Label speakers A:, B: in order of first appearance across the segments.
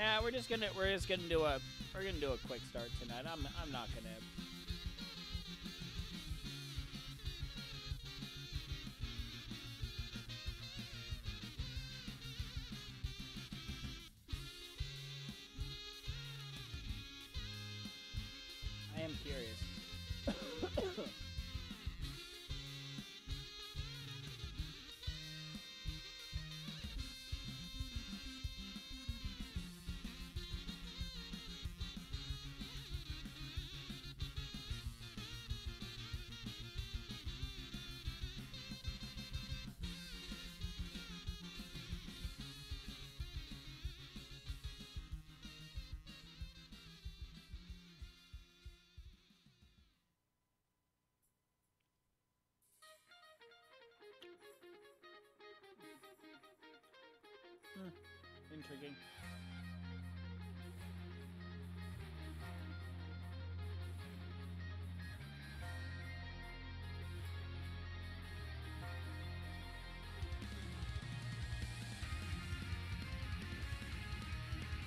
A: Yeah, we're just gonna do a quick start tonight. I'm not gonna. I am curious. Intriguing.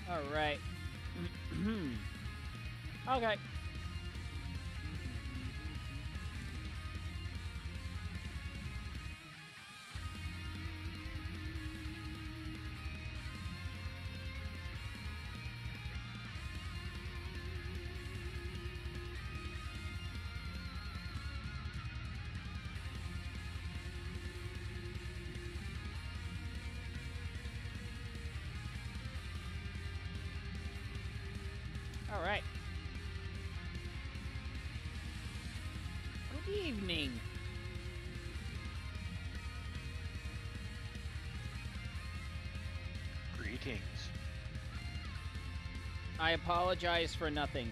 A: All right. Okay. All right. Good evening.
B: Greetings.
A: I apologize for nothing.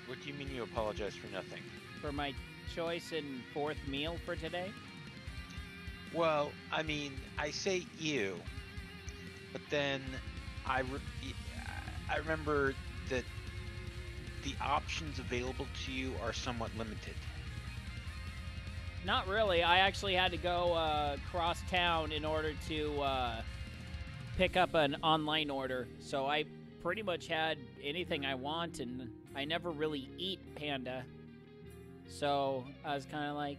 B: What do you mean you apologize for nothing?
A: For my choice in fourth meal for today.
B: Well, I mean, I say you, but then I remember that the options available to you are somewhat limited.
A: Not really. I actually had to go cross town in order to pick up an online order. So I pretty much had anything I want, and I never really eat Panda. So I was kind of like,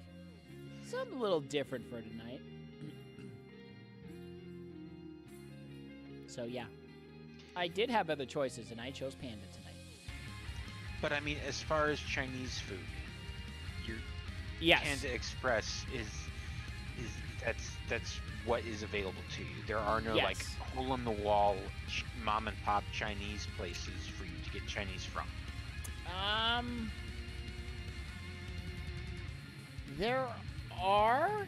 A: something a little different for tonight. So yeah. I did have other choices, and I chose Panda tonight.
B: But I mean, as far as Chinese food, your
A: Yes.
B: Panda Express is that's what is available to you. There are no like
A: Yes.
B: hole in the wall mom and pop Chinese places for you to get Chinese from.
A: There are,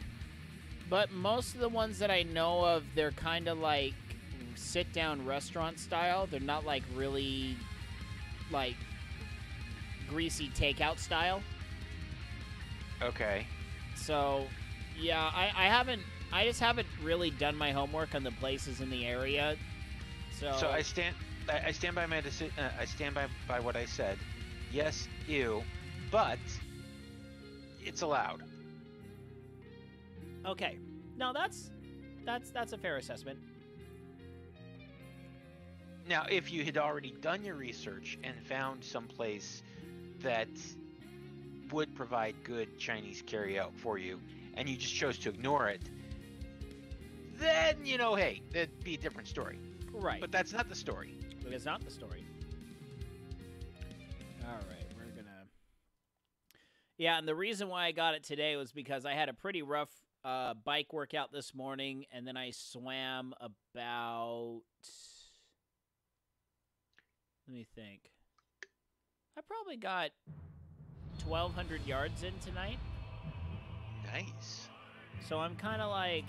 A: but most of the ones that I know of, they're kind of like sit-down restaurant style. They're not like really like greasy takeout style.
B: Okay.
A: So, yeah, I just haven't really done my homework on the places in the area.
B: So I stand by my decision. I stand by what I said. Yes, ew, but it's allowed.
A: Okay. No, that's a fair assessment.
B: Now, if you had already done your research and found some place that would provide good Chinese carryout for you, and you just chose to ignore it, then, hey, that'd be a different story.
A: Right.
B: But that's not the story.
A: But it's not the story. All right, we're gonna. Yeah, and the reason why I got it today was because I had a pretty rough bike workout this morning, and then I swam about. Let me think. I probably got 1,200 yards in tonight.
B: Nice.
A: So I'm kind of like,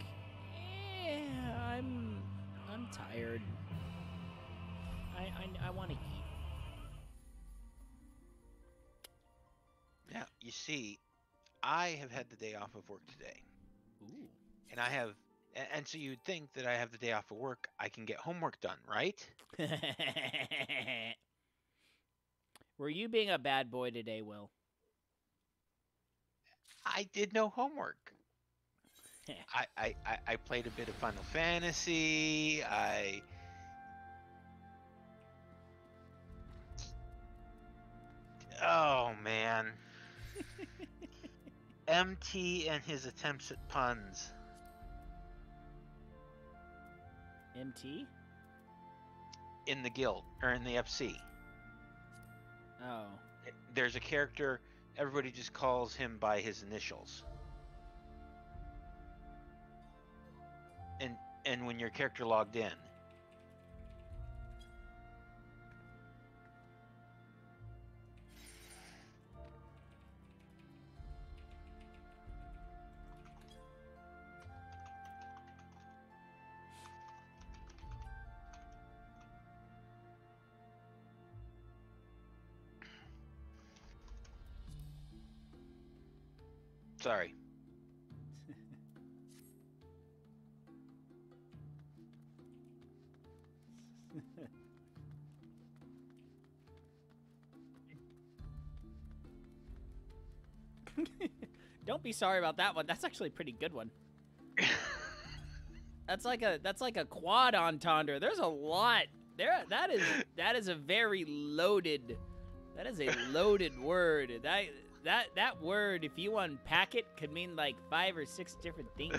A: I'm tired. I want to eat.
B: Now, you see, I have had the day off of work today.
A: Ooh.
B: And so you'd think that I have the day off of work, I can get homework done, right?
A: Were you being a bad boy today, Will?
B: I did no homework. I played a bit of Final Fantasy. I Oh man. MT and his attempts at puns.
A: MT?
B: In the guild, or in the FC.
A: Oh.
B: There's a character, everybody just calls him by his initials. And when your character logged in. Sorry.
A: Don't be sorry about that one. That's actually a pretty good one. That's like a quad entendre. There's a lot there. That is a very loaded. That is a loaded word. That word, if you unpack it, could mean like 5 or 6 different things.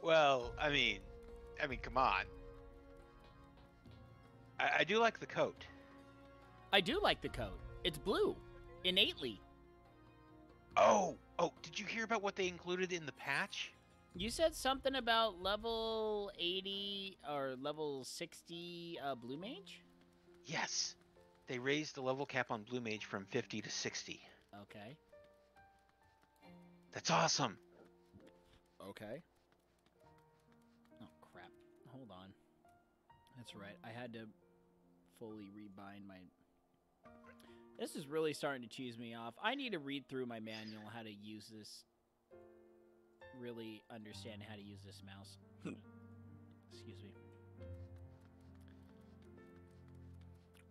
B: Well, I mean, come on. I do like the coat.
A: I do like the coat. It's blue, innately.
B: Oh, did you hear about what they included in the patch?
A: You said something about level 80 or level 60 Blue Mage?
B: Yes. They raised the level cap on Blue Mage from 50 to 60.
A: Okay.
B: That's awesome.
A: Okay. Oh, crap. Hold on. That's right. I had to fully rebind my... This is really starting to cheese me off. I need to read through my manual how to use this. Really understand how to use this mouse. Excuse me.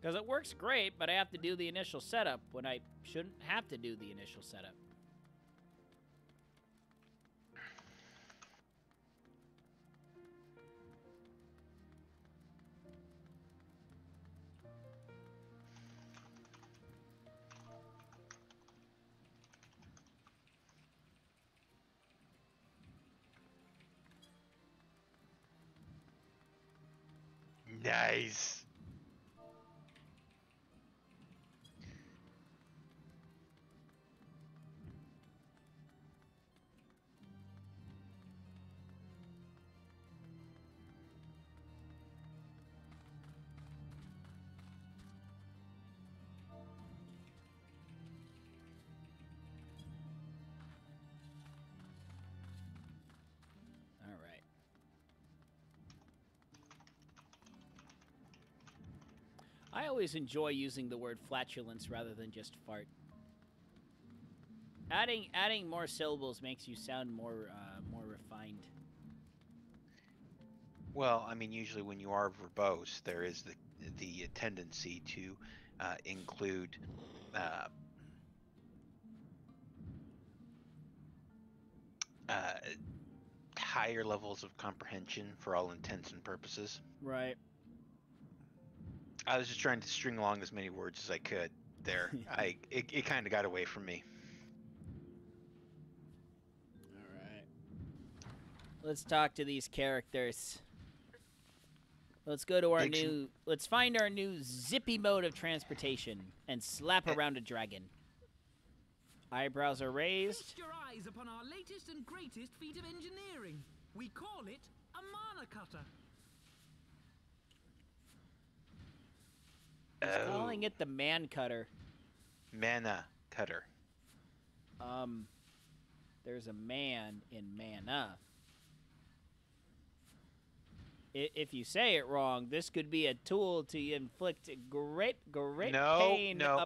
A: Because it works great, but I have to do the initial setup when I shouldn't have to do the initial setup.
B: Nice.
A: All right. I always enjoy using the word flatulence rather than just fart. Adding more syllables makes you sound more refined.
B: Well, I mean, usually when you are verbose, there is the tendency to include higher levels of comprehension for all intents and purposes.
A: Right.
B: I was just trying to string along as many words as I could there. It kind of got away from me.
A: All right. Let's talk to these characters. Let's go to our let's find our new zippy mode of transportation and slap around a dragon. Eyebrows are raised.
C: Feast your eyes upon our latest and greatest feat of engineering. We call it a mana cutter.
A: He's calling it the man cutter.
B: Mana cutter.
A: There's a man in mana. If you say it wrong, this could be a tool to inflict great pain.
B: No.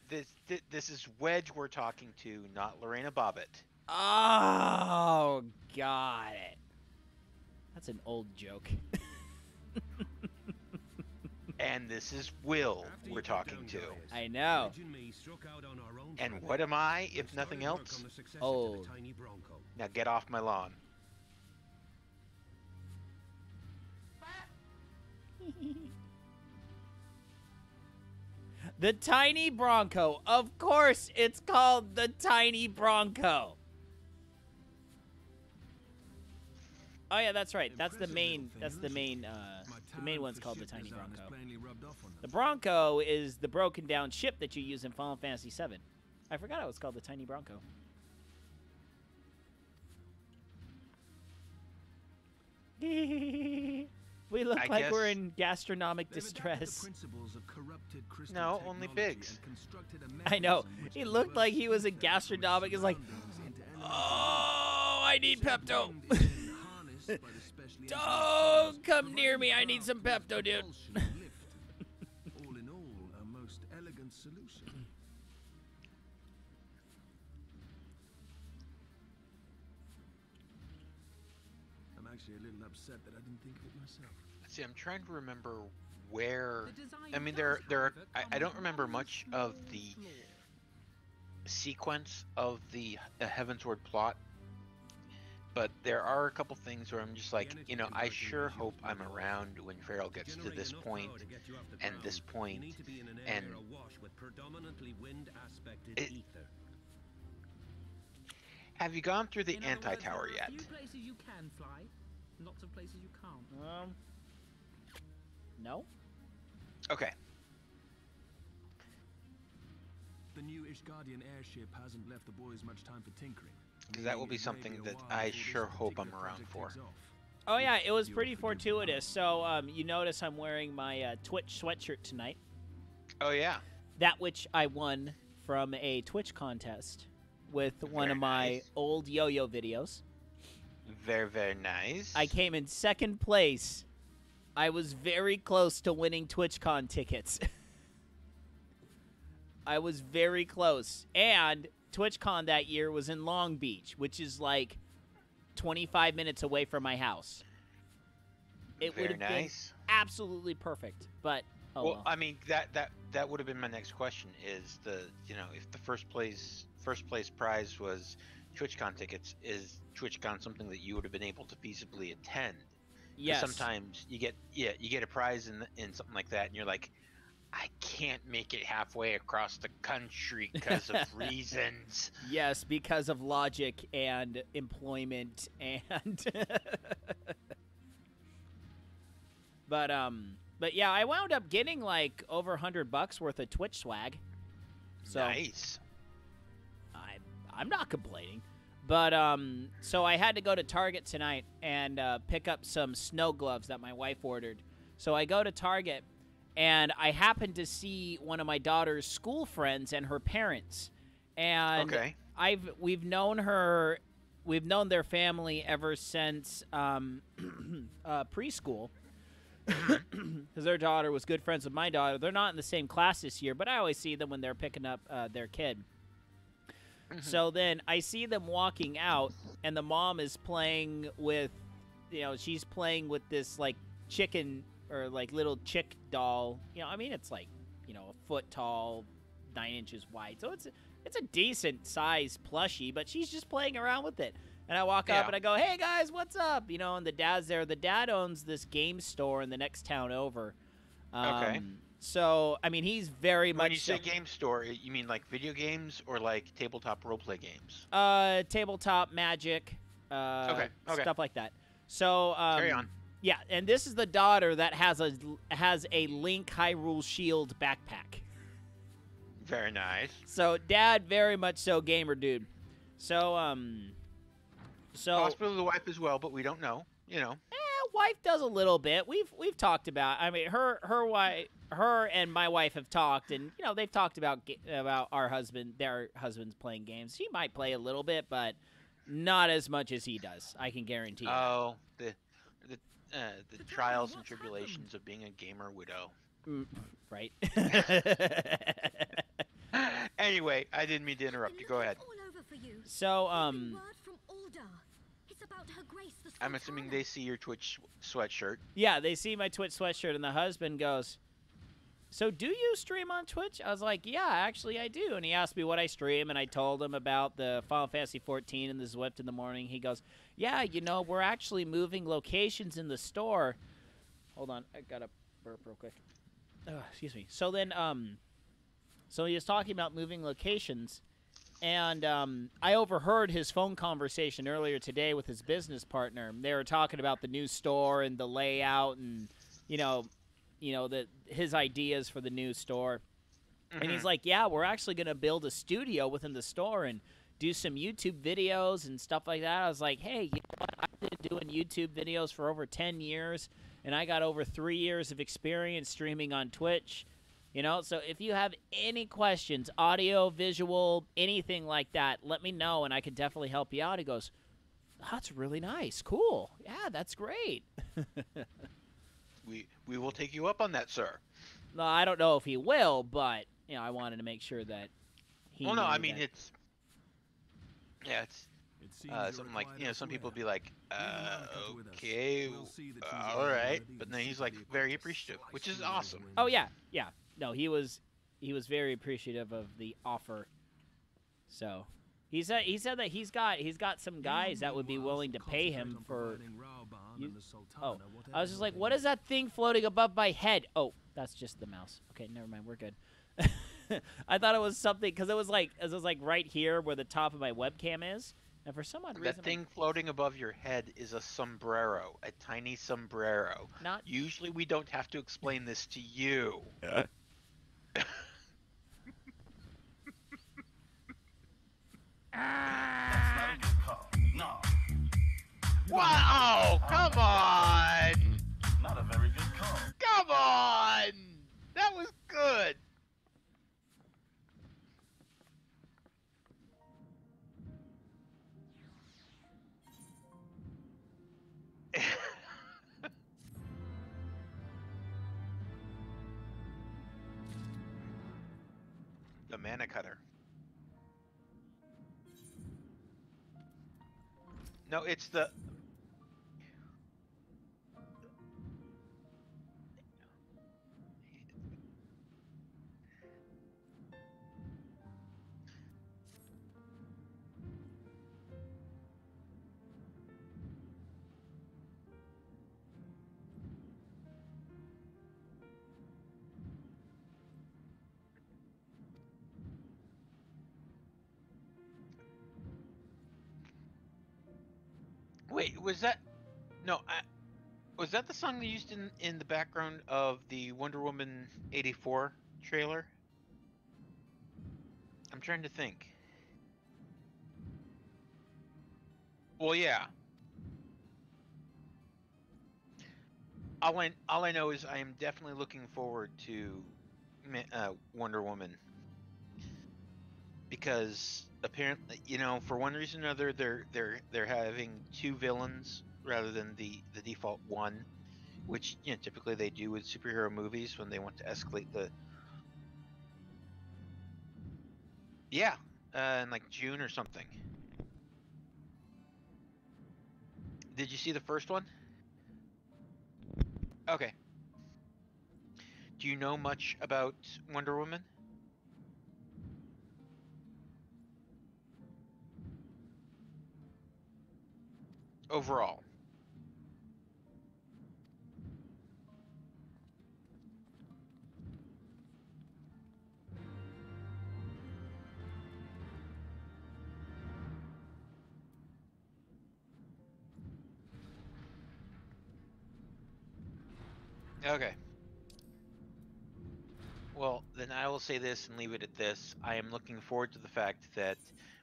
B: This is Wedge we're talking to, not Lorena Bobbitt.
A: Oh, got it. That's an old joke.
B: And this is Will we're talking to.
A: I know.
B: And what am I, if nothing else?
A: Old.
B: Now get off my lawn.
A: The Tiny Bronco. Of course, it's called the Tiny Bronco. Oh yeah, that's right. That's the main. That's the main. The main one's called the Tiny Bronco. The Bronco is the broken down ship that you use in Final Fantasy VII. I forgot it was called the Tiny Bronco. We look like we're in gastronomic distress.
B: No, only Biggs.
A: I know. He looked like he was in gastronomic. He's like, oh, I need Pepto. Don't come near me. I need some Pepto, dude.
C: All in all, a most elegant solution. I'm actually a little upset that I didn't think of it myself.
B: See, I'm trying to remember where. I mean, I don't remember much of the sequence of the Heavensward plot. But there are a couple things where I'm just like, you know, I sure hope I'm around when Farrell gets to this point and this point, and have you gone through the anti-tower yet?
C: Few places you can fly, lots of places you can't.
A: No.
B: Okay.
C: The new Ishgardian airship hasn't left the boys much time for tinkering.
B: Because that will be something that I sure hope I'm around for.
A: Oh yeah, it was pretty fortuitous. So you notice I'm wearing my Twitch sweatshirt tonight.
B: Oh yeah.
A: That which I won from a Twitch contest with one of my old yo-yo videos.
B: Very, very nice.
A: I came in second place. I was very close to winning TwitchCon tickets. I was very close. And TwitchCon that year was in Long Beach, which is like 25 minutes away from my house. It would have been absolutely perfect, but
B: well, I mean that would have been my next question. Is if the first place prize was TwitchCon tickets, is TwitchCon something that you would have been able to feasibly attend?
A: Yes.
B: Sometimes you get a prize in something like that, and you're like, I can't make it halfway across the country because of reasons.
A: Yes, because of logic and employment and But yeah, I wound up getting like over $100 worth of Twitch swag. So
B: nice.
A: I'm not complaining. But so I had to go to Target tonight and pick up some snow gloves that my wife ordered. So I go to Target and I happened to see one of my daughter's school friends and her parents. And we've known their family ever since preschool. Because their daughter was good friends with my daughter. They're not in the same class this year, but I always see them when they're picking up their kid. So then I see them walking out, and the mom is playing with, she's playing with this like chicken or like little chick doll. I mean, it's like, a foot tall, 9 inches wide. So it's a decent size plushie, but she's just playing around with it. And I walk up and I go, hey guys, what's up? And the dad's there. The dad owns this game store in the next town over. So, I mean, he's very much...
B: When you say game store, you mean like video games or like tabletop roleplay games?
A: Tabletop, Magic, stuff like that. So,
B: carry on.
A: Yeah, and this is the daughter that has a Link Hyrule Shield backpack.
B: Very nice.
A: So, dad, very much so gamer dude. So,
B: possibly the wife as well, but we don't know,
A: wife does a little bit. We've talked about. I mean, her and my wife have talked, and they've talked about their husbands playing games. She might play a little bit, but not as much as he does. I can guarantee you.
B: Oh, the trials and tribulations of being a gamer widow.
A: Right.
B: Anyway, I didn't mean to interrupt you. Go ahead.
A: So,
B: I'm assuming they see your Twitch sweatshirt.
A: Yeah, they see my Twitch sweatshirt, and the husband goes, so do you stream on Twitch? I was like, yeah, actually I do. And he asked me what I stream, and I told him about the Final Fantasy 14 and the Zwift in the morning. He goes, yeah, we're actually moving locations in the store. Hold on, I gotta burp real quick. Excuse me. So then, so he was talking about moving locations, and I overheard his phone conversation earlier today with his business partner. They were talking about the new store and the layout, and his ideas for the new store. And he's like, "Yeah, we're actually gonna build a studio within the store and do some YouTube videos and stuff like that." I was like, "Hey, you know what? I've been doing YouTube videos for over 10 years, and I got over 3 years of experience streaming on Twitch. So if you have any questions, audio, visual, anything like that, let me know, and I can definitely help you out." He goes, "That's really nice. Cool. Yeah, that's great."
B: We will take you up on that, sir.
A: No, I don't know if he will, but I wanted to make sure that he.
B: Well, no, I mean
A: that...
B: it's something like some people be like, okay, all right, but then he's like very appreciative, which is awesome.
A: Oh yeah. No, he was very appreciative of the offer. So he said that he's got some guys that would be willing to pay him for. Oh, I was just like, what is that thing floating above my head? Oh, that's just the mouse. Okay, never mind, we're good. I thought it was something because it was like right here where the top of my webcam is, and for some odd reason
B: that thing floating above your head is a sombrero, a tiny sombrero. Usually we don't have to explain this to you. Wow! Come on!
D: Not a very good call.
B: Come on! That was good! The mana cutter. No, it's the... Wait, was that... No, was that the song they used in the background of the Wonder Woman 84 trailer? I'm trying to think. Well, yeah. All I know is I am definitely looking forward to Wonder Woman, because apparently, for one reason or another, they're having two villains rather than the default one, which typically they do with superhero movies when they want to escalate the. Yeah, in like June or something. Did you see the first one? Okay. Do you know much about Wonder Woman? Overall. Okay. Well, then I will say this and leave it at this. I am looking forward to the fact that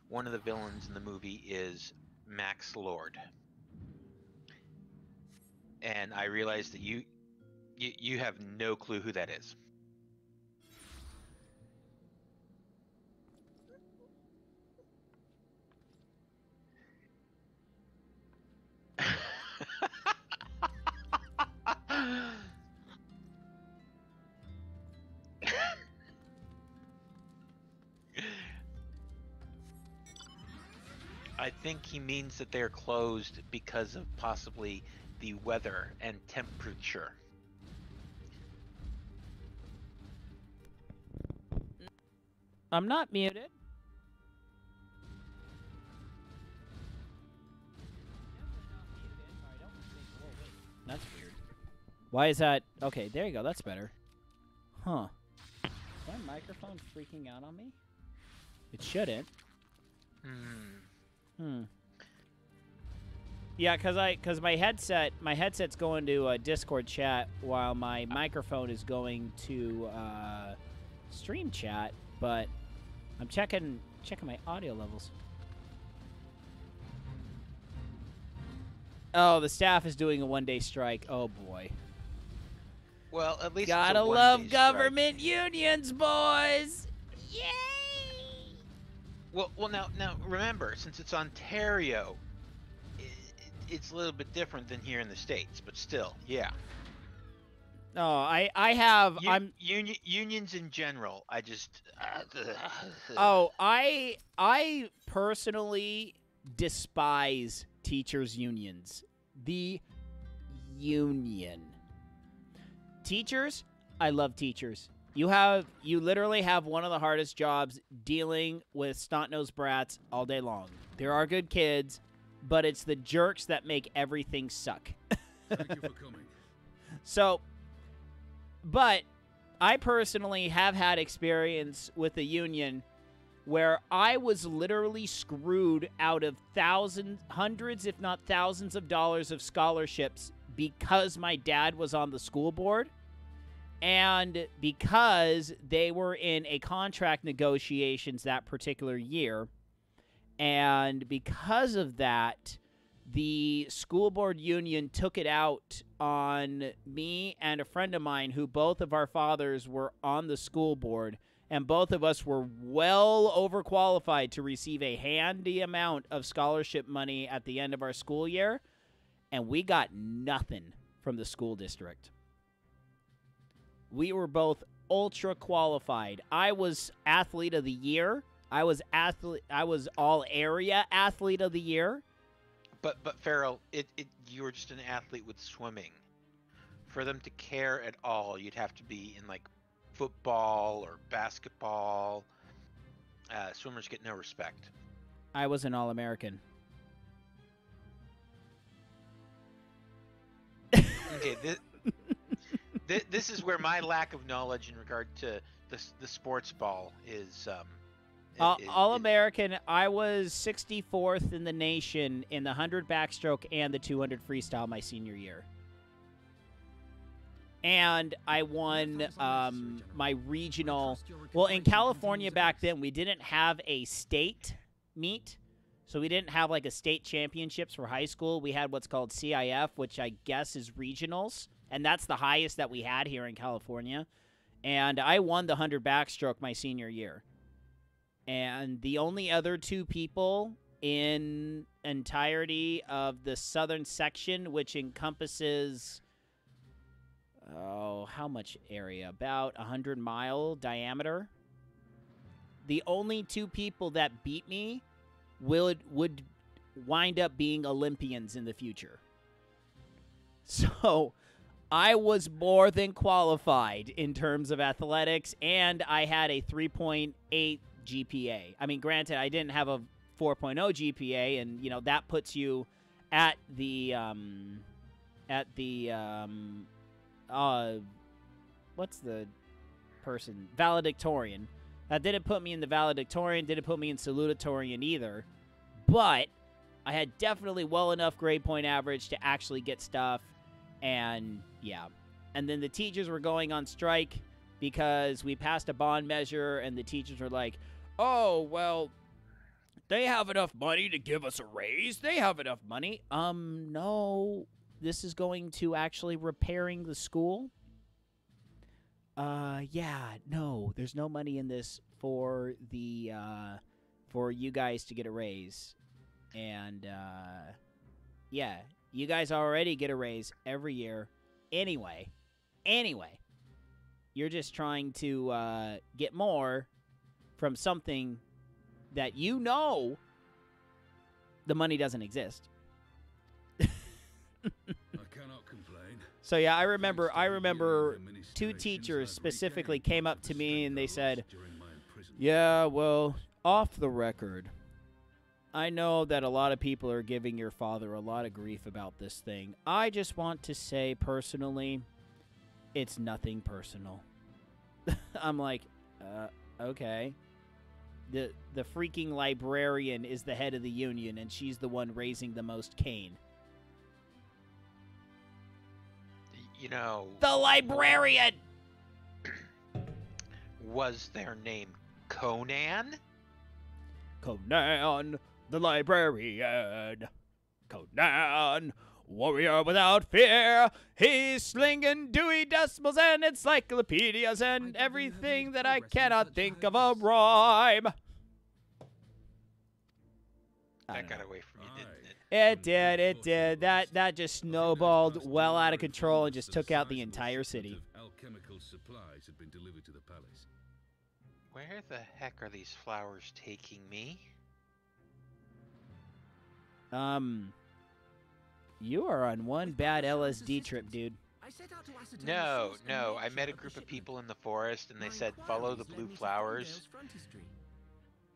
B: one of the villains in the movie is Max Lord. And I realize that you have no clue who that is. I think he means that they're closed because of possibly the weather and temperature.
A: I'm not muted. That's weird. Why is that? Okay, there you go. That's better. Huh. Is my microphone freaking out on me? It shouldn't. Yeah, cause my headset's going to Discord chat while my microphone is going to stream chat, but I'm checking my audio levels. Oh, the staff is doing a one-day strike. Oh boy.
B: Well, at least
A: Gotta love government unions, boys. Yay!
B: Well, now remember, since it's Ontario, it's a little bit different than here in the States, but still, yeah.
A: Oh, I have
B: unions in general. I just
A: I personally despise teachers' unions. The union. Teachers, I love teachers. You literally have one of the hardest jobs dealing with snot-nosed brats all day long. There are good kids, but it's the jerks that make everything suck.
E: Thank you for coming.
A: So, but I personally have had experience with a union where I was literally screwed out of hundreds, if not thousands of dollars of scholarships because my dad was on the school board and because they were in a contract negotiations that particular year. And because of that, the school board union took it out on me and a friend of mine who both of our fathers were on the school board, and both of us were well overqualified to receive a handy amount of scholarship money at the end of our school year, and we got nothing from the school district. We were both ultra qualified. I was athlete of the year. I was all area athlete of the year.
B: But Farrell, you were just an athlete with swimming. For them to care at all, you'd have to be in like football or basketball. Swimmers get no respect.
A: I was an All-American.
B: Okay, this is where my lack of knowledge in regard to the sports ball is.
A: All-American, I was 64th in the nation in the 100 backstroke and the 200 freestyle my senior year. And I won my regional. Well, in California back then, we didn't have a state meet. So we didn't have like a state championships for high school. We had what's called CIF, which I guess is regionals. And that's the highest that we had here in California. And I won the 100 backstroke my senior year. And the only other two people in entirety of the southern section, which encompasses, how much area? About 100-mile diameter. The only two people that beat me would wind up being Olympians in the future. So I was more than qualified in terms of athletics, and I had a 3.8 GPA. I mean, granted, I didn't have a 4.0 GPA, and you know that puts you at the what's the person, valedictorian. That didn't put me in the valedictorian, didn't put me in salutatorian either, but I had definitely well enough grade point average to actually get stuff, and yeah. And then the teachers were going on strike because we passed a bond measure, and the teachers were like, oh, well, they have enough money to give us a raise. They have enough money. No, this is going to actually repairing the school. Yeah, no, there's no money in this for the, for you guys to get a raise. And, yeah, you guys already get a raise every year. Anyway, you're just trying to, get more from something that you know the money doesn't exist.
E: I cannot complain.
A: So yeah, I remember two teachers specifically came up to me and they said, yeah, well, off the record, I know that a lot of people are giving your father a lot of grief about this thing. I just want to say personally, It's nothing personal. I'm like, okay. The freaking librarian is the head of the union, and she's the one raising the most cane.
B: You know,
A: The librarian!
B: was their name Conan?
A: Conan, the librarian. Conan, warrior without fear. He's slinging Dewey Decimals and encyclopedias and everything that I cannot think of a rhyme.
B: That got away from you, didn't it?
A: It did. That just snowballed well out of control and just took out the entire city.
E: Alchemical supplies had been delivered to the palace.
B: Where the heck are these flowers taking me?
A: You are on one bad LSD trip, dude.
B: No, I met a group of people in the forest, and they said, follow the blue flowers.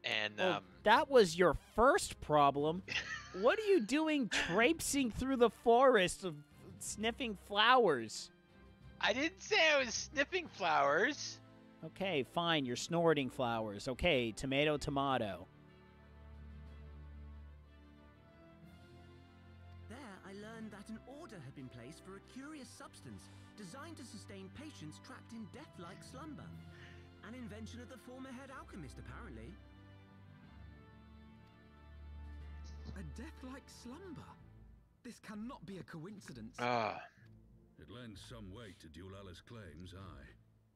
B: And,
A: that was your first problem. What are you doing traipsing through the forest, sniffing flowers?
B: I didn't say I was sniffing flowers.
A: Okay, fine, you're snorting flowers. Okay, tomato, tomato.
C: There, I learned that an order had been placed for a curious substance designed to sustain patients trapped in death-like slumber. An invention of the former head alchemist, apparently.
F: A death-like slumber? This cannot be a coincidence.
E: It lends some weight to Dulala's claims, aye.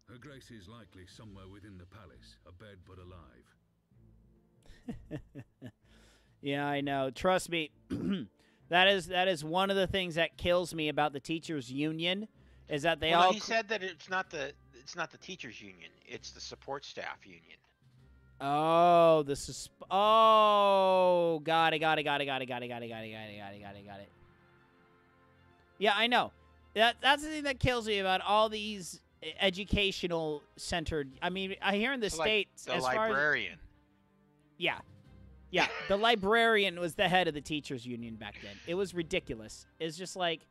E: Her Grace is likely somewhere within the palace, abed but alive.
A: Yeah, I know. Trust me, that is one of the things that kills me about the teachers' union, is that they all.
B: He said that it's not the teachers' union; it's the support staff union.
A: Oh, got it. Yeah, I know. That's the thing that kills me about all these educational centered. I mean, I hear in the states,
B: like the
A: as
B: librarian.
A: Far as, yeah, the librarian was the head of the teachers union back then. It was ridiculous. It's just like,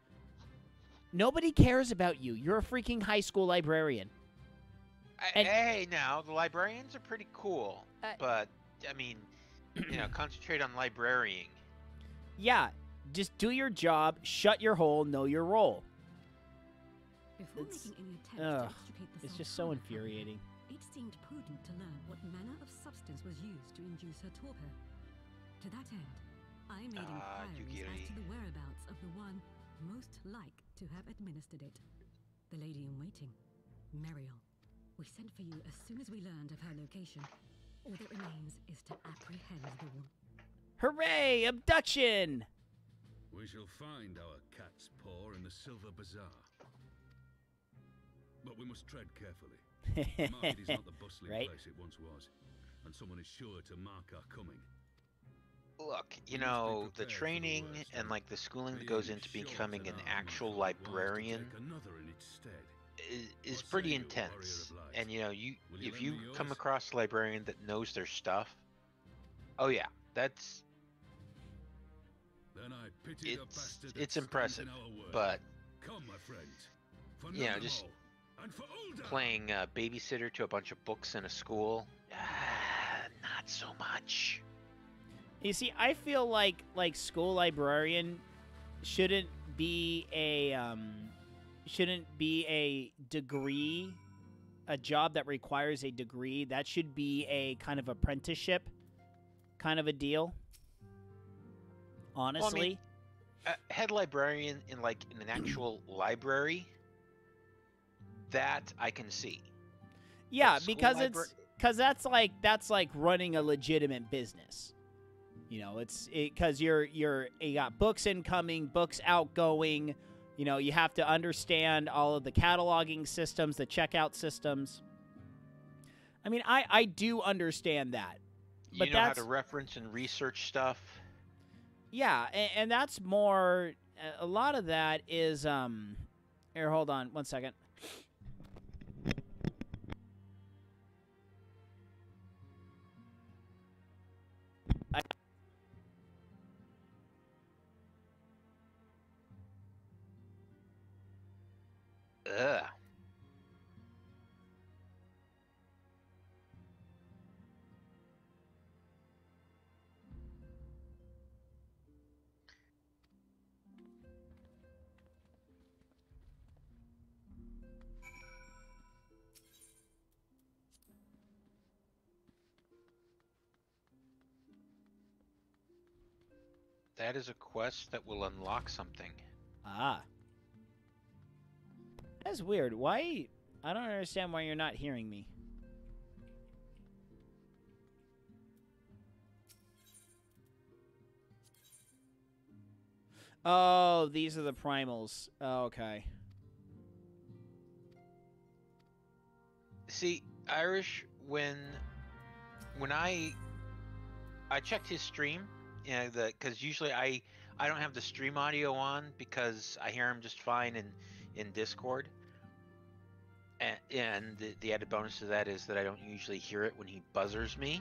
A: nobody cares about you. You're a freaking high school librarian.
B: Hey, now the librarians are pretty cool, but I mean, concentrate on librarying.
A: Yeah, just do your job, shut your hole, know your role.
G: Before making any attempt to extricate the
A: it's just so
G: Sultana from her,
A: infuriating.
G: It seemed prudent to learn what manner of substance was used to induce her torpor. To that end, I made inquiries as to the whereabouts of the one most like to have administered it. The lady in waiting, Muriel. We sent for you as soon as we learned of her location. All that remains is to apprehend the one.
A: Hooray! Abduction!
E: We shall find our cat's paw in the Silver Bazaar. But we must tread carefully. The market is not the bustling
A: Right?
E: place it once was, and someone is sure to mark our coming.
B: Look, the training and like the schooling that goes into becoming an actual librarian is pretty intense. And if you come across a librarian that knows their stuff, oh yeah, that's it's impressive. But
E: come, my friend. For
B: just
E: and for older.
B: playing babysitter to a bunch of books in a school, not so much.
A: You see, I feel like school librarian shouldn't be a degree, a job that requires a degree. That should be a kind of apprenticeship kind of a deal. Honestly,
B: Head librarian in an actual library, that I can see.
A: yeah,
B: But
A: because that's like running a legitimate business. It's because you got books incoming, books outgoing. You have to understand all of the cataloging systems, the checkout systems. I mean, I do understand that. But
B: you know how to reference and research stuff.
A: Yeah, and that's more. A lot of that is. Here, hold on 1 second.
B: Ugh. That is a quest that will unlock something.
A: Ah. That's weird. Why? I don't understand why you're not hearing me. Oh, these are the primals. Oh, okay.
B: See, Irish, when I checked his stream, you know, because usually I don't have the stream audio on because I hear him just fine in Discord. And the added bonus to that is that I don't usually hear it when he buzzers me.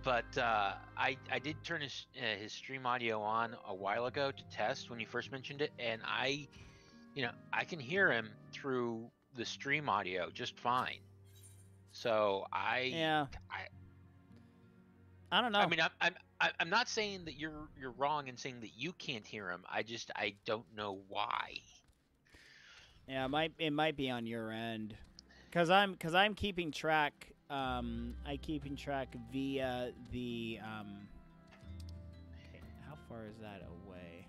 B: But I did turn his stream audio on a while ago to test when you first mentioned it, and I can hear him through the stream audio just fine. So
A: I don't know.
B: I mean, I'm not saying that you're wrong in saying that you can't hear him. I don't know why.
A: Yeah, it might be on your end, cause I'm keeping track. I keeping track via the how far is that away?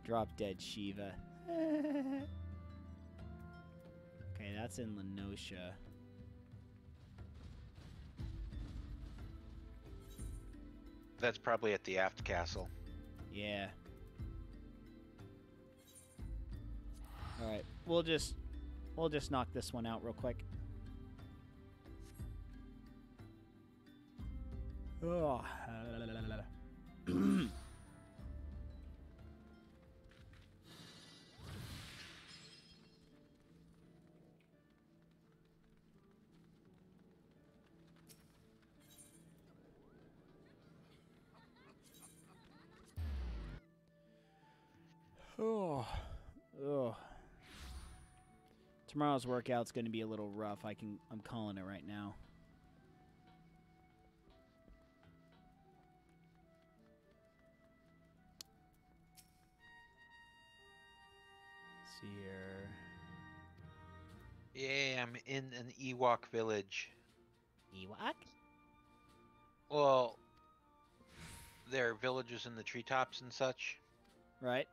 A: Drop dead Shiva. Okay, that's in Lenosha.
B: That's probably at the Aft Castle.
A: Yeah. All right, we'll just knock this one out real quick. Oh. Oh. Oh. Tomorrow's workout's going to be a little rough. I'm calling it right now. Let's see here.
B: Yeah, I'm in an Ewok village.
A: Ewok?
B: Well, there are villages in the treetops and such.
A: Right.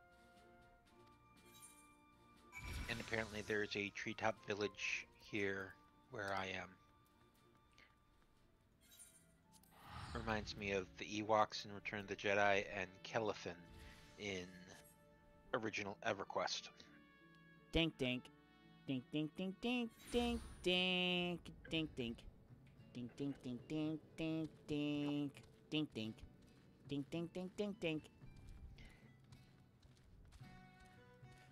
B: And apparently there's a treetop village here where I am. Reminds me of the Ewoks in Return of the Jedi and Kelithin in original EverQuest.
A: Dink dink. Dink dink dink dink dink dink dink dink. Dink dink dink dink dink dink dink dink. Dink dink dink dink dink.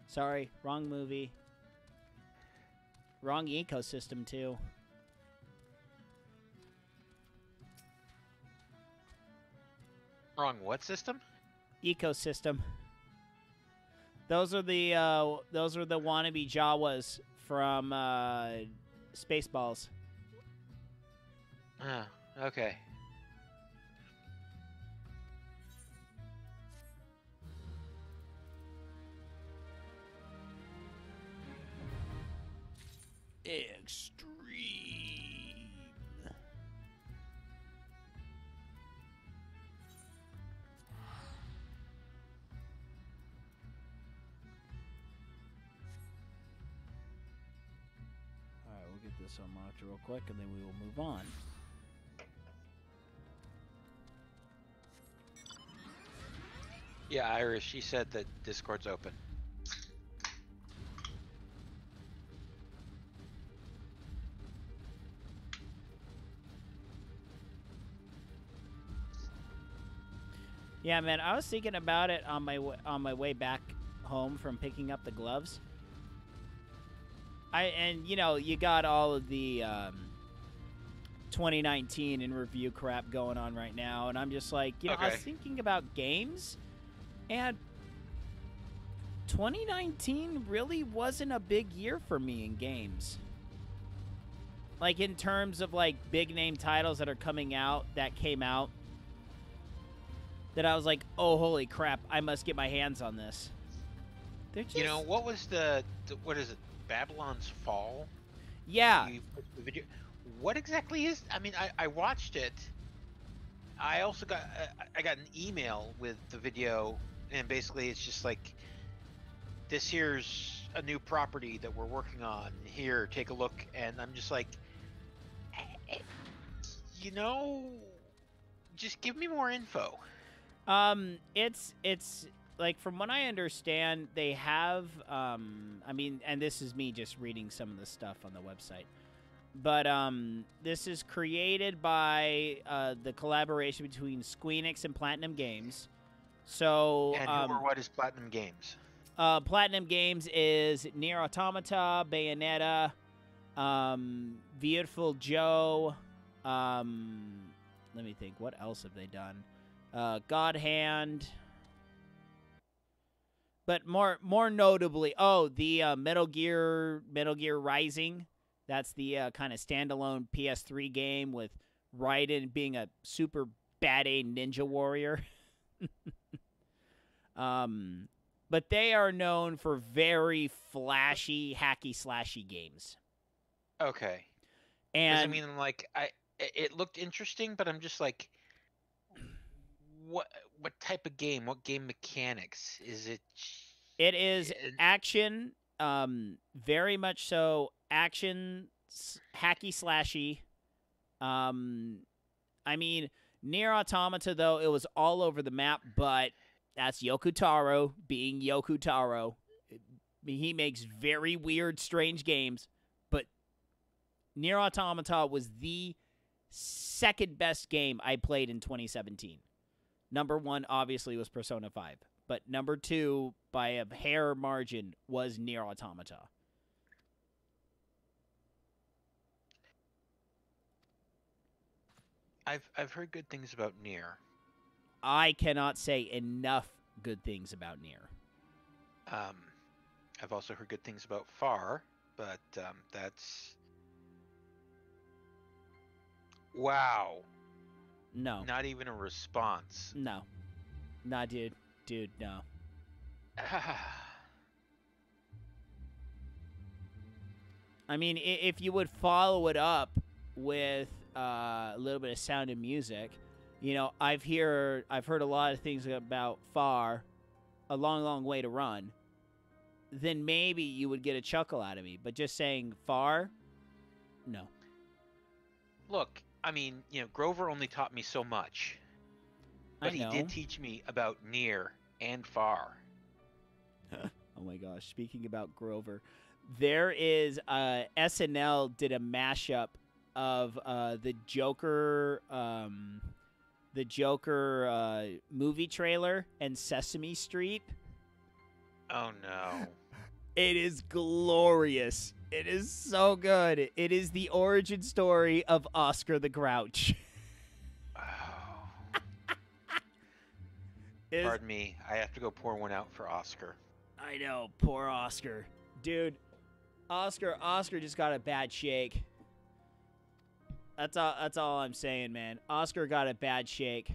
A: Sorry, wrong movie. Wrong ecosystem, too.
B: Wrong what system?
A: Ecosystem. Those are the wannabe Jawas from Spaceballs.
B: Ah, okay.
A: Extreme. Alright, we'll get this unlocked real quick and then we will move on.
B: Yeah, Iris, she said that Discord's open.
A: Yeah, man, I was thinking about it on my way back home from picking up the gloves. And you know, you got all of the 2019 in review crap going on right now, and I'm just like, you know, I was thinking about games, and 2019 really wasn't a big year for me in games. Like in terms of like big name titles that are coming out, that came out, that I was like, oh, holy crap, I must get my hands on this. Just...
B: You know, what was what is it, Babylon's Fall?
A: Yeah.
B: What exactly is, I mean, I watched it, I also got I got an email with the video, and basically it's just like, this here's a new property that we're working on. Here, take a look. And I'm just like, eh, you know, just give me more info.
A: It's like, from what I understand, they have I mean, and this is me just reading some of the stuff on the website. But this is created by the collaboration between Squeenix and Platinum Games. So
B: And who or what is Platinum Games?
A: Platinum Games is Nier Automata, Bayonetta, Beautiful Joe. Let me think. What else have they done? God Hand. But more notably, the Metal Gear Rising. That's the kind of standalone PS3 game with Raiden being a super bad A ninja warrior. But they are known for very flashy, hacky-slashy games.
B: Okay.
A: And
B: I mean, like, it looked interesting, but I'm just like, what type of game? What game mechanics is it?
A: It is action, very much so action, hacky-slashy. I mean, Nier Automata, though, it was all over the map, but that's Yoko Taro being Yoko Taro. He makes very weird, strange games, but Nier Automata was the second best game I played in 2017. Number one, obviously, was Persona 5, but number two, by a hair margin, was Nier Automata.
B: I've heard good things about Nier.
A: I cannot say enough good things about Nier.
B: I've also heard good things about Far, but that's... Wow.
A: No.
B: Not even a response.
A: No. Nah, dude. Dude, no. I mean, if you would follow it up with a little bit of Sound and Music, you know, I've heard a lot of things about Far, A Long, Long Way to Run, then maybe you would get a chuckle out of me. But just saying Far, no.
B: Look, I mean, you know, Grover only taught me so much. But he did teach me about Nier and Far.
A: Oh my gosh, speaking about Grover, there is SNL did a mashup of the Joker movie trailer and Sesame Street.
B: Oh no.
A: It is glorious. It is so good. It is the origin story of Oscar the Grouch.
B: Pardon me, I have to go pour one out for Oscar.
A: I know, poor Oscar. Dude, Oscar just got a bad shake. That's all I'm saying, man. Oscar got a bad shake.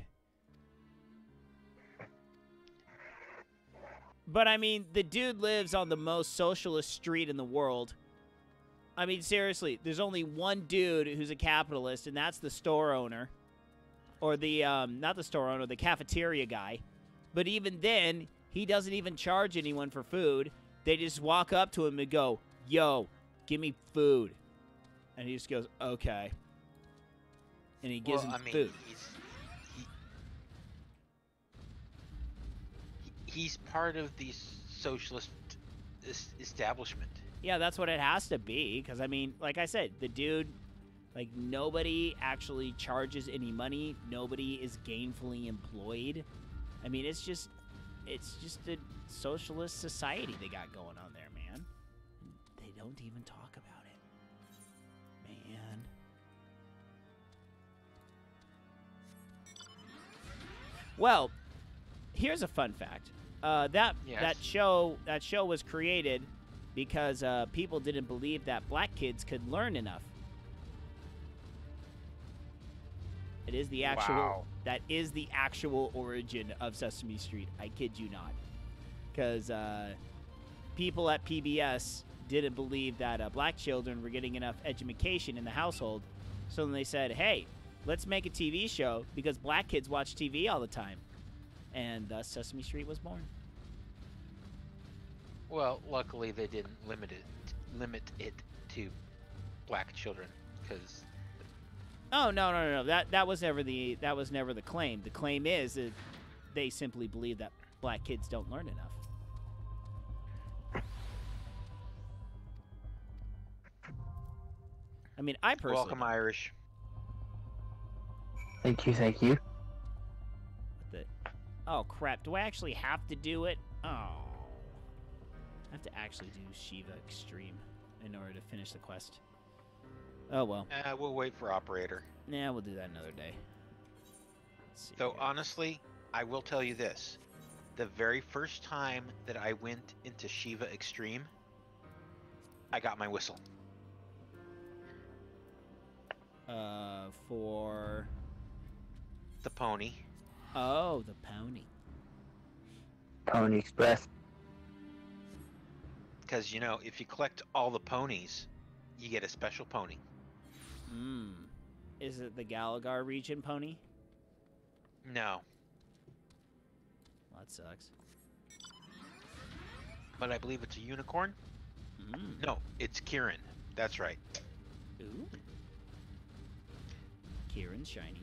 A: But I mean, the dude lives on the most socialist street in the world. I mean, seriously, there's only one dude who's a capitalist, and that's the store owner. Or the, not the store owner, the cafeteria guy. But even then, he doesn't even charge anyone for food. They just walk up to him and go, "Yo, give me food." And he just goes, "Okay." And he gives him food.
B: He's part of the socialist establishment.
A: Yeah, that's what it has to be. Because, I mean, like I said, the dude, like, nobody actually charges any money. Nobody is gainfully employed. I mean, it's just a socialist society they got going on there, man. They don't even talk about it. Man. Well, here's a fun fact. That show was created because people didn't believe that black kids could learn enough. It is the actual.
B: Wow.
A: That is the actual origin of Sesame Street. I kid you not, because people at PBS didn't believe that black children were getting enough education in the household, so then they said, "Hey, let's make a TV show because black kids watch TV all the time. And thus Sesame Street was born.
B: Well, luckily they didn't limit it to black children, because
A: Oh no. That was never the claim. The claim is that they simply believe that black kids don't learn enough. I mean, I personally
B: welcome Irish.
H: Thank you.
A: Oh crap! Do I actually have to do it? Oh, I have to actually do Shiva Extreme in order to finish the quest. Oh well.
B: We'll wait for operator.
A: Yeah, we'll do that another day. Let's see
B: So
A: here.
B: honestly, I will tell you this: the very first time that I went into Shiva Extreme, I got my whistle.
A: For
B: The pony.
A: oh, the pony.
H: Pony Express.
B: Because, if you collect all the ponies, you get a special pony.
A: Is it the Galagar region pony?
B: No,
A: Well, that sucks.
B: but I believe it's a unicorn. No, it's Kieran. That's right.
A: Ooh. Kieran's shiny.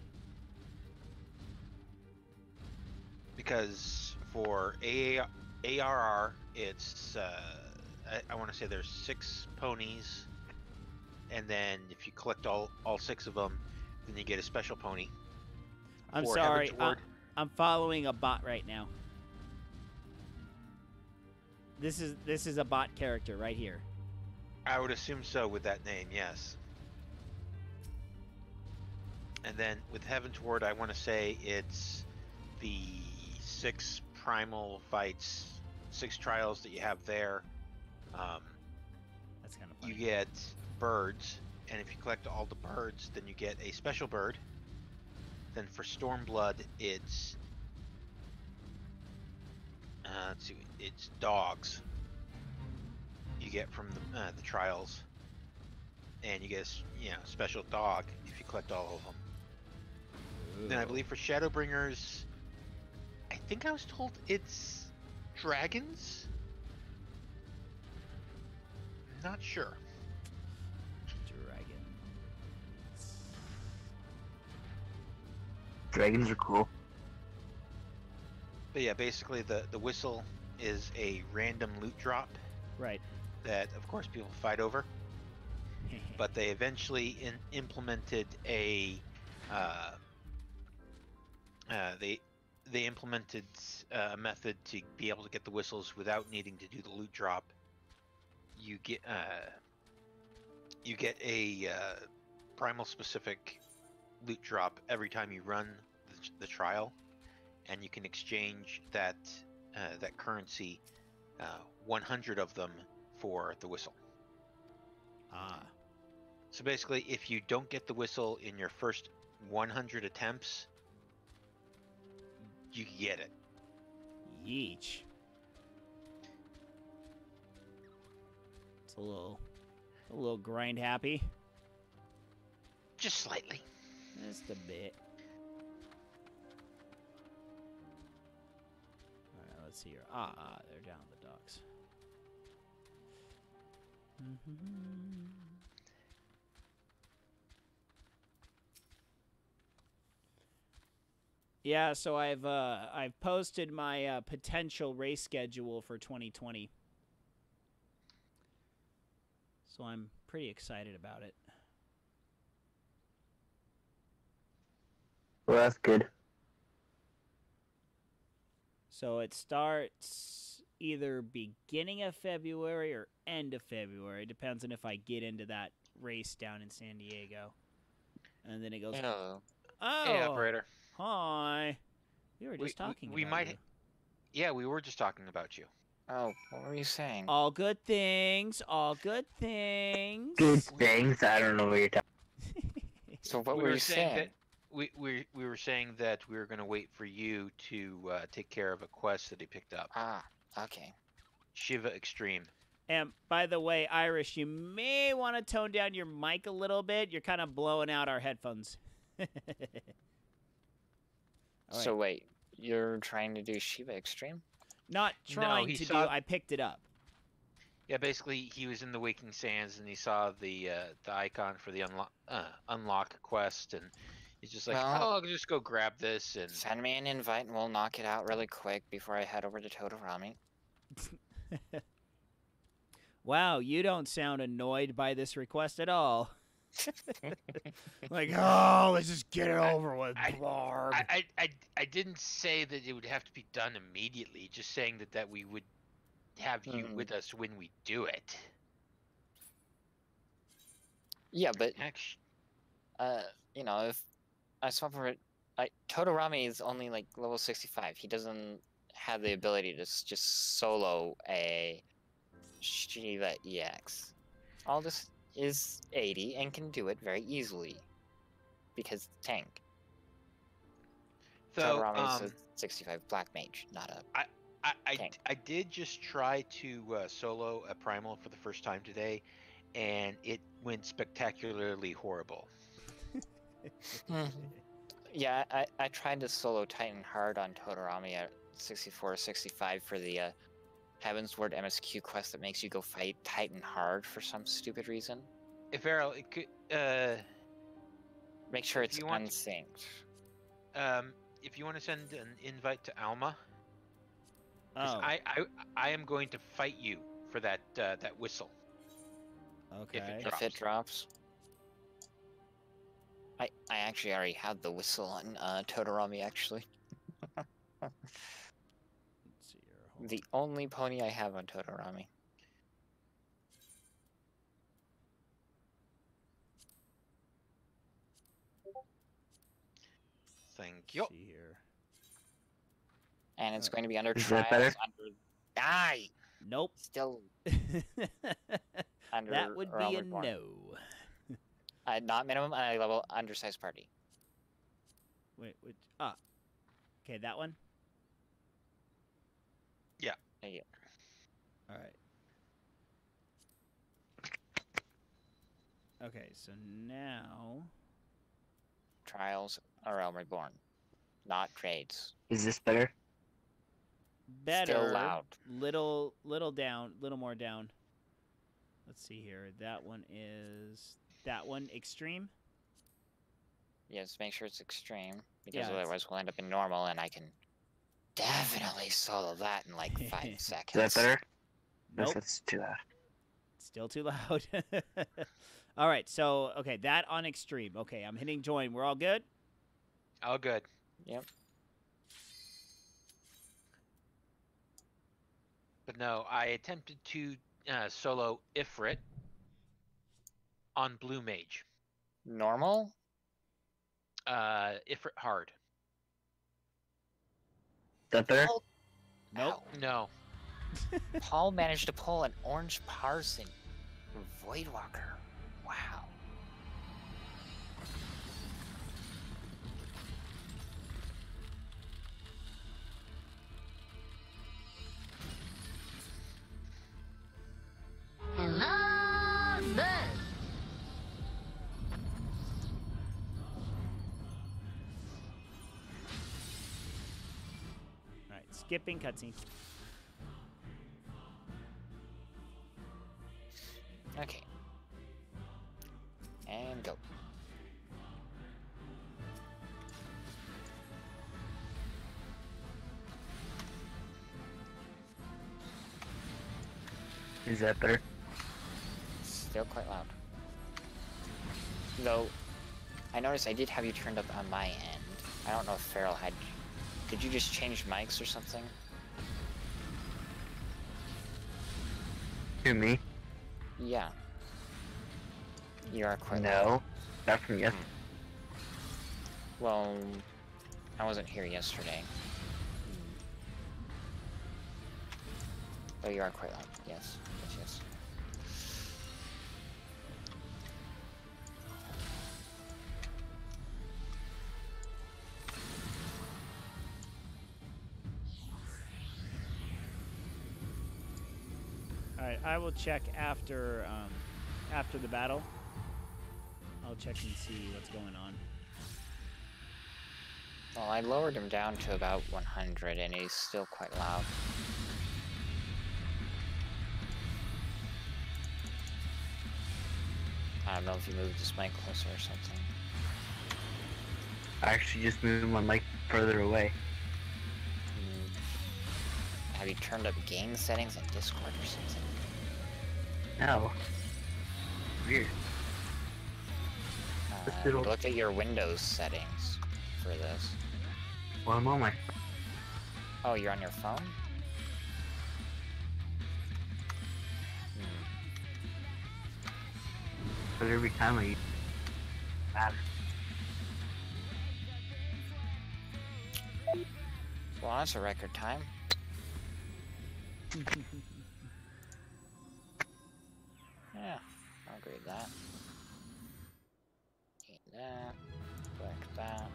B: Because for ARR, it's, I want to say there's 6 ponies. And then if you collect all 6 of them, then you get a special pony.
A: I'm
B: For
A: sorry.
B: Heavensward.
A: I'm following a bot right now. This is a bot character right here.
B: I would assume so with that name, yes. And then with Heavensward, I want to say it's the 6 primal fights, 6 trials that you have there.
A: That's kind of funny.
B: You get birds, and if you collect all the birds, then you get a special bird. Then for Stormblood, it's let's see, it's dogs. You get from the trials, and you get a special dog if you collect all of them. Then I believe for Shadowbringers, I think I was told it's dragons. Not sure.
H: Dragons are cool.
B: But yeah, basically the whistle is a random loot drop
A: Right.
B: that, of course, people fight over. But they eventually implemented a they implemented a method to be able to get the whistles without needing to do the loot drop. You get a primal specific loot drop every time you run the trial, and you can exchange that currency, 100 of them, for the whistle.
A: Ah.
B: So basically, if you don't get the whistle in your first 100 attempts, you get it.
A: Yeesh. It's a little grind happy.
B: Just slightly.
A: Just a bit. Alright, let's see here. They're down the docks. Yeah, so I've posted my potential race schedule for 2020. So I'm pretty excited about it.
H: Well, that's good.
A: So it starts either beginning of February or end of February. Depends on if I get into that race down in San Diego. And then it goes...
I: Hello.
A: Oh!
B: Hey, operator.
A: Hi. We were just talking
B: we
A: about
B: might.
A: you.
B: Yeah, we were just talking about you.
I: Oh, what were you saying?
A: All good things. All good things.
H: Good things. I don't know what you're talking.
I: So what
B: we
I: were
B: were
I: you
B: saying
I: saying?
B: that we were saying that we were going to wait for you to take care of a quest that he picked up.
I: Ah, okay.
B: Shiva Extreme.
A: And by the way, Irish, you may want to tone down your mic a little bit. You're kind of blowing out our headphones. All
I: So
A: right.
I: wait, you're trying to do Shiva Extreme?
A: Not trying
B: he
A: to do.
B: saw-
A: I picked it up.
B: Yeah, basically, he was in the Waking Sands and he saw the icon for the unlock quest, and he's just like,
I: Well-
B: "Oh, I'll just go grab this." And
I: Send me an invite and we'll knock it out really quick before I head over to Todorami.
A: Wow, you don't sound annoyed by this request at all. Like, oh, let's just get it over with, Blarg.
B: I didn't say that it would have to be done immediately. Just saying that we would have you with us when we do it.
I: Yeah, but
B: Actually,
I: you know, if I swap over it, Todorami is only like level 65. He doesn't have the ability to just solo a Shiva EX. All this is 80 and can do it very easily because tank.
B: so
I: Todorami is a 65 black mage, not a tank.
B: I did just try to solo a primal for the first time today, and it went spectacularly horrible.
I: Yeah, I tried to solo Titan hard on Todorami at 64 65 for the Heavensward MSQ quest that makes you go fight Titan hard for some stupid reason.
B: If Errol, it could,
I: Make sure
B: If
I: it's
B: you want-
I: unsynced.
B: if you want to send an invite to Alma, 'cause
A: Oh,
B: I am going to fight you for that that whistle.
A: okay.
I: If it drops. I actually already had the whistle on Todorami, actually.
A: Let's see here. Hold
I: The only pony I have on Todorami.
B: Thank you.
A: See here.
I: And it's going to be under
H: Is
I: trials.
H: that better?
I: Under... Die!
A: Nope.
I: Still under
A: That would
I: Realm
A: be a
I: Reborn.
A: no.
I: Not minimum, I level undersized party.
A: Wait, which? Ah. Okay, that one?
I: Thank you.
A: All right. Okay, so now...
I: Trials are Realm Reborn. Not trades.
H: Is this better?
A: Better.
I: Still loud.
A: Little down, little more down. Let's see here. That one is... That one, extreme?
I: Yes, make sure it's extreme. Because
A: Yeah, it's-
I: otherwise we'll end up in normal and I can definitely solo that in like 5
H: Is
I: seconds.
H: that better?
A: Nope.
H: That's too loud.
A: Still too loud. All right, so, okay, that on extreme. Okay, I'm hitting join. We're all good?
B: All good.
I: Yep.
B: But no, I attempted to solo Ifrit on Blue Mage.
I: Normal?
B: Ifrit hard.
H: Is that better?
I: Paul,
A: Nope.
B: No.
I: Paul managed to pull an orange parson Voidwalker. Wow.
A: All right, skipping cutscene.
I: Okay. And go.
H: Is that better?
I: Still quite loud. Though, I noticed I did have you turned up on my end. I don't know if Farrell had... Did you just change mics or something?
H: To me?
I: Yeah. You are quite loud.
H: No. Not from yes.
I: Well, I wasn't here yesterday. Oh, you are quite loud. Yes. Yes, yes.
A: All right, I will check after the battle. I'll check and see what's going on.
I: Well, I lowered him down to about 100, and he's still quite loud. I don't know if you moved this mic closer or something.
H: I actually just moved my mic further away.
I: Have you turned up game settings in Discord or something?
H: No. Weird.
I: Look at your Windows settings for this.
H: Well, I'm on my...
I: Oh, you're on your phone?
H: But every time I use...
I: Well, that's a record time. Yeah, I'll agree with that. Eat that. Collect that.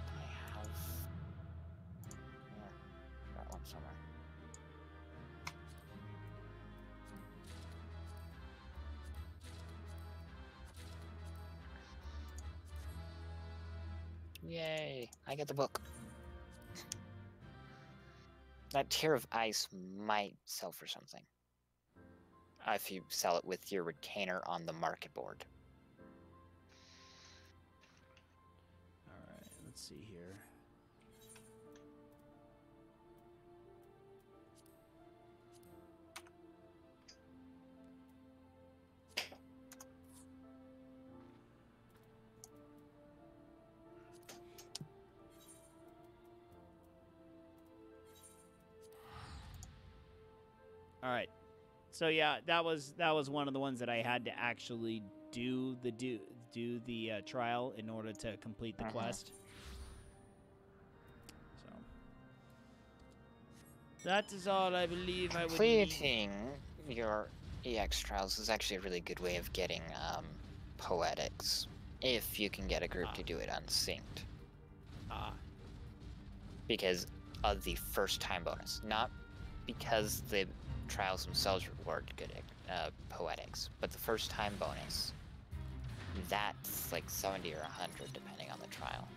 I: I have... Yeah, got one somewhere. Yay! I get the book. That tier of ice might sell for something. If you sell it with your retainer on the market board.
A: Alright, let's see here. All right, so yeah, that was one of the ones that I had to actually do the trial in order to complete the quest. So that is all I believe I would need.
I: Completing your EX trials is actually a really good way of getting poetics, if you can get a group to do it unsynced. Because of the first time bonus, not because the trials themselves reward good poetics, but the first time bonus, that's like 70 or 100 depending on the trial.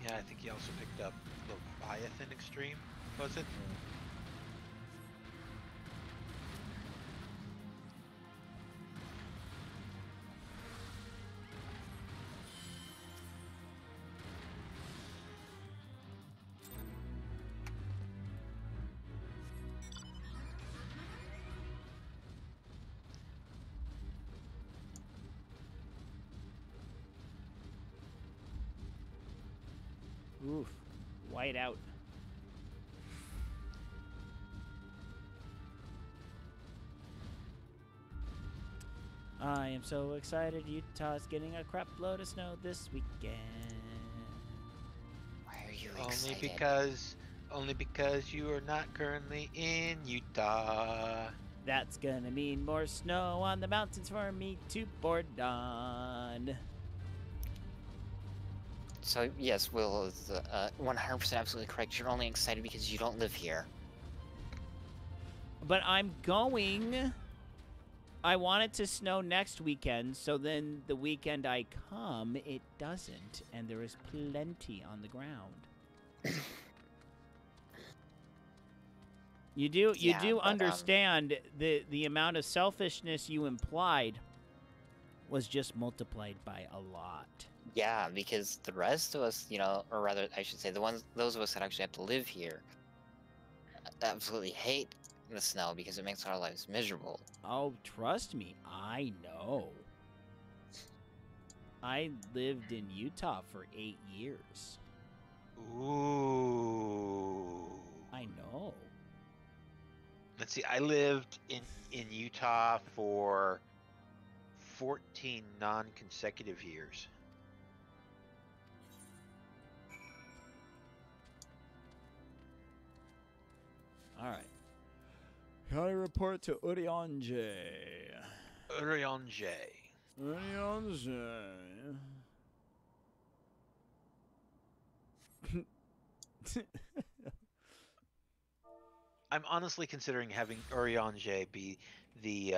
B: Yeah, I think he also picked up Leviathan Extreme, was it?
A: Oof, white out. I am so excited. Utah's getting a crap load of snow this weekend.
I: Why are you excited?
B: Only because you are not currently in Utah.
A: That's gonna mean more snow on the mountains for me to board on.
I: So yes, Will is 100% absolutely correct. You're only excited because you don't live here.
A: But I'm going. I want it to snow next weekend, so then the weekend I come, it doesn't, and there is plenty on the ground. You do understand the amount of selfishness you implied was just multiplied by a lot.
I: Yeah, because the rest of us, or rather, I should say, those of us that actually have to live here, absolutely hate the snow because it makes our lives miserable.
A: Oh, trust me, I know. I lived in Utah for 8 years.
B: Ooh.
A: I know.
B: Let's see, I lived in Utah for 14 non-consecutive years.
A: All right. County report to Uriange.
B: Uriange. I'm honestly considering having Uriange be the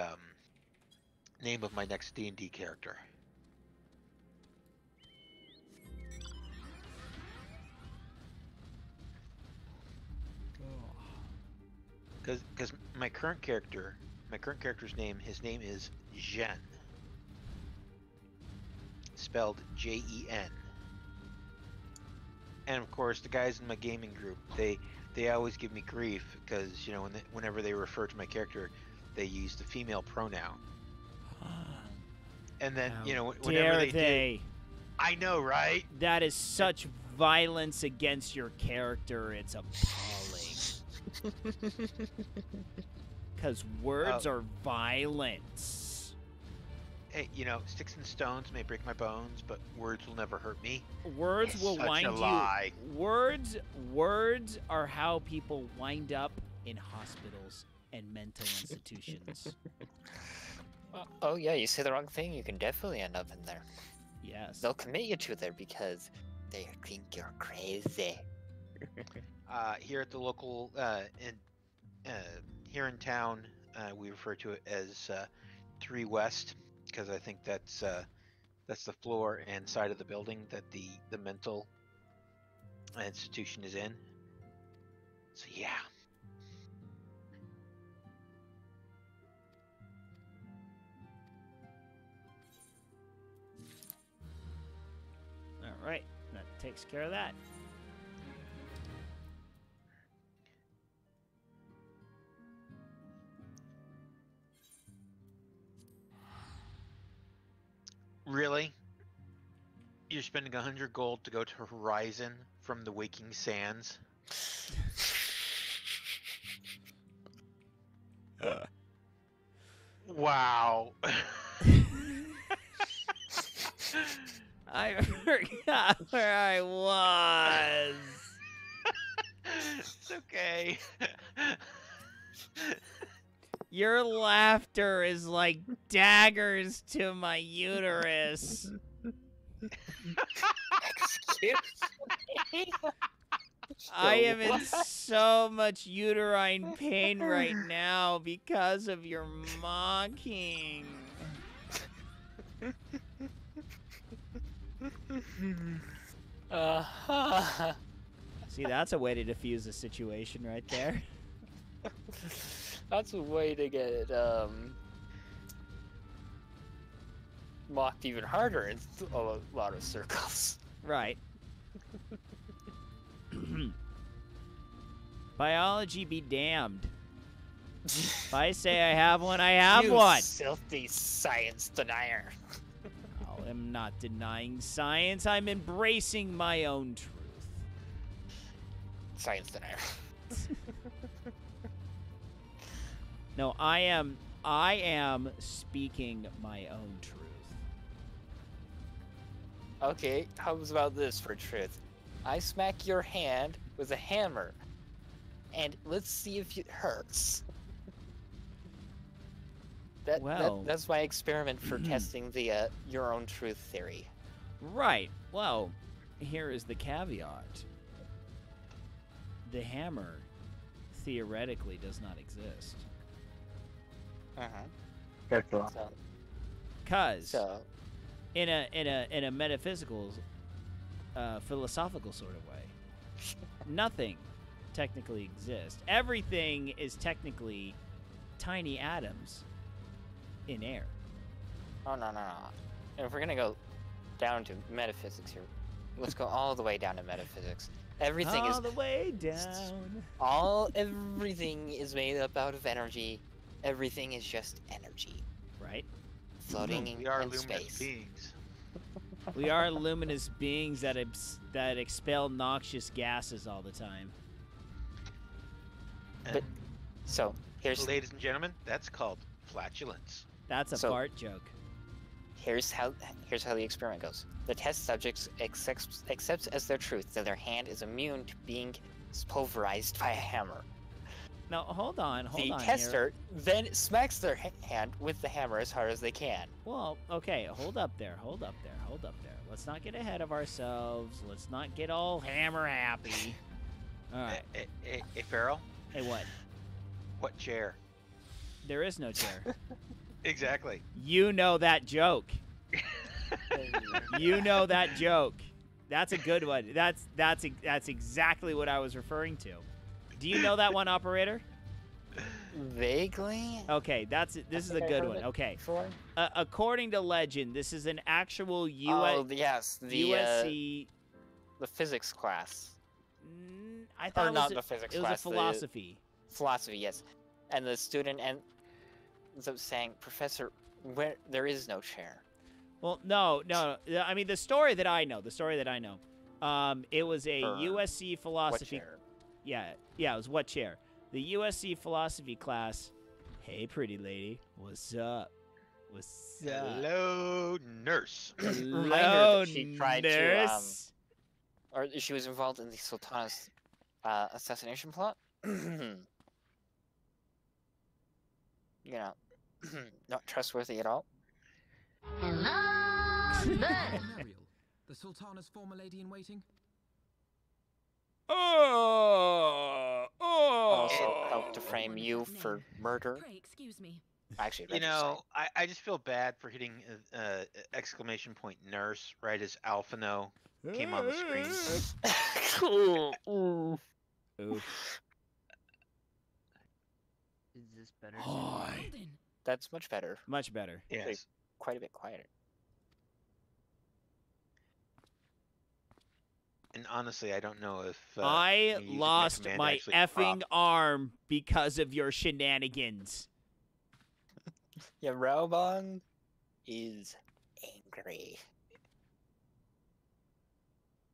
B: name of my next D&D character. Because my current character's name, his name is Zhen, spelled Jen. And of course, the guys in my gaming group, they always give me grief because, you know, whenever they refer to my character, they use the female pronoun. And then, you know, whenever they do, I know, right?
A: That is such violence against your character. It's appalling. Because words are violence.
B: Hey, you know, sticks and stones may break my bones, but words will never hurt me.
A: Words will wind
B: a lie.
A: you. Words are how people wind up in hospitals and mental institutions.
I: Oh yeah, you say the wrong thing, you can definitely end up in there.
A: Yes.
I: They'll commit you to there because they think you're crazy.
B: Here at the local, here in town, we refer to it as 3 West, because I think that's the floor and side of the building that the mental institution is in. So yeah.
A: All right, that takes care of that.
B: Really? You're spending 100 gold to go to Horizon from the Waking Sands? Wow.
A: I forgot where I was.
B: It's okay.
A: Your laughter is like daggers to my uterus.
I: Excuse me?
A: I am in so much uterine pain right now because of your mocking. See, that's a way to diffuse a situation right there.
I: That's a way to get mocked even harder in a lot of circles.
A: Right. Biology be damned. If I say I have one, I have one.
I: You filthy science denier.
A: I'm not denying science. I'm embracing my own truth.
I: Science denier.
A: No, I am speaking my own truth.
I: Okay, how about this for truth? I smack your hand with a hammer, and let's see if it hurts. That's my experiment for testing the your own truth theory.
A: Right. Well, here is the caveat. The hammer theoretically does not exist.
H: That's all.
A: Cause in a metaphysical, philosophical sort of way, nothing technically exists. Everything is technically tiny atoms in air.
I: Oh no. If we're gonna go down to metaphysics here, let's go all the way down to metaphysics. Everything is
A: all the way down.
I: Everything is made up out of energy. Everything is just energy.
A: Right.
I: Floating in
B: luminous
I: space.
B: beings.
A: We are luminous beings that expel noxious gases all the time.
I: But so here's,
B: ladies and gentlemen, that's called flatulence.
A: That's a fart joke.
I: Here's how the experiment goes. The test subjects accepts as their truth that their hand is immune to being pulverized by a hammer.
A: Now, hold on
I: The tester then smacks their hand with the hammer as hard as they can.
A: Well, okay, hold up there. Let's not get ahead of ourselves. Let's not get all hammer happy. All right.
B: Hey, Farrell?
A: Hey, what?
B: What chair?
A: There is no chair.
B: Exactly.
A: You know that joke. You know that joke. That's a good one. That's exactly what I was referring to. Do you know that one, operator?
I: Vaguely.
A: Okay, this is a
I: think I
A: good
I: heard
A: one.
I: it
A: Okay.
I: before.
A: According to legend, this is an actual
I: Oh yes,
A: USC.
I: the physics class.
A: I thought
I: Or
A: it was
I: not
A: a,
I: the physics
A: it was
I: class,
A: a philosophy.
I: Philosophy, yes. And the student ends up saying, "Professor, there is no chair."
A: Well, no. I mean, the story that I know, it was a
I: For
A: USC
I: What
A: philosophy.
I: chair?
A: Yeah, it was what chair? The USC philosophy class. Hey, pretty lady, what's up? What's up?
B: Hello, nurse.
I: Reminder
A: Hello,
I: that she tried
A: nurse.
I: or she was involved in the Sultana's assassination plot. You know, not trustworthy at all.
F: Mariel, the Sultana's former lady in waiting.
I: Also helped to frame you for murder.
G: Pray excuse me.
I: Actually,
B: You know, I just feel bad for hitting exclamation point nurse right as Alphino came on the screen.
A: Oof.
H: Is this better?
A: Hi.
I: That's much better.
A: Much better.
B: Yes.
I: Quite a bit quieter.
B: And honestly, I don't know if
A: I
B: me using that
A: lost
B: command
A: my
B: actually
A: effing
B: propped-
A: arm because of your shenanigans.
I: Yeah, Raubon is angry.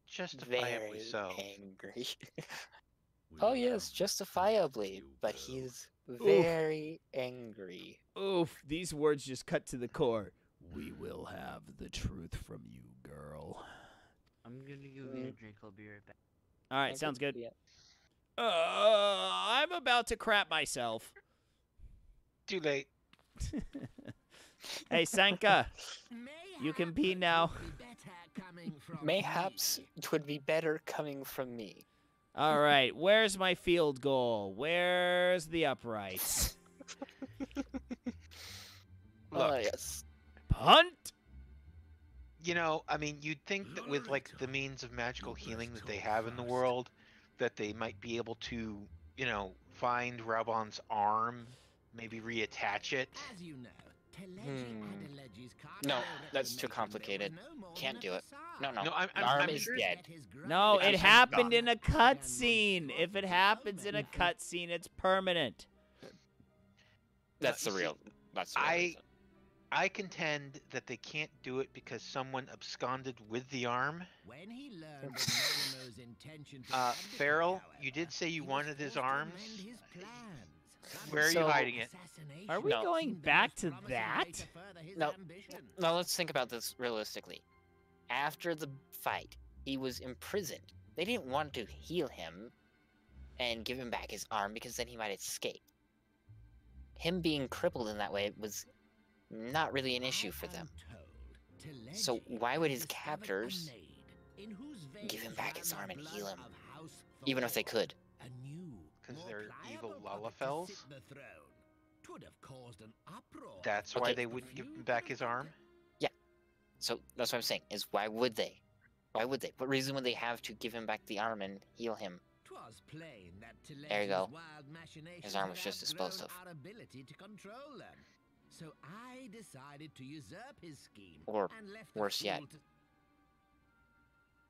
B: Justifiably
I: Very
B: so.
I: angry.
E: We
I: Oh
E: will
I: yes,
E: have
I: justifiably,
E: you,
I: but
E: girl.
I: he's very angry.
A: Oof, these words just cut to the core. We will have the truth from you, girl.
H: I'm gonna give you a drink. I'll be right back.
A: All right, sounds good.
I: Yeah.
A: I'm about to crap myself.
B: Too late.
A: Hey, Sanka, you can pee now.
I: Mayhaps it would be better coming from me.
A: All right, where's my field goal? Where's the uprights?
B: Look,
I: Yes.
A: Punt!
B: you know, I mean, you'd think that with like the means of magical healing that they have in the world, that they might be able to, you know, find Raubon's arm, maybe reattach it.
C: As you know,
I: No, that's too complicated. Can't do it. No.
B: No, I'm
I: Arm is
B: sure-
I: dead.
A: No, it
B: Yes,
A: happened
B: God.
A: in a cutscene. If it happens in a cutscene, it's permanent.
I: That's the
B: see,
I: real. That's the real reason.
B: I contend that they can't do it because someone absconded with the arm.
C: When he learned of Noromo's intention to
B: Farrell,
C: abdicate,
B: you did say you
C: he was
B: wanted his
C: forced to
B: arms.
C: amend his plans.
B: Where are you
I: So-
B: hiding it?
C: Assassination
A: Are we
I: No.
A: going
C: seemed the
A: back
C: most
A: to
C: promising way
A: that?
C: to further his
I: No.
C: ambitions.
I: Now let's think about this realistically. After the fight, he was imprisoned. They didn't want to heal him and give him back his arm because then he might escape. Him being crippled in that way was not really an issue for them. So why would his captors give him back his arm and heal him, even if they could?
B: Because they're evil Lullafels? That's why
I: Okay.
B: they wouldn't give him back his arm?
I: So that's what I'm saying, is why would they? Why would they? What reason would they have to give him back the arm and heal him?
C: There you go.
I: His arm was just disposed of.
C: So I decided to usurp his scheme.
I: Or
C: and left the
I: worse yet,
C: fool to-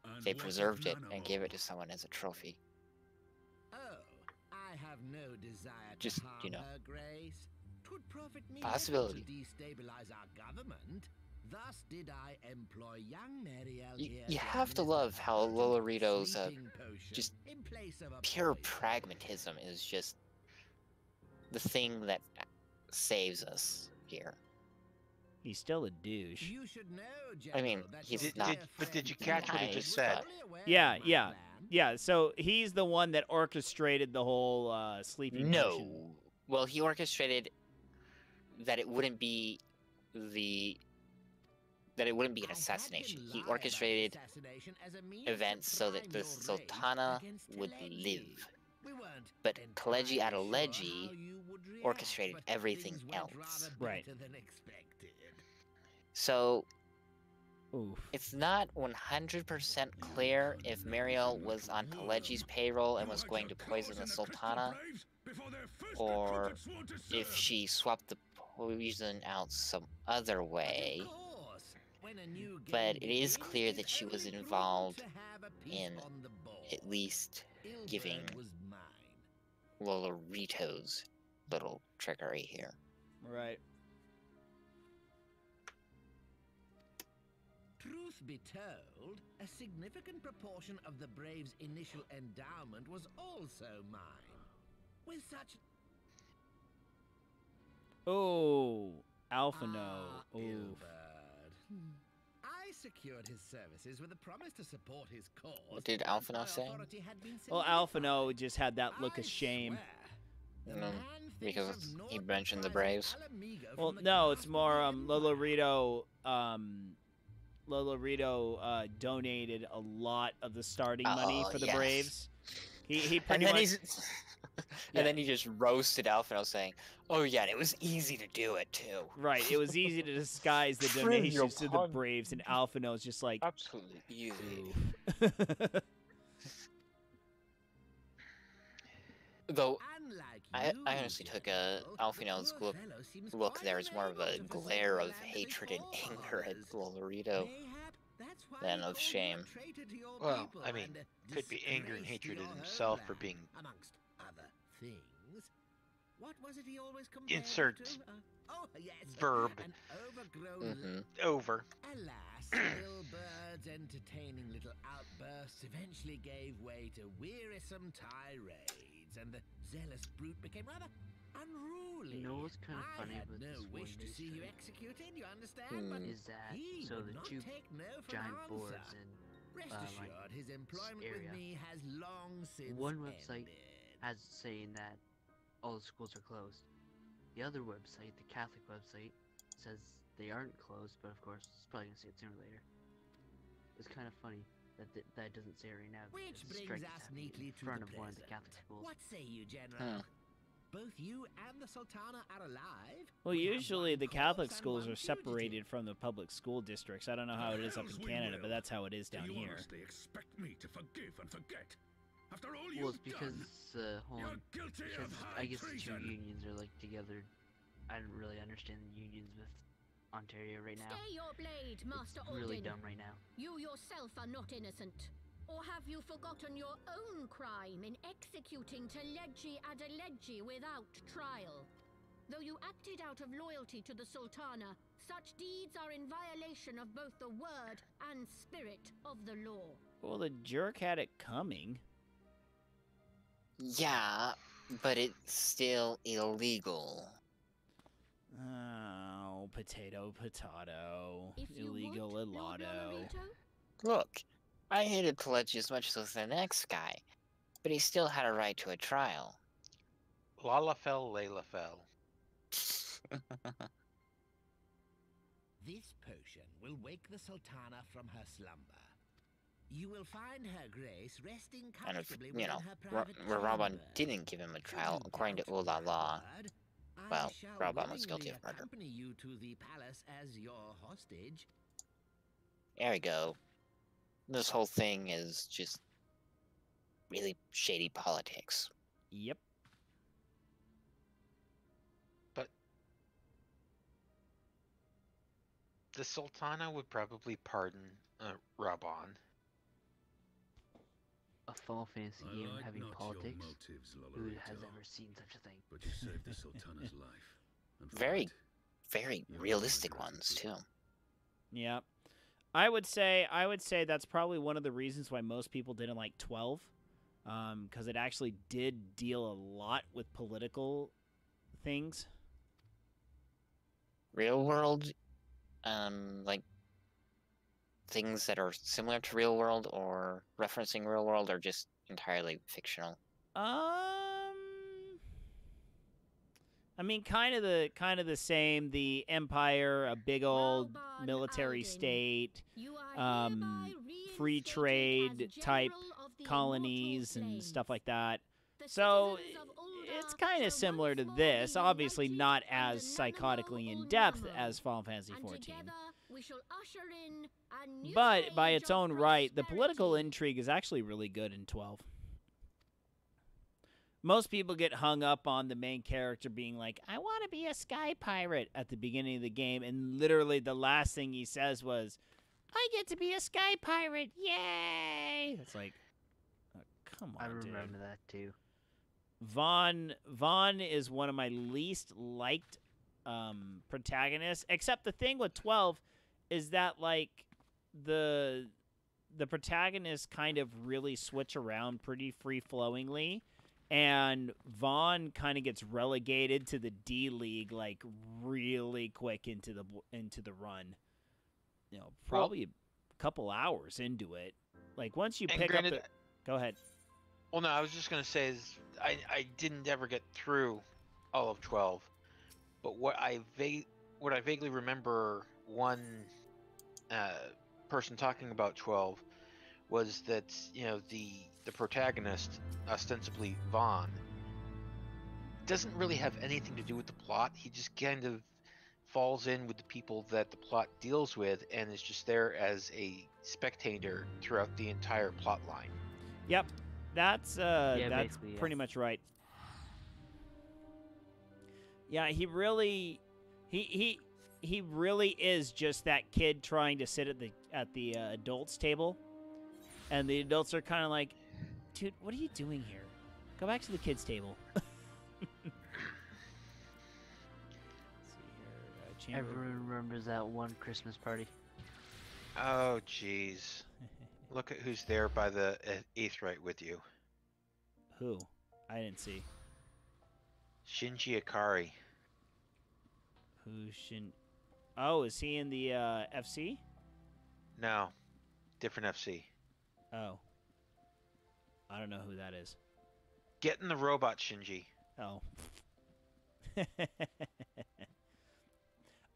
E: And
I: they
E: what of
I: preserved it and
E: Nanomo?
I: gave it to someone as a trophy.
C: Oh, I have no desire to
I: Just,
C: harm
I: you know.
C: her grace. 'Twould profit me
I: Possibility.
C: little to destabilize our government. Thus did I employ young Mariel
I: You-
C: here
I: you
C: to
I: have to
C: administer
I: love how
C: a
I: Lolorito's,
C: sleeping potion
I: just
C: in place of a
I: Pure
C: poison.
I: pragmatism is just the thing that saves us here.
A: He's still a douche.
C: You should know,
I: I mean,
C: General, that
I: he's
C: your
I: not
C: dear
B: but did you
C: friend
B: catch what he
I: nice,
B: just said?
I: but-
C: fully aware
A: Yeah,
C: of my
A: yeah.
C: plan.
A: Yeah, so he's the one that orchestrated the whole sleeping potion.
I: No. Well, he orchestrated that it wouldn't be an assassination. He orchestrated events so that the Sultana would live. But Kaleji Adeleji orchestrated everything else.
A: Right.
I: So
A: Oof.
I: it's not 100% clear if Mariel was on Kaleji's payroll and was going to poison the Sultana, or if she swapped the poison out some other way. But it is clear that she was involved in at least giving Lolorito's little trickery here.
A: Right.
J: Truth be told, a significant proportion of the Brave's initial endowment was also mine. With such...
A: Oh, Alphino. Oh.
J: I secured his services with a promise to support his cause.
I: What did Alphino say?
A: Well, Alphino just had that look of shame.
I: Because he mentioned the Braves.
A: Well, no, it's more Lolorito. Lolorito donated a lot of the starting money for the Braves. He pretty much.
I: And then he just roasted Alphino, saying, "Oh yeah, and it was easy to do it too."
A: Right, it was easy to disguise the donations to the Braves, and Alphino's just like
I: absolutely easy. Though I honestly took Alphino's look there as more of a glare of hatred and anger at Lolorito than of shame.
B: Well, I mean, could be anger and hatred at himself for being
J: What was it he always compared
B: insert
J: to?
B: verb over.
J: Alas, Bill Bird's entertaining little outbursts eventually gave way to wearisome tirades, and the zealous brute became rather unruly.
H: You know what's kind of funny
J: I had
H: with
J: no
H: this
J: wish
H: one
J: to see you
H: district?
J: executed, you understand? But
H: Is that
J: he
H: so
J: would
H: the
J: not
H: two
J: take no for
H: giant
J: an
H: boards
J: answer.
H: in
J: Rest assured, his employment
H: area.
J: with me has long since
H: One website
J: ended.
H: has saying that all the schools are closed. The other website, the Catholic website, says they aren't closed, but of course it's probably gonna say it sooner or later. It's kind of funny that that doesn't say it right now.
J: Which
H: because the
J: brings
H: strike is
J: us
H: happening
J: neatly
H: in
J: to
H: front
J: the
H: of one of the
J: present.
H: Catholic schools.
J: What say you, General? Both you and the Sultana are alive?
A: Well,
J: We have
A: usually
J: one
A: the Catholic
J: corpse and
A: schools
J: one
A: are separated from the public school districts. I don't know how it is up in Canada, but that's how it is down
E: Do you
A: here.
E: honestly expect me to forgive and forget? After all
H: Well,
E: you've
H: it's because
E: done?
H: hold on,
E: guilty
H: because
E: of
H: I
E: high
H: guess the two
E: treason.
H: unions are like together. I don't really understand the unions with Ontario right now.
K: Stay your blade, Master
H: It's really
K: Alden.
H: dumb right now.
K: You yourself are not innocent. Or have you forgotten your own crime in executing Teleggi Adeleggi without trial? Though you acted out of loyalty to the Sultana, such deeds are in violation of both the word and spirit of the law.
A: Well, the jerk had it coming.
I: Yeah, but it's still illegal.
A: Oh, potato, potato. Illegal Ilotto.
I: Look, I hated Teleggi as much as the next guy, but he still had a right to a trial.
B: Lalafell, Lalafell.
J: This potion will wake the Sultana from her slumber. You will find her grace resting
I: And if,
J: comfortably
I: you
J: within
I: know,
J: her private
I: Raban
J: chamber.
I: didn't give him a trial,
J: Should you
I: according to
J: doubt
I: Ula
J: my
I: Law.
J: word, I
I: Well,
J: shall
I: Raban was guilty
J: willingly
I: of murder.
J: accompany you to the palace as your hostage.
I: There we go. This whole thing is just really shady politics.
A: Yep.
B: But the Sultana would probably pardon Raban.
H: A Final Fantasy
E: I
H: game
E: like
H: having
E: not your
H: politics?
E: motives,
H: Who
E: Lolorito,
H: has ever seen such a thing?
E: But you saved the Sultana's life. And for
I: Very,
E: it,
I: very
E: you
I: realistic
E: regret
I: ones, too.
A: Yep. I would say that's probably one of the reasons why most people didn't like 12, because it actually did deal a lot with political things.
I: Real world, like things that are similar to real world or referencing real world, or just entirely fictional.
A: I mean, kind of the same. The Empire, a big old military state, free trade type colonies and stuff like that. So it's kind of similar to this. Obviously, not as psychotically in depth as Final Fantasy XIV. But by its own right, the political intrigue is actually really good in 12. most people get hung up on the main character being like, I want to be a sky pirate at the beginning of the game, and literally the last thing he says was, I get to be a sky pirate, yay! It's like, oh, come on,
H: I remember
A: dude.
H: that too.
A: Vaughn is one of my least liked protagonists, except the thing with 12 is that, like, the protagonists kind of really switch around pretty free-flowingly, and Vaughn kind of gets relegated to the D League, like, really quick into the run. You know, probably a couple hours into it. Like, once you pick up the... Go ahead.
B: Well, no, I was just going to say is I didn't ever get through all of 12, but what I vaguely remember one person talking about 12 was that, you know, the protagonist, ostensibly Vaughn, doesn't really have anything to do with the plot. He just kind of falls in with the people that the plot deals with and is just there as a spectator throughout the entire plot line.
A: Yep. That's pretty much right. Yeah, he really is just that kid trying to sit at the adults table, and the adults are kind of like, dude, what are you doing here? Go back to the kids table.
H: Everyone remembers that one Christmas party.
B: Oh, jeez. Look at who's there by the Aetheryte with you.
A: Who? I didn't see.
B: Shinji Ikari.
A: Oh, is he in the FC?
B: No. Different FC.
A: Oh. I don't know who that is.
B: Get in the robot, Shinji.
A: Oh.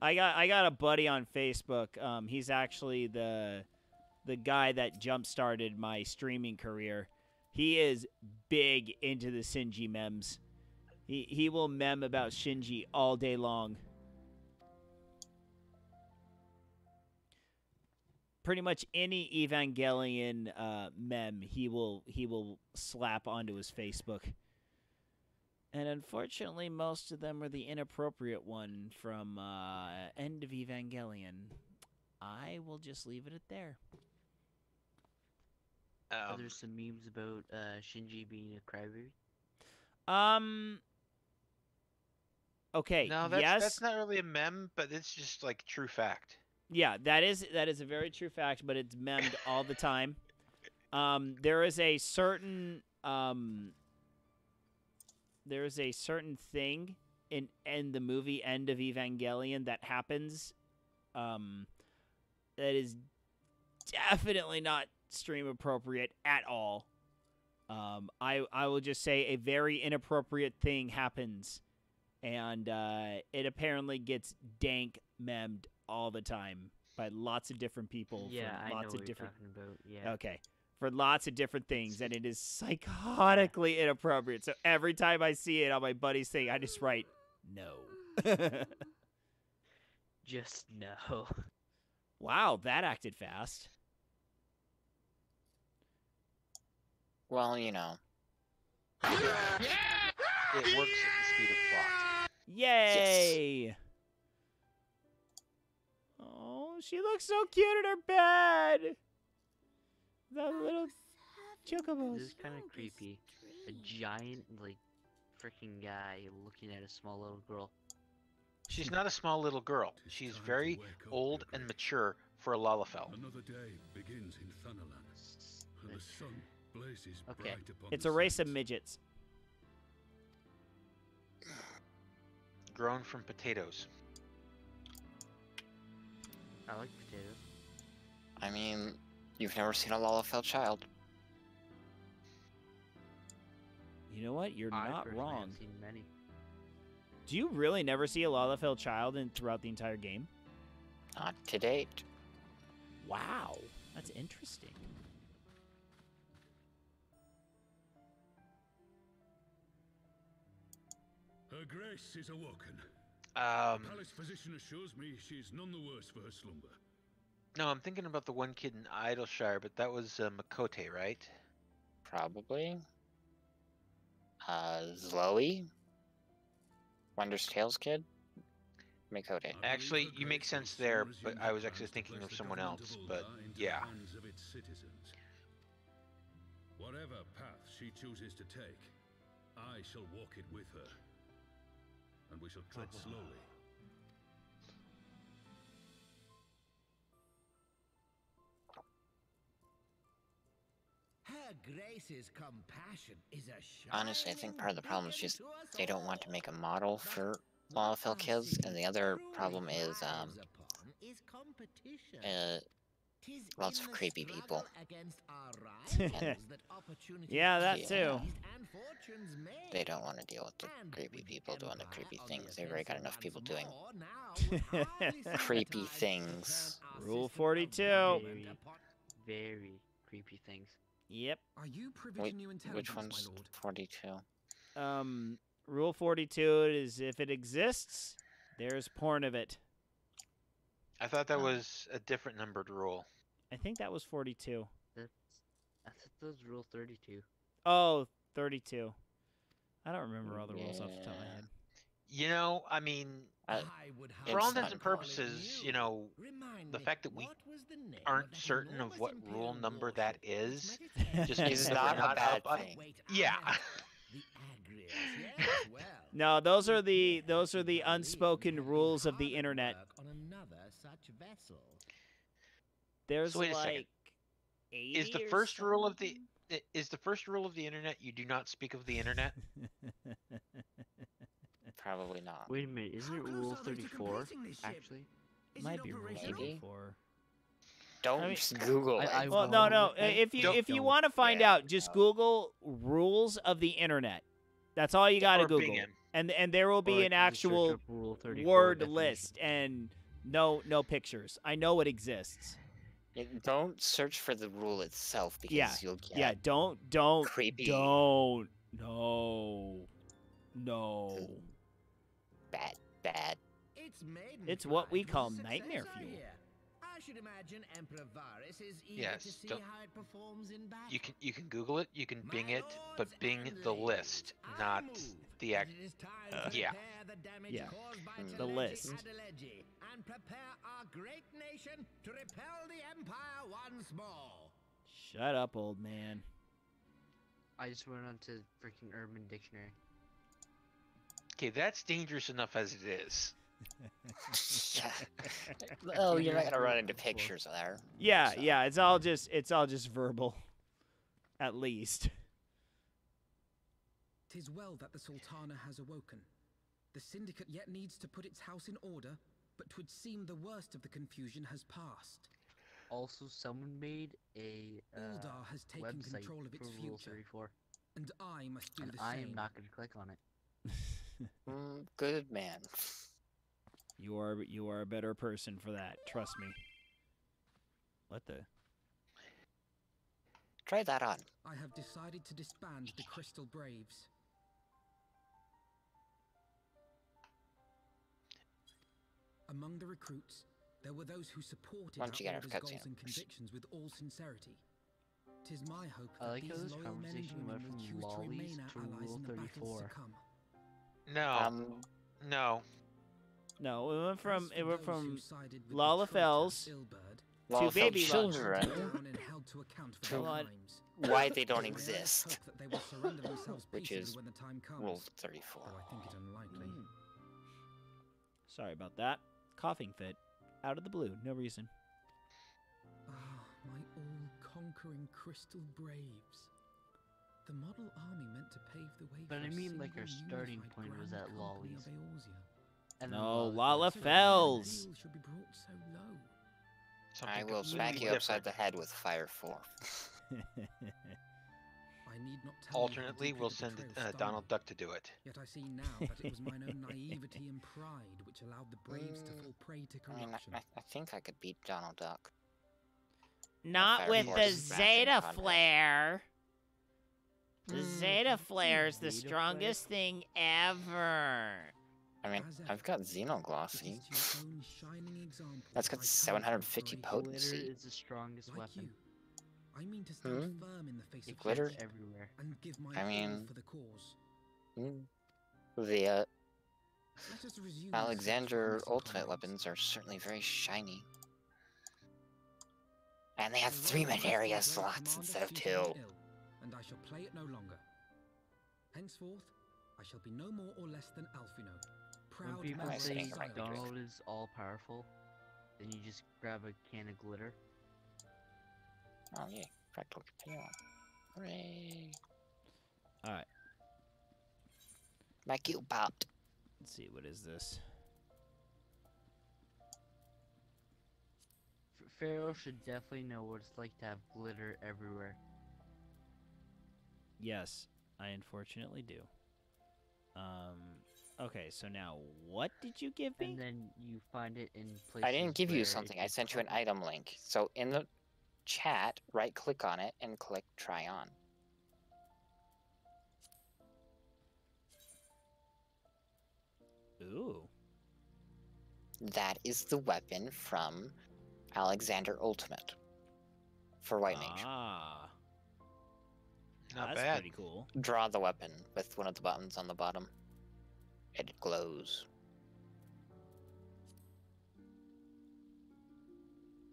A: I got a buddy on Facebook. He's actually the guy that jump-started my streaming career. He is big into the Shinji memes. He will meme about Shinji all day long. Pretty much any Evangelion meme he will slap onto his Facebook. And unfortunately, most of them are the inappropriate one from End of Evangelion. I will just leave it at there.
H: Are there some memes about Shinji being a crybaby?
A: Okay.
B: No, that's not really a meme, but it's just like true fact.
A: Yeah, that is a very true fact, but it's memmed all the time. There is a certain thing in the movie End of Evangelion that happens that is definitely not stream appropriate at all. I will just say a very inappropriate thing happens, and it apparently gets dank memmed all the time by lots of different people.
H: Yeah,
A: for lots
H: I know
A: of
H: what
A: different...
H: you're talking about. Yeah.
A: Okay. For lots of different things, and it is psychotically inappropriate. So every time I see it on my buddy's thing, I just write, no.
H: Just no.
A: Wow, that acted fast.
I: Well, you know.
B: It works at the speed of plot.
A: Yay! Yes. Oh, she looks so cute in her bed. The little chocobos.
H: This is kind of creepy. A giant, like, freaking guy looking at a small little girl.
B: She's not a small little girl. She's very old and mature for a Lalafell.
E: Another day begins in Thunderlands, and the sun blazes bright upon
A: it's a race of midgets.
B: Grown from potatoes.
H: I like potatoes.
I: I mean, you've never seen a Lalafell child.
A: You know what? You're not wrong.
H: I've seen many.
A: Do you really never see a Lalafell child throughout the entire game?
I: Not to date.
A: Wow, that's interesting.
E: Her grace is awoken.
B: Palace
E: physician assures me she is none the worse for her slumber.
B: No, I'm thinking about the one kid in Idleshire, but that was Makote, right?
I: Probably. Zloe? Wonders Tales kid? Mikote.
B: Actually, you make sense there, but I was actually thinking of someone else, but yeah.
E: Whatever path she chooses to take, I shall walk it with her. And we shall tread slowly.
J: Her Grace's compassion is a
I: Honestly, I think part of the problem is just they don't want to make a model for Lalafell kids, and the other problem is lots of creepy people.
A: Yeah, that too.
I: They don't want to deal with the creepy people doing the creepy things. They've already got enough people doing creepy things.
A: Rule 42.
H: Very, very creepy things.
A: Yep.
F: Are you privy to new intelligence,
I: Which one's
F: my lord?
I: 42?
A: Rule 42 is if it exists, there's porn of it.
B: I thought that was a different numbered rule.
A: I think that was 42.
H: I thought that was rule 32.
A: Oh, 32. I don't remember all the rules off the top of my head.
B: You know, I mean, for all intents and purposes, you know, the fact that we aren't certain of what rule number that is just means that
I: not
B: we're not
I: a bad
B: up.
I: thing.
B: Yeah.
A: No, those are the unspoken rules of the internet. There's
B: So wait a second.
A: like 80
B: Is the
A: or
B: first rule of the
A: something?
B: is the first rule of the internet you do not speak of the internet?
I: Probably not.
H: Wait a minute, isn't it rule 34, actually?
A: Might be rule
I: Maybe.
A: 34.
I: Don't just Google it.
A: Well, no. If you want to find out, just Google rules of the internet. That's all you got to
B: Or
A: Google,
B: Bing.
A: and there will be an actual word list and no pictures. I know it exists.
I: Don't search for the rule itself because you'll get
A: don't
I: creepy.
A: No.
I: Bad.
A: It's what we call nightmare fuel.
J: I should imagine Emperor Varus is eager
B: Yes,
J: to see
B: don't-
J: how it performs in battle.
B: You can Google it, you can Bing it, but Bing the list, not the act. Yeah.
A: Yeah, the list.
J: And prepare our great nation to repel the Empire once more.
A: Shut up, old man.
H: I just went on to freaking Urban Dictionary.
B: Okay, that's dangerous enough as it is.
I: Oh, you're not gonna run into pictures there.
A: Yeah, yeah. It's all just verbal, at least.
F: 'Tis well that the Sultana has awoken. The Syndicate yet needs to put its house in order, but 'twould seem the worst of the confusion has passed.
H: Also, someone made a
F: Uldar has taken
H: website
F: control of its
H: for Rule
F: future,
H: 34,
F: and I must do
H: and
F: the
H: I
F: same.
H: am not going to click on it.
I: Good man.
A: You are a better person for that. Trust me. What the?
I: Try that on.
F: I have decided to disband the Crystal Braves. Among the recruits, there were those who supported
I: Why don't you get
F: our
I: our
F: order's
I: cutscene?
F: goals and convictions with all sincerity. 'Tis my hope
H: I
F: that
H: like how
F: these
H: this
F: loyal men and
H: conversation went
F: women will
H: from
F: choose to
H: lollies
F: remain our
H: to
F: allies
H: Rule
F: in the battles
H: 34.
F: to come.
B: No. No.
A: No, it went from
F: As for those who sided with the
A: Lalafells
F: traitor Ilberd,
A: to
I: Lalafell
A: baby
I: children.
F: down and held to account for
I: To
F: their crimes.
I: why they don't
F: May I
I: exist,
F: hope that they will surrender themselves
I: which
F: peaceably
I: is
F: when the time comes,
I: Rule 34.
F: though I think it unlikely.
A: Sorry about that. Coughing fit. Out of the blue. No reason.
F: Ah, my all-conquering Crystal Braves. The model army meant to pave the way
H: But
F: for
H: I
F: a
H: mean, like,
F: single
H: our starting
F: unified
H: point was
F: Grand
H: at
F: Company
H: lollies.
F: of Eorzea.
H: And
A: No,
H: then
A: Lalafells.
F: Ideals should be brought so low.
I: I will
B: completely
I: smack you upside
B: different.
I: the head with Fire 4.
F: I need not tell you how
B: Alternately,
F: deeply
B: we'll
F: the
B: send
F: betrayal stung
B: Donald
F: me.
B: Duck to do it.
F: Yet I see now that it was mine own naivety and pride which allowed the Braves to fall prey to
I: I mean,
F: corruption.
I: I think I could beat Donald Duck.
A: Not
I: Fire
A: with
I: Force
A: the
I: is smashing
A: Zeta
I: content.
A: Flare. The
I: Mm.
A: Zeta Flare is the
H: Zeta
A: strongest thing ever.
I: I mean,
F: As
I: I've
F: ever,
I: got
F: it is
I: Xenoglossy.
F: to your own shining example
I: That's
F: that
I: got
F: I come
I: 750
F: from
H: glitter
I: potency.
H: is the strongest
F: Like
H: weapon.
F: you, I mean to stand
I: Hmm?
F: firm in the face of
I: Glitter?
F: hardship
H: Everywhere.
F: and give my
I: I
F: all
I: mean-
F: for the cause.
I: The
F: Let us resume our search for
I: Alexander
F: missing
I: ultimate
F: comrades.
I: weapons are certainly very shiny. And they have
F: The
I: 3
F: Royal Heavensward
I: materia
F: Commander
I: slots instead of
F: seems
I: 2.
F: to be ill, and I shall play it no longer. Henceforth, I shall be no more or less than Alfino,
H: When
F: proud
H: people
I: Nice
H: say
I: thing, right,
H: Donald is all powerful, then you just grab a can of glitter.
I: Oh yeah, practical companion. Hooray!
A: All right.
I: My cute bot.
A: Let's see. What is this?
H: Pharaoh should definitely know what it's like to have glitter everywhere.
A: Yes, I unfortunately do. Okay, so now what did you give me?
H: And then you find it in places.
I: I didn't give you
H: where
I: something.
H: it
I: I
H: gets
I: sent you an
H: covered.
I: item link. So in the chat, right-click on it and click Try On.
A: Ooh.
I: That is the weapon from Alexander Ultimate for White Mage.
A: Ah.
B: Not
A: That's
B: bad.
A: pretty cool.
I: Draw the weapon with one of the buttons on the bottom. It glows.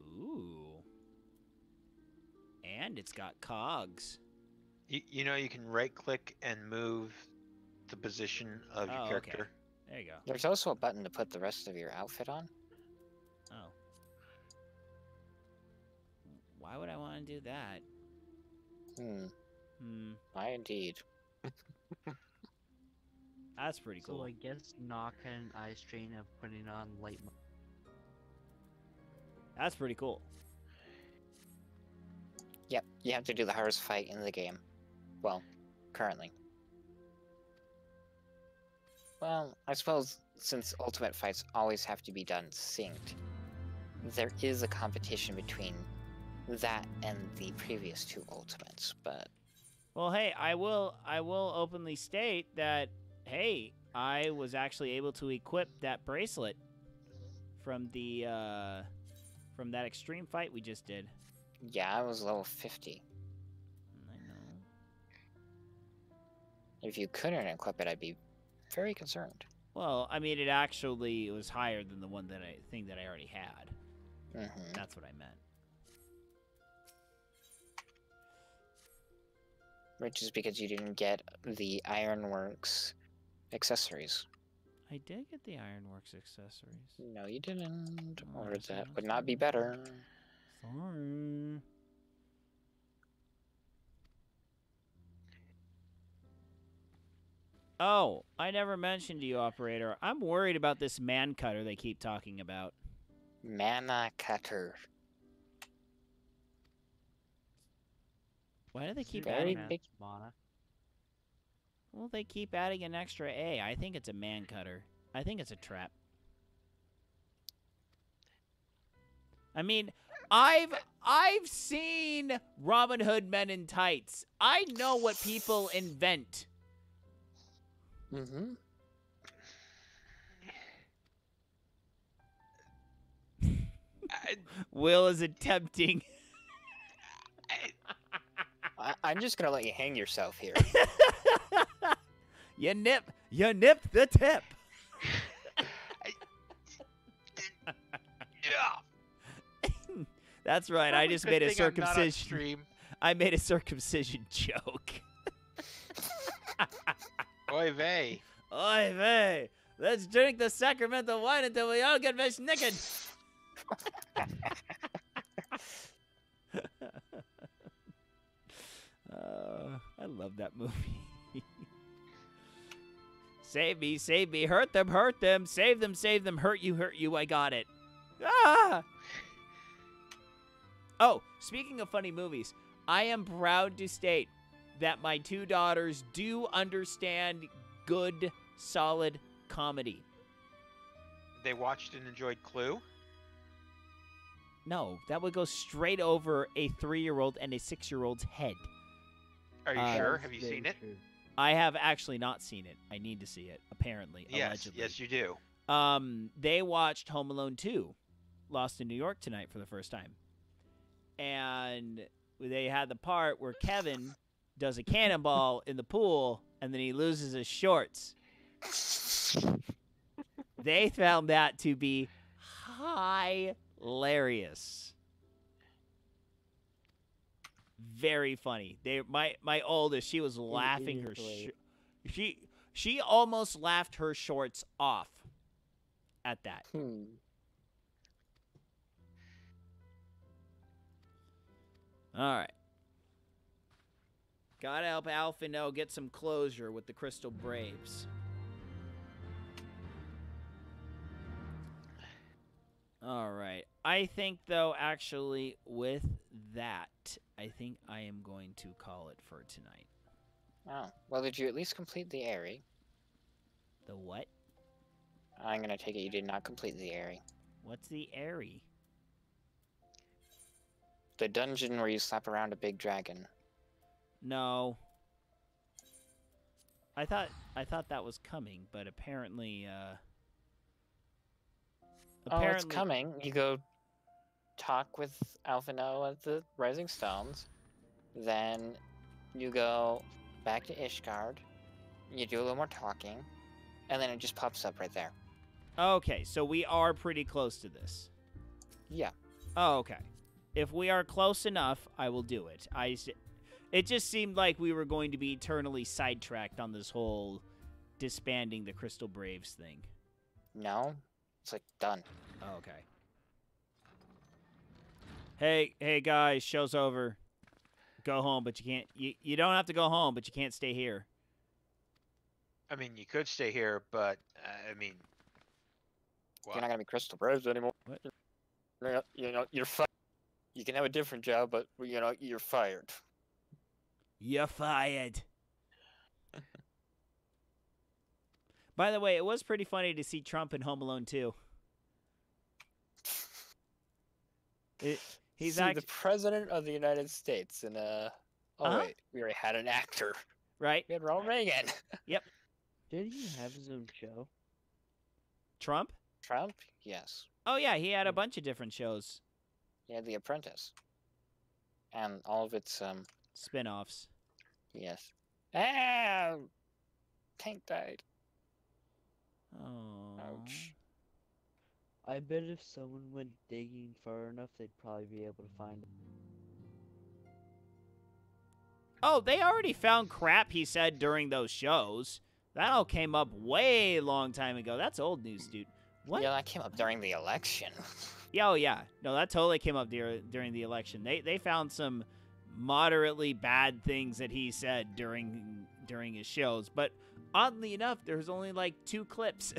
A: Ooh. And it's got cogs.
B: You know, you can right-click and move the position of your
A: Oh, okay.
B: character.
A: There you go.
I: There's also a button to put the rest of your outfit on.
A: Oh. Why would I want to do that?
I: I indeed.
A: That's pretty cool.
H: So I guess Nock had an eye strain of putting on light.
A: That's pretty cool.
I: Yep, you have to do the hardest fight in the game. Well, currently. Well, I suppose since ultimate fights always have to be done synced, there is a competition between that and the previous 2 ultimates, but
A: Well, hey, I will openly state that hey, I was actually able to equip that bracelet from the from that extreme fight we just did.
I: yeah, I was level 50.
A: I know.
I: If you couldn't equip it, I'd be very concerned.
A: Well, I mean, it actually was higher than the one that I already had.
I: Mm-hmm.
A: That's what I meant.
I: Which is because you didn't get the Ironworks accessories.
A: I did get the Ironworks accessories.
I: No, you didn't.
A: Oh,
I: Or
A: yes,
I: that
A: yes,
I: would not be
A: yes.
I: better.
A: Sorry. Oh, I never mentioned to you, operator. I'm worried about this man cutter they keep talking about.
I: Mana Cutter.
A: Why do they keep
I: Very
A: adding?
I: big.
H: Mana.
A: Well, they keep adding an extra A. I think it's a man cutter. I think it's a trap. I mean, I've seen Robin Hood Men in Tights. I know what people invent.
I: Mm-hmm.
A: Will is attempting.
I: I'm just gonna let you hang yourself here.
A: You nip the tip. That's right. I just made a circumcision. I made a circumcision joke.
B: Oy vey.
A: Oy vey. Let's drink the sacramental wine until we all get fish naked. I love that movie. Save me, hurt them, save them, hurt you, I got it. Ah! Oh, speaking of funny movies, I am proud to state that my 2 daughters do understand good, solid comedy.
B: They watched and enjoyed Clue.
A: No, that would go straight over a 3-year-old and a 6-year-old's head.
B: Are you sure? Have you seen it?
A: I have actually not seen it. I need to see it, apparently, allegedly.
B: Yes, you do.
A: They watched Home Alone 2, Lost in New York tonight for the first time. And they had the part where Kevin does a cannonball in the pool and then he loses his shorts. They found that to be hilarious. Very funny. My oldest, she was laughing her she almost laughed her shorts off at that. All right. Gotta help Alphino get some closure with the Crystal Braves. All right. I think, though, actually, with that, I think I am going to call it for tonight.
I: Oh, well, did you at least complete the Airy?
A: The what?
I: I'm gonna take it you did not complete the Airy.
A: What's the Airy?
I: The dungeon where you slap around a big dragon.
A: No. I thought that was coming, but apparently,
I: Oh, it's coming. You go talk with Alphino at the Rising Stones. Then you go back to Ishgard. You do a little more talking. And then it just pops up right there.
A: Okay, so we are pretty close to this.
I: Yeah.
A: Oh, okay. If we are close enough, I will do it. It just seemed like we were going to be eternally sidetracked on this whole disbanding the Crystal Braves thing.
I: No. It's like done.
A: Oh, okay. Hey guys, show's over. Go home, but you can't. You don't have to go home, but you can't stay here.
B: I mean, you could stay here, but I mean,
I: You're not gonna be Crystal Braves anymore.
A: What?
I: You're fired. You can have a different job, but you're fired.
A: You're fired. By the way, it was pretty funny to see Trump in Home Alone 2. He's
I: the president of the United States, and wait, we already had an actor.
A: Right.
I: We had Ronald Reagan.
A: Yep.
H: Did he have his own show?
A: Trump?
I: Trump? Yes.
A: Oh yeah, he had a bunch of different shows.
I: He had The Apprentice. And all of its
A: spin-offs.
I: Yes. Ah, Tank died.
A: Oh.
I: Ouch.
H: I bet if someone went digging far enough, they'd probably be able to find him.
A: Oh, they already found crap he said during those shows. That all came up way long time ago. That's old news, dude. What?
I: Yeah, that came up during the election.
A: Yeah, oh yeah. No, that totally came up during the election. They found some moderately bad things that he said during his shows, but oddly enough, there's only like 2 clips.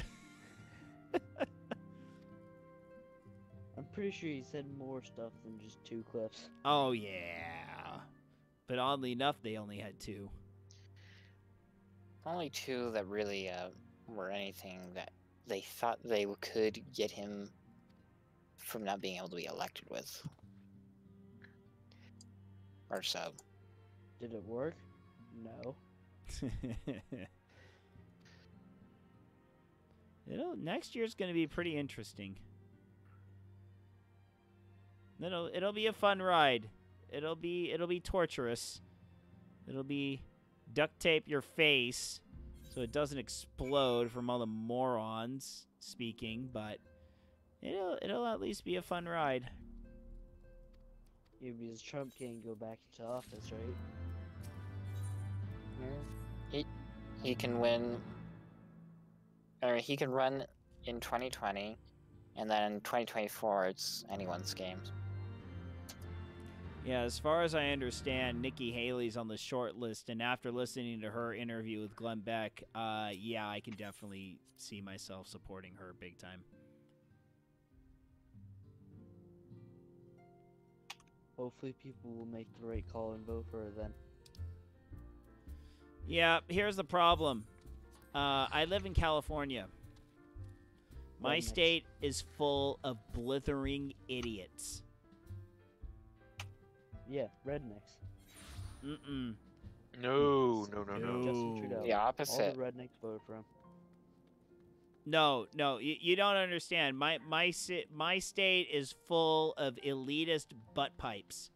H: I'm pretty sure he said more stuff than just 2 clips.
A: Oh yeah. But oddly enough, they only had 2.
I: Only 2 that really were anything that they thought they could get him from not being able to be elected with. Or so.
H: Did it work? No.
A: Next year's going to be pretty interesting. It'll be a fun ride. It'll be torturous. It'll be duct tape your face so it doesn't explode from all the morons speaking, but it'll at least be a fun ride.
H: Yeah, because Trump can't go back into office, right?
I: He can win, or he can run in 2020, and then in 2024 it's anyone's game.
A: Yeah, as far as I understand, Nikki Haley's on the short list, and after listening to her interview with Glenn Beck, yeah, I can definitely see myself supporting her big time.
H: Hopefully people will make the right call and vote for her then.
A: Yeah, here's the problem. I live in California. My
H: Rednecks.
A: state is full of blithering idiots.
H: Yeah, rednecks.
A: Mm-mm.
B: No.
H: Justin Trudeau.
I: The opposite.
H: All the rednecks voted for him.
A: No, you don't understand. My state is full of elitist butt pipes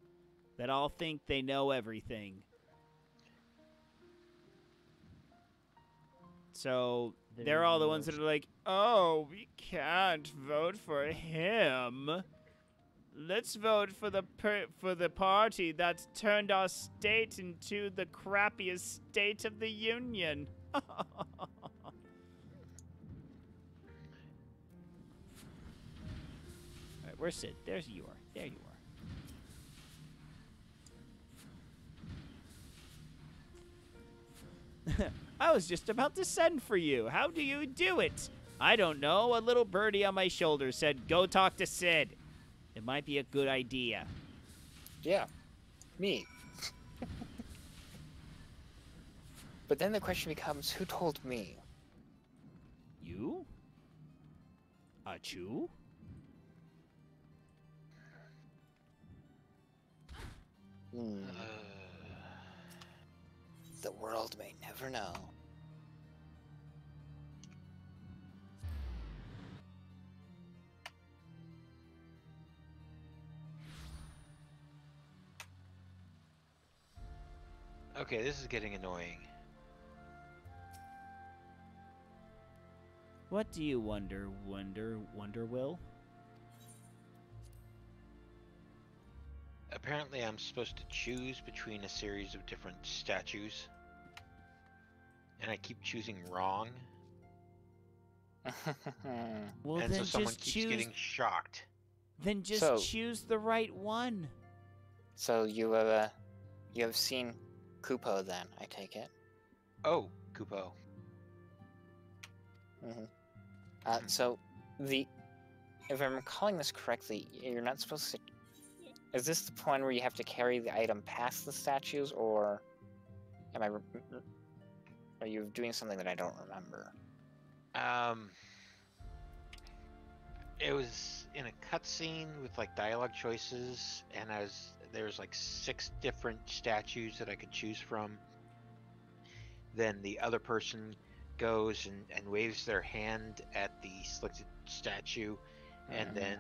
A: that all think they know everything. So they're all the ones that are like, oh, we can't vote for him. Let's vote for the party that's turned our state into the crappiest state of the union. Alright, where's Sid? There's you are. There you are. I was just about to send for you. How do you do it? I don't know. A little birdie on my shoulder said, go talk to Sid. It might be a good idea.
I: Yeah, me. But then the question becomes, who told me?
A: You? Achoo?
I: The world may never know.
B: Okay, this is getting annoying.
A: What do you wonder, Will?
B: Apparently I'm supposed to choose between a series of different statues. And I keep choosing wrong.
A: Well,
B: and
A: then
B: so someone
A: just
B: keeps getting shocked.
A: Then just choose the right one.
I: So you have seen Kupo then, I take it.
B: Oh, Kupo.
I: So if I'm recalling this correctly, you're not supposed to. Is this the point where you have to carry the item past the statues, or are you doing something that I don't remember?
B: It was in a cutscene with like dialogue choices, and there's like 6 different statues that I could choose from. Then the other person goes and waves their hand at the selected statue, and then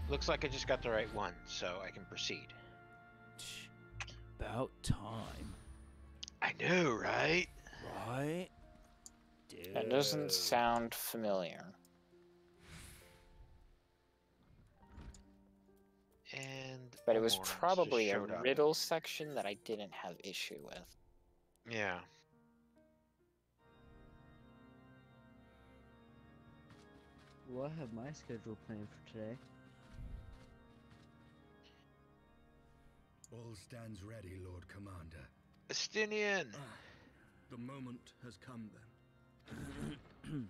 B: looks like I just got the right one, so I can proceed.
A: About time.
B: I know, right?
A: Right? Dude.
I: That doesn't sound familiar. But it was probably a riddle section that I didn't have issue with.
B: Yeah.
H: Well, I have my schedule planned for today.
E: All stands ready, Lord Commander.
B: Estinian!
E: The moment has come then.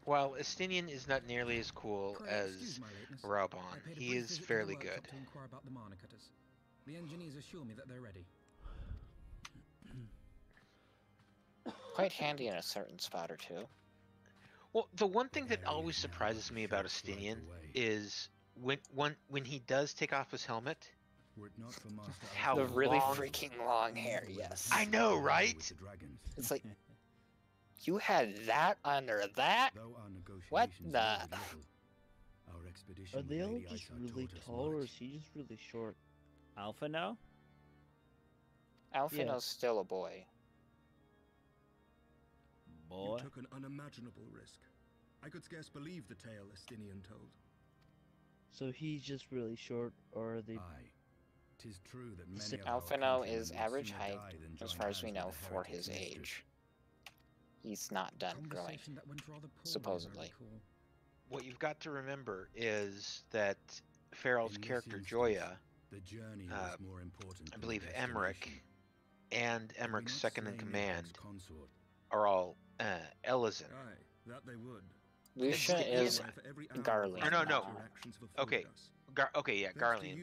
B: While Estinian is not nearly as cool as Raubon, he is fairly good.
F: To inquire about the Mana Cutters. The engineers assure me that they're ready.
I: Quite handy in a certain spot or two.
B: Well, the one thing that always surprises me about Estinian is when he does take off his helmet, how
I: the really
B: long...
I: freaking long hair, yes.
B: I know, right?
I: It's like, you had that under that? What the?
H: Are they all just really tall, or is he just really short?
A: Alphino?
I: Alphino's still a boy.
E: You took an unimaginable risk. I could scarce believe the tale Estinian told.
H: So he's just really short, or are they...
E: Aye. 'Tis true that many
I: Alphino is average height, as far as we know, for his age. He's not done growing, supposedly.
B: What you've got to remember is that Farrell's character Joya, I believe Emmerich, and Emmerich's second-in-command are all Ellison.
E: That they would.
I: Lucia is Garlean.
B: No. Okay. Garlean,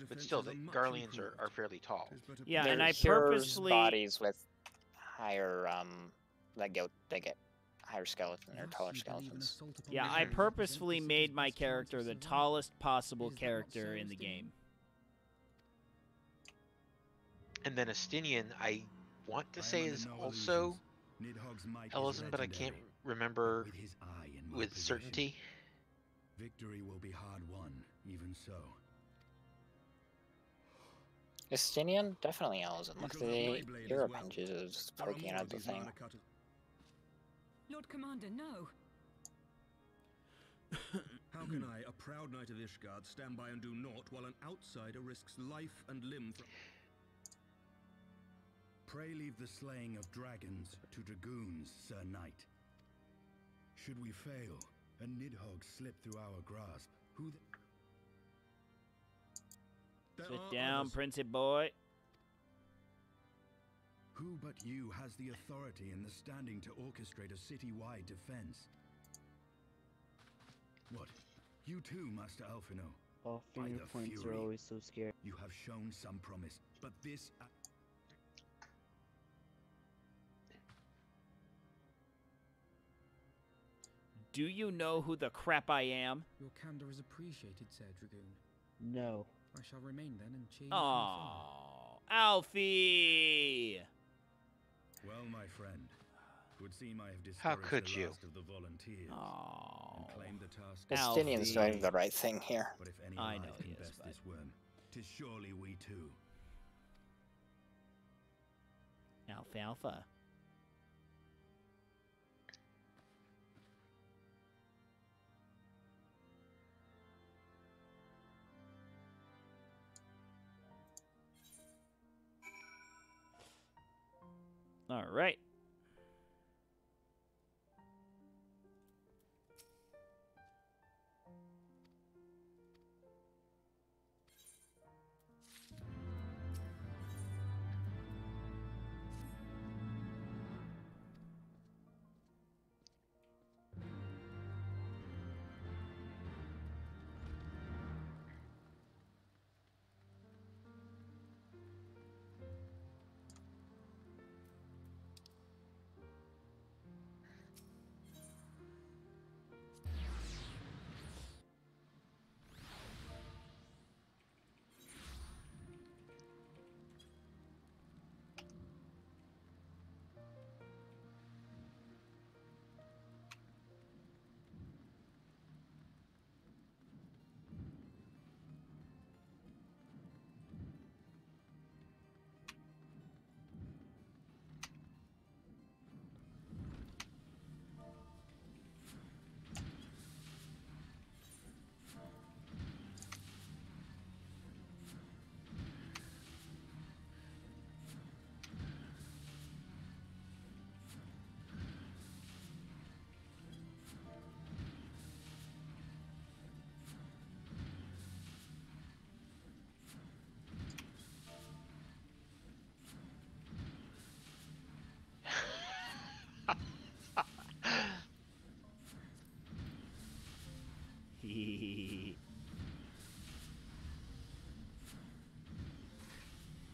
B: but still, the Garleans are fairly tall.
A: Yeah,
I: They're
A: and I
I: Heroes'
A: purposely
I: bodies with higher they get higher skeleton or taller skeletons.
A: Yeah, I purposefully made my character the tallest possible character in the game.
B: And then Estinian, I want to say is also Ellison, but I can't remember with certainty.
E: Victory will be hard won, even so.
I: Estinian? Definitely Elzen. Look at
E: You shall have my
I: the
E: blade as
I: ear
E: well.
I: pinches
E: There are
I: poking
E: more
I: out
E: of
I: the
E: these
I: thing.
E: mana cutters.
G: Lord Commander, no.
E: How can I, a proud knight of Ishgard, stand by and do naught while an outsider risks life and limb for... Pray leave the slaying of dragons to dragoons, Sir Knight. Should we fail, and Nidhogg slip through our grasp, who the...
A: Sit down, Princey boy.
E: Who but you has the authority and the standing to orchestrate a city-wide defense? What? You too, Master Alphino?
H: All
E: By
H: finger
E: the
H: points
E: Fury.
H: are always so scary.
E: You have shown some promise, but this...
A: Do you know who the crap I am?
F: Your candor is appreciated, Sir Dragoon.
H: No.
F: I shall remain then and cheer you
A: Oh, Alfie!
E: Well, my friend, would seem I have
B: How
E: discouraged
B: could
E: the
B: you?
E: last of the volunteers
A: Oh,
E: and claimed the task.
I: Estinian's doing the right thing here.
E: But if any
A: I
E: alive
A: know he
E: can
A: is,
E: best
A: but-
E: this worm, 'tis surely we too.
A: Alfalfa. All right.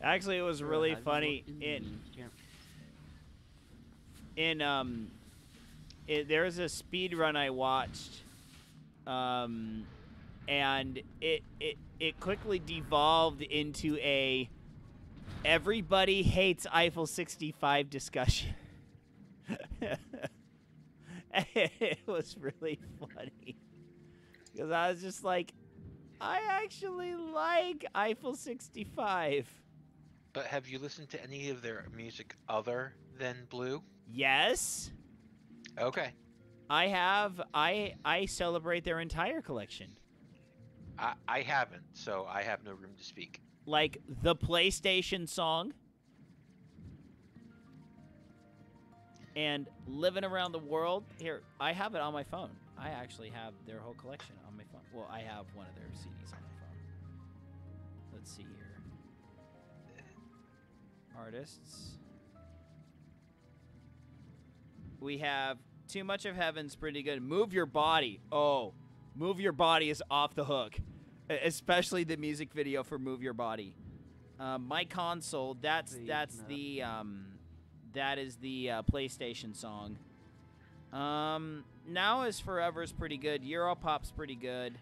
A: Actually, it was really funny there's a speed run I watched, and it quickly devolved into a everybody hates Eiffel 65 discussion. It was really funny because I was just like, I actually like Eiffel 65.
B: But have you listened to any of their music other than Blue?
A: Yes.
B: Okay.
A: I have. I celebrate their entire collection.
B: I haven't, so I have no room to speak.
A: Like the PlayStation song. And Living Around the World. Here, I have it on my phone. I actually have their whole collection on my phone. Well, I have one of their CDs on my phone. Let's see here. Artists. We have Too Much of Heaven's pretty good. Move Your Body. Oh, Move Your Body is off the hook. Especially the music video for Move Your Body. My Console, that is the PlayStation song. Now is Forever is pretty good. Europop's pretty good.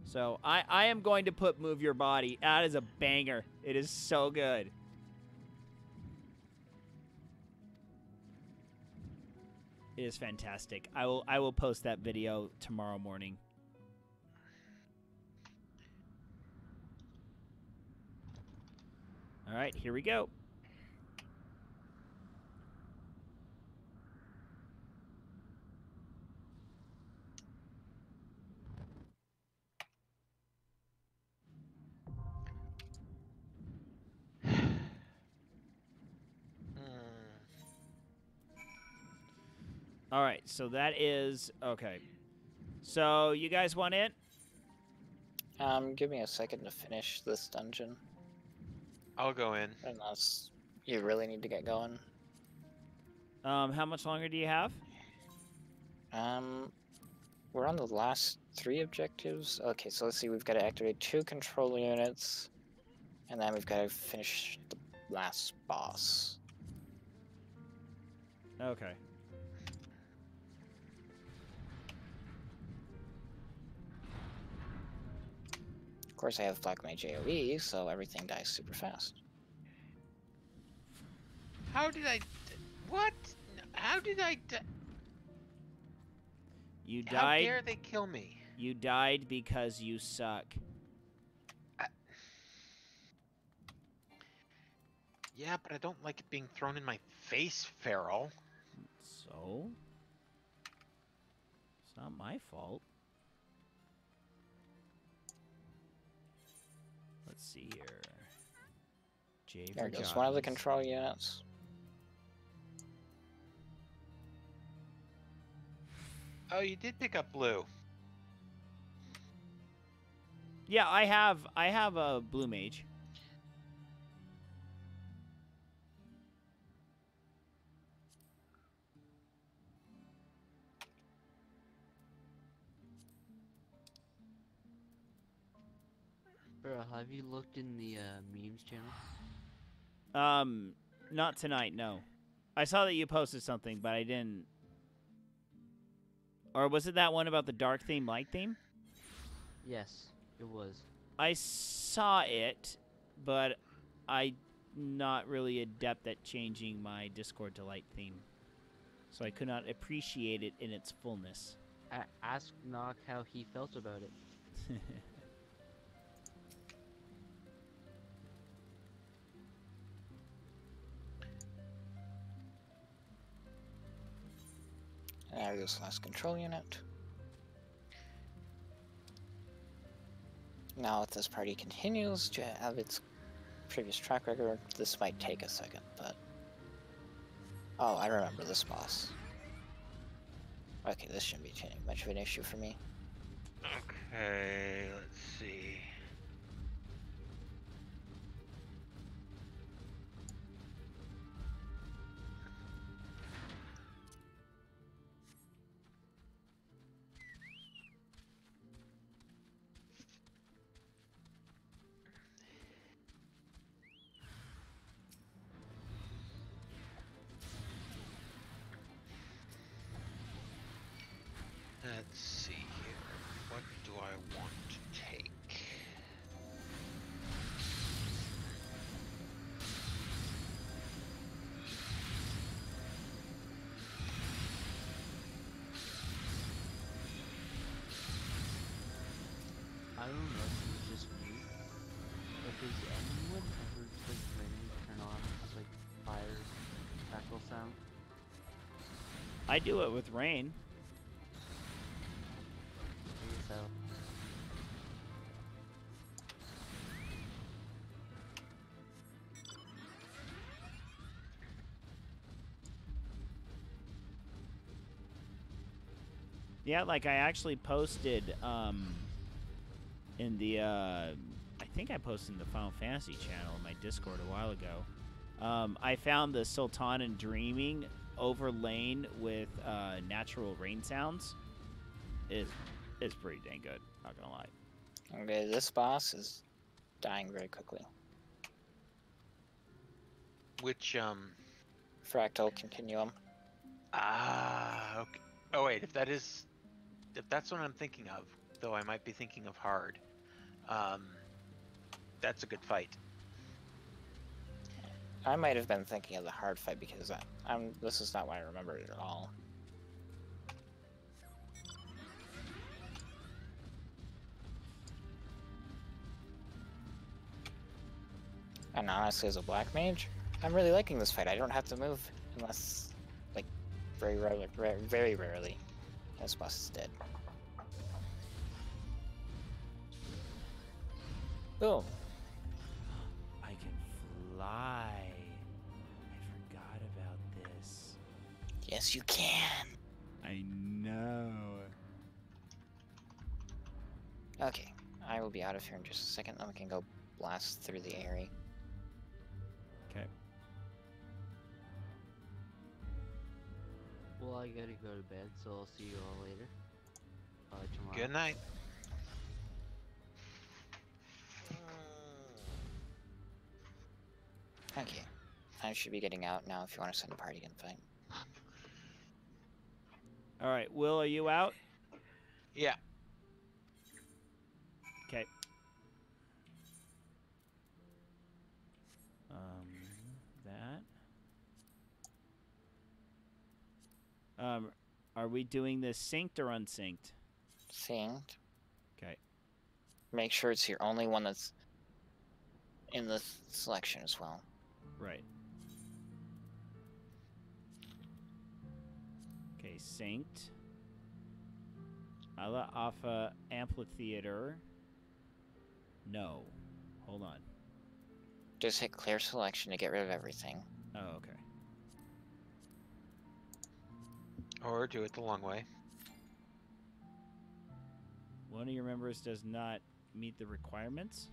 A: So I am going to put Move Your Body. That is a banger. It is so good. It is fantastic. I will post that video tomorrow morning. All right, here we go. All right, so that is okay. So you guys want in?
I: Give me a second to finish this dungeon.
B: I'll go in.
I: Unless you really need to get going.
A: How much longer do you have?
I: We're on the last 3 objectives. Okay, so let's see. We've got to activate 2 control units, and then we've got to finish the last boss.
A: Okay.
I: Of course, I have Black Mage AoE, so everything dies super fast.
B: How did I... What? How did I...
A: You died.
B: How dare they kill me?
A: You died because you suck.
B: Yeah, but I don't like it being thrown in my face, Feral.
A: So? It's not my fault. Let's see here. J
I: There
A: for
I: goes one of the
A: jockeys.
I: control units.
B: Oh, you did pick up blue.
A: Yeah, I have a blue mage.
H: Bro, have you looked in the memes channel?
A: Not tonight, no. I saw that you posted something, but I didn't. Or was it that one about the dark theme, light theme?
H: Yes, it was.
A: I saw it, but I'm not really adept at changing my Discord to light theme. So I could not appreciate it in its fullness.
H: Ask Knock how he felt about it.
I: There goes the last control unit. Now, if this party continues to have its previous track record, this might take a second, but... Oh, I remember this boss. Okay, this shouldn't be too much of an issue for me.
B: Okay, let's see. Let's see here. What do I want to take?
H: I don't know if it's just me, but does anyone ever like randomly turn on like fire crackle sound?
A: I do it with rain.
H: So
A: Yeah, like I actually posted in the I think I posted in the Final Fantasy channel in my Discord a while ago. I found the Sultan and Dreaming overlain with natural rain sounds. It's pretty dang good, not gonna lie.
I: Okay, this boss is dying very quickly.
B: Which,
I: Fractal Continuum.
B: Ah, okay. Oh wait, if that's what I'm thinking of, though I might be thinking of hard, that's a good fight.
I: I might have been thinking of the hard fight because this is not what I remember it at all. And honestly, as a black mage, I'm really liking this fight. I don't have to move unless, like, very rarely, very rarely. This boss is dead. Boom.
A: I can fly. I forgot about this.
I: Yes, you can.
A: I know.
I: Okay, I will be out of here in just a second. Then we can go blast through the area.
A: Okay.
H: Well, I gotta go to bed, so I'll see you all later. Tomorrow.
B: Good night.
I: Okay, I should be getting out now if you want to send a party invite.
A: All right, Will, are you out?
B: Yeah.
A: Okay. That. Are we doing this synced or unsynced?
I: Synced.
A: Okay.
I: Make sure it's your only one that's in the selection as well.
A: Right. Okay, synced. Ala Alpha Amphitheater. No. Hold on.
I: Just hit clear selection to get rid of everything.
A: Oh, okay.
B: Or do it the long way.
A: One of your members does not meet the requirements?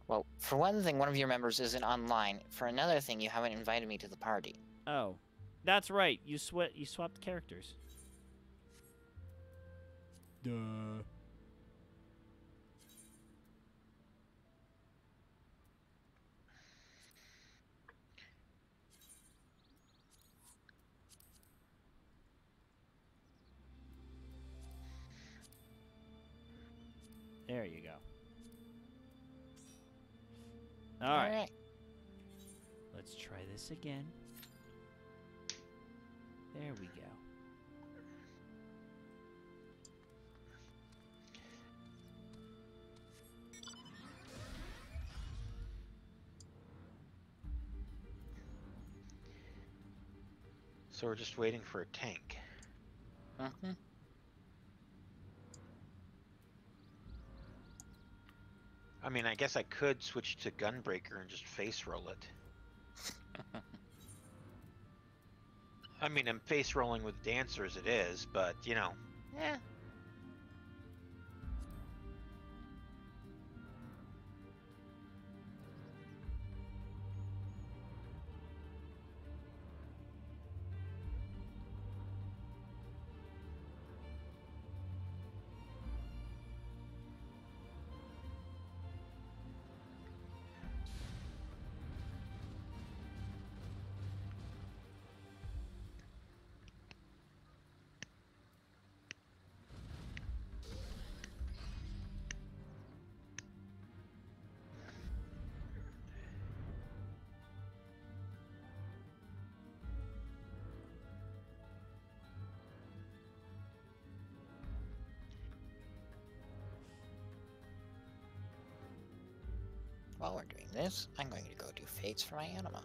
I: Well, for one thing, one of your members isn't online. For another thing, you haven't invited me to the party.
A: Oh. That's right. You swapped characters. Duh. There you go. All right. Let's try this again. There we go.
B: So we're just waiting for a tank.
I: Mm-hmm.
B: I mean, I guess I could switch to Gunbreaker and just face roll it. I mean, I'm face rolling with Dancer as it is, but, you know, eh.
I: While we're doing this, I'm going to go do fates for my anima.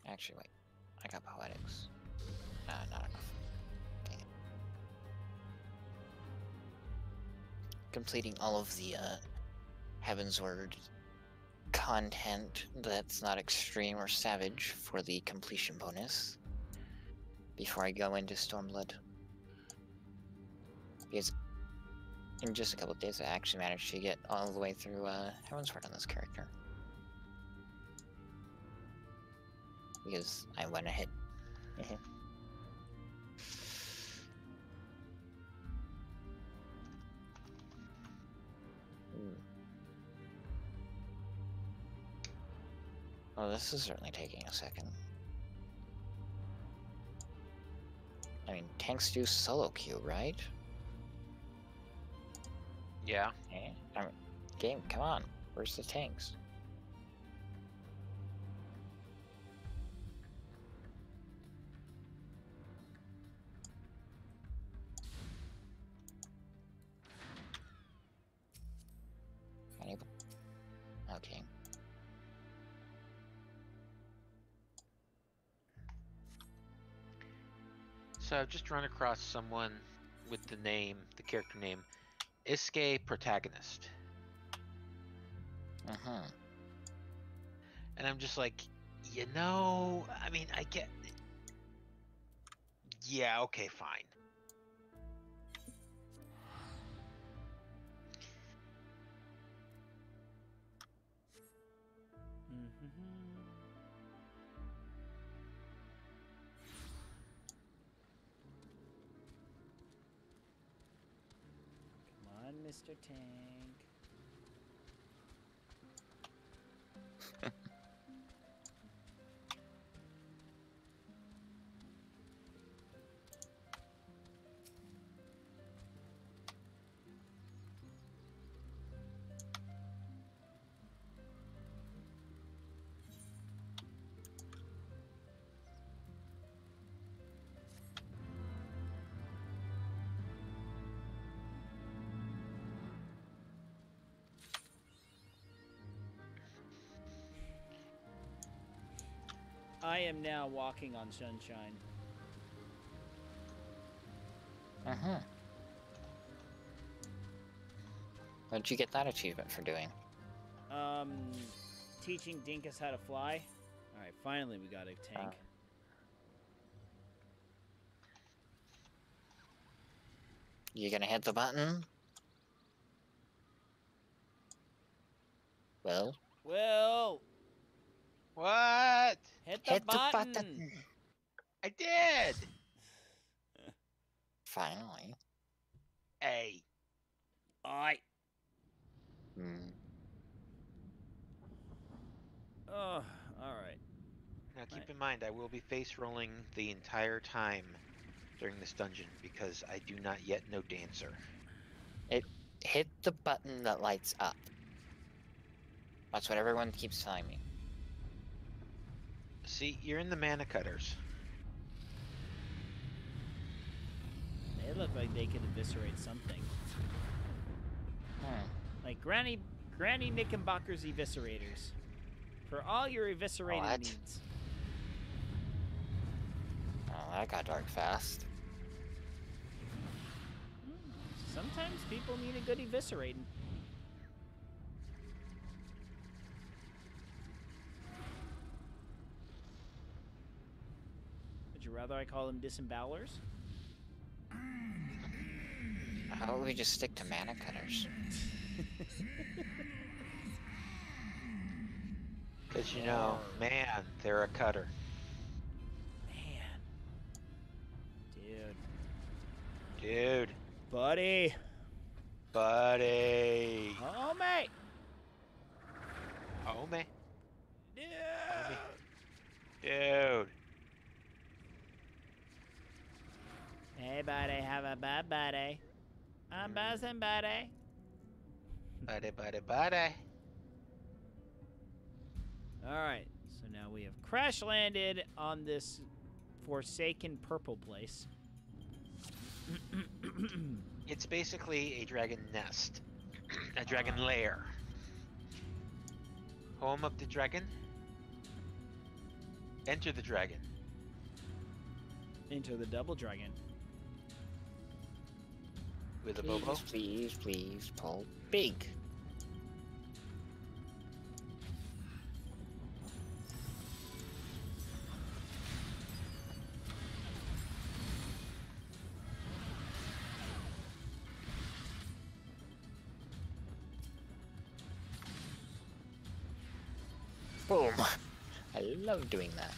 I: Actually, wait. I got poetics. Not enough. Dang it. Completing all of the Heavensward content that's not extreme or savage for the completion bonus before I go into Stormblood. Because in just a couple of days I actually managed to get all the way through Heavensward on this character. Because I went ahead. Oh, this is certainly taking a second. I mean, tanks do solo queue, right?
B: Yeah.
I: Eh? I mean, game, come on. Where's the tanks?
B: So I've just run across someone with the character name, Iske Protagonist.
I: Uh-huh.
B: And I'm just like, I mean, I get... Yeah, okay, fine.
A: Come on, Mr. Tank. I am now walking on sunshine.
I: Uh-huh. What'd you get that achievement for doing?
A: Teaching Dinkus how to fly. Alright, finally we got a tank.
I: You gonna hit the button? Well?
B: Well! What?
A: Hit the button!
B: I did!
I: Finally.
B: Hey.
A: Aye.
I: Hmm.
A: Oh, alright.
B: Now keep in mind, I will be face rolling the entire time during this dungeon because I do not yet know Dancer.
I: It hit the button that lights up. That's what everyone keeps telling me.
B: See, you're in the mana cutters.
A: They look like they could eviscerate something. Like Granny Knickerbocker's eviscerators. For all your eviscerating needs.
I: Oh, that got dark fast.
A: Sometimes people need a good eviscerating. Would you rather I call them disembowelers?
I: How about we just stick to mana cutters?
B: Because, man, they're a cutter.
A: Man. Dude.
B: Dude.
A: Buddy.
B: Buddy.
A: Homie.
B: Homie.
A: Dude.
B: Dude.
A: Hey, buddy. Have a bad buddy. I'm buzzing, buddy.
B: Buddy, buddy, buddy.
A: Alright, so now we have crash landed on this forsaken purple place.
B: It's basically a dragon nest. A dragon lair. Home of the dragon. Enter the dragon.
A: Enter the double dragon.
B: With a
I: please,
B: bobo?
I: Please, please, pull big. Boom. I love doing that.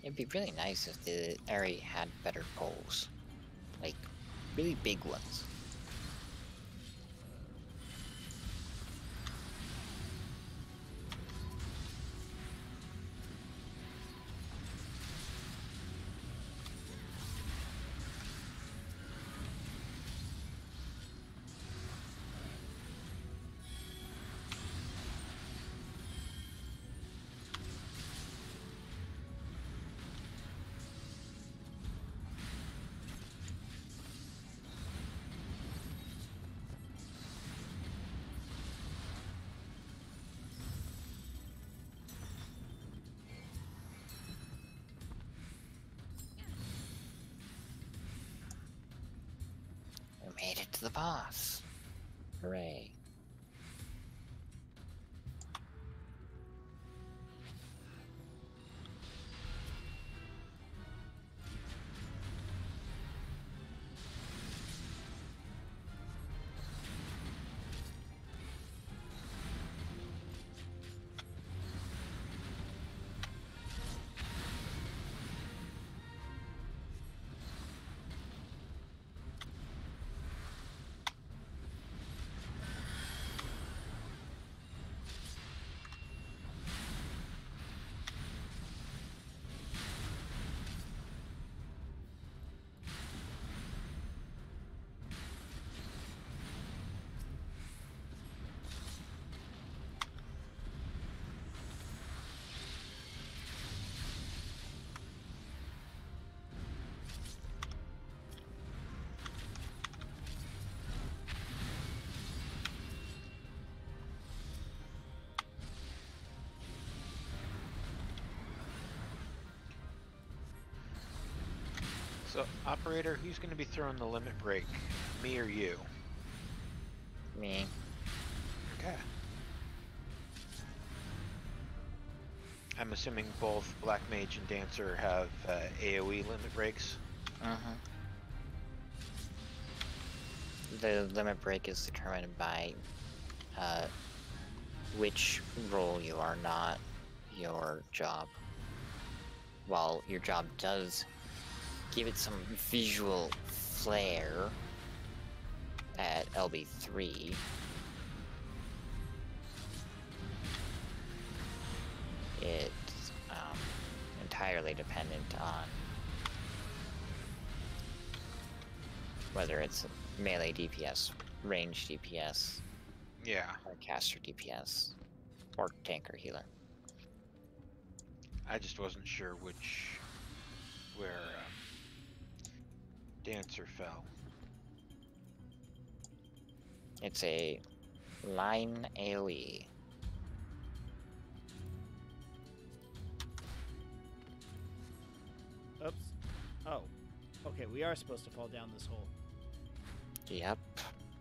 I: It'd be really nice if the area had better goals. Like, really big ones. Made it to the boss. Hooray.
B: So, operator, who's going to be throwing the limit break? Me or you?
I: Me.
B: Okay. I'm assuming both Black Mage and Dancer have AoE limit breaks.
I: The limit break is determined by which role you are, not your job. While your job does give it some visual flair at LB3, it's entirely dependent on whether it's melee DPS, range DPS,
B: Yeah.
I: or caster DPS, or tank or healer.
B: I just wasn't sure where Dancer fell.
I: It's a line AoE.
A: Oops. Oh. Okay, we are supposed to fall down this hole.
I: Yep.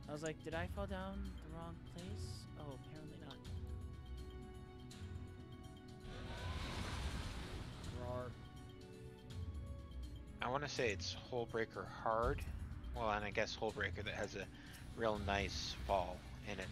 A: I was like, did I fall down the wrong place? Oh, apparently not. Roar.
B: I want to say it's Hullbreaker Hard. Well, and I guess Hullbreaker that has a real nice fall in it.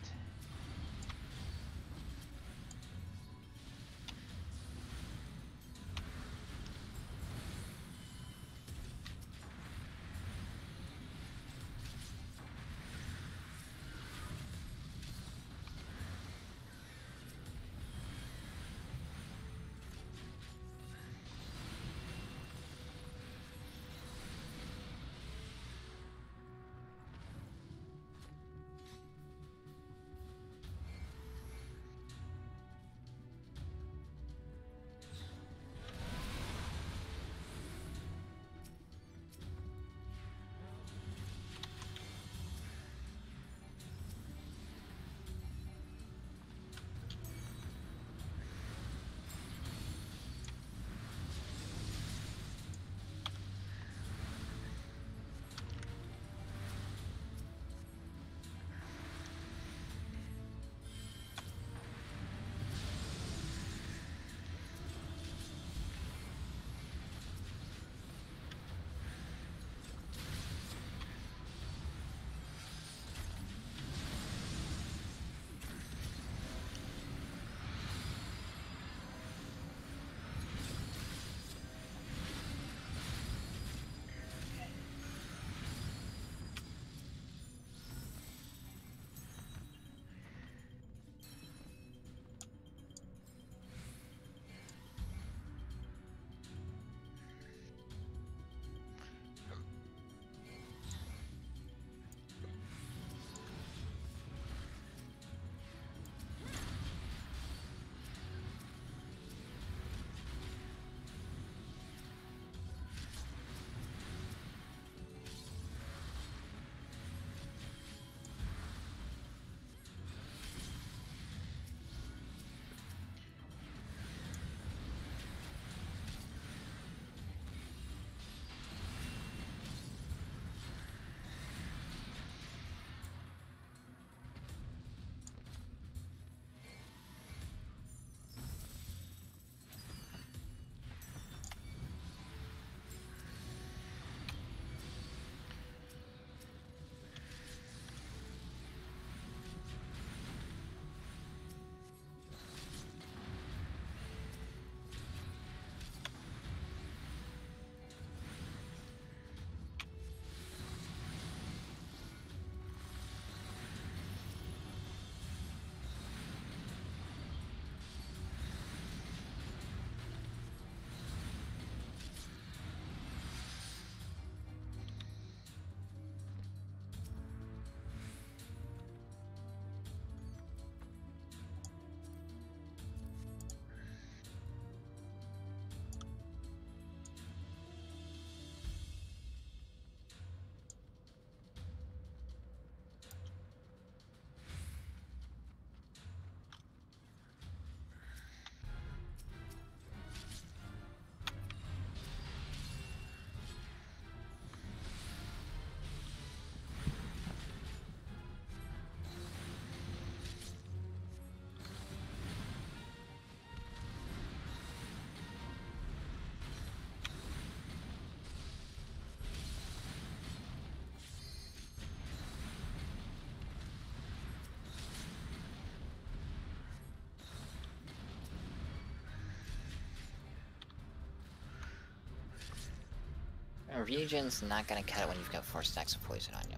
I: Region's not gonna cut it when you've got 4 stacks of poison on you.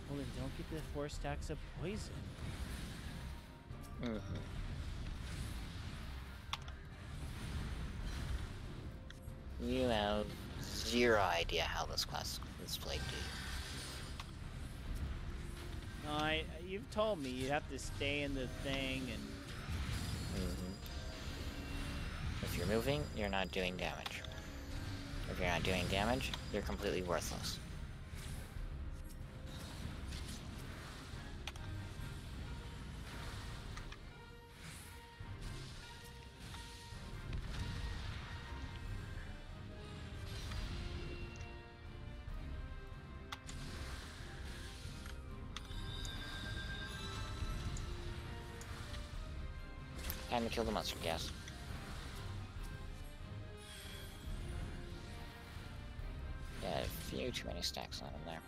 A: Well, then don't get the 4 stacks of poison.
I: Mm-hmm. You have 0 idea how this class is played, do you?
A: No, you've told me you have to stay in the thing and...
I: Mm-hmm. If you're moving, you're not doing damage. If you're not doing damage, you're completely worthless. Time to kill the mustard gas. Yeah, a few too many stacks on him there.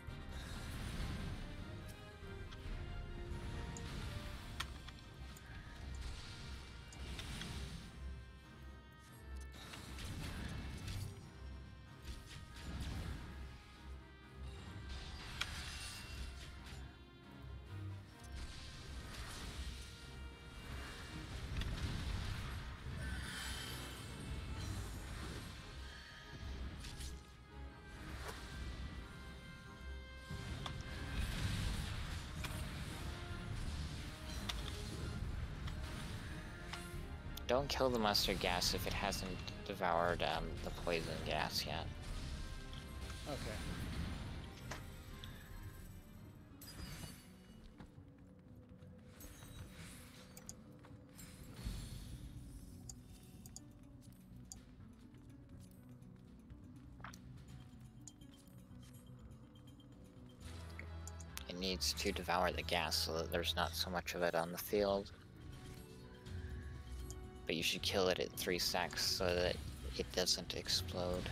I: Don't kill the mustard gas if it hasn't devoured the poison gas yet.
A: Okay.
I: It needs to devour the gas so that there's not so much of it on the field. But you should kill it at 3 stacks so that it doesn't explode.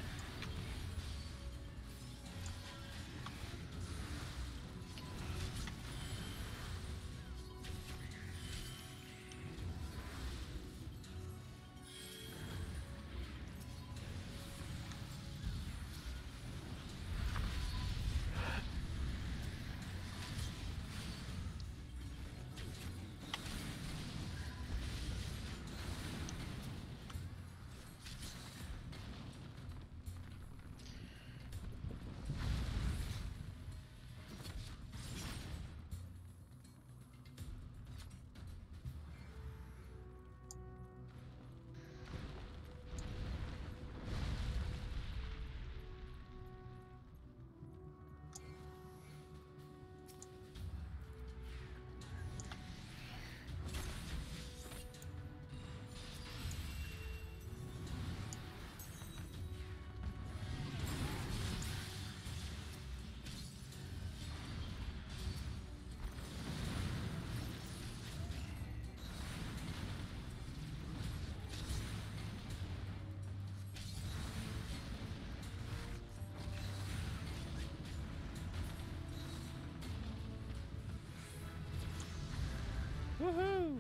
A: Woohoo!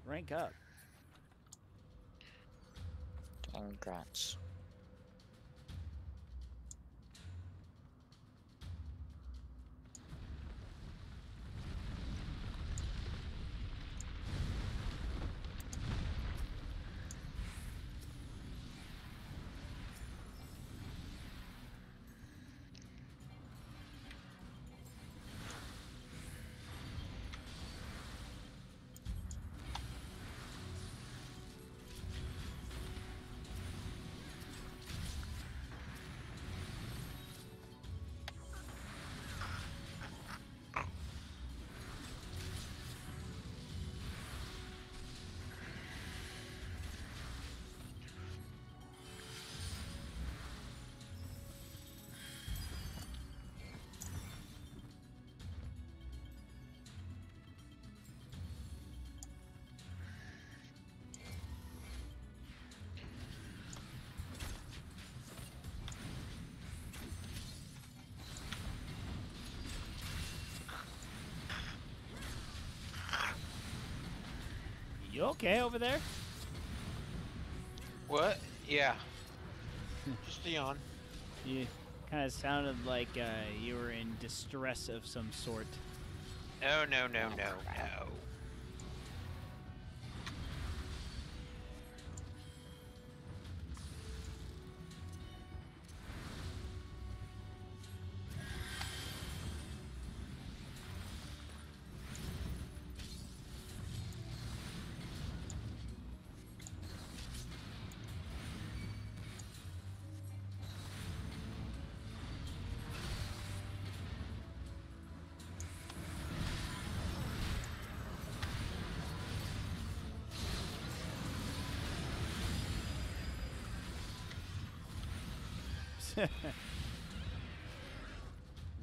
A: Rank up.
I: Congrats.
A: okay over there?
B: What? Yeah. Just a yawn.
A: You kind of sounded like you were in distress of some sort.
B: Oh, no, no, no, no.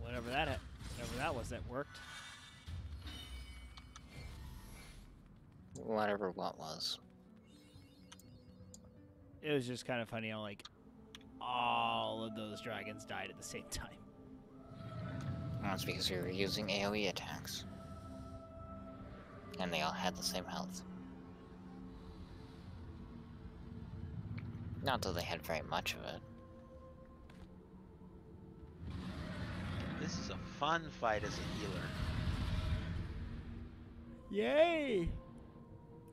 A: Whatever that was, that worked.
I: Whatever what was.
A: It was just kind of funny how, like, all of those dragons died at the same time.
I: That's because we were using AoE attacks. And they all had the same health. Not that they had very much of it.
B: This is a fun fight as a healer.
A: Yay!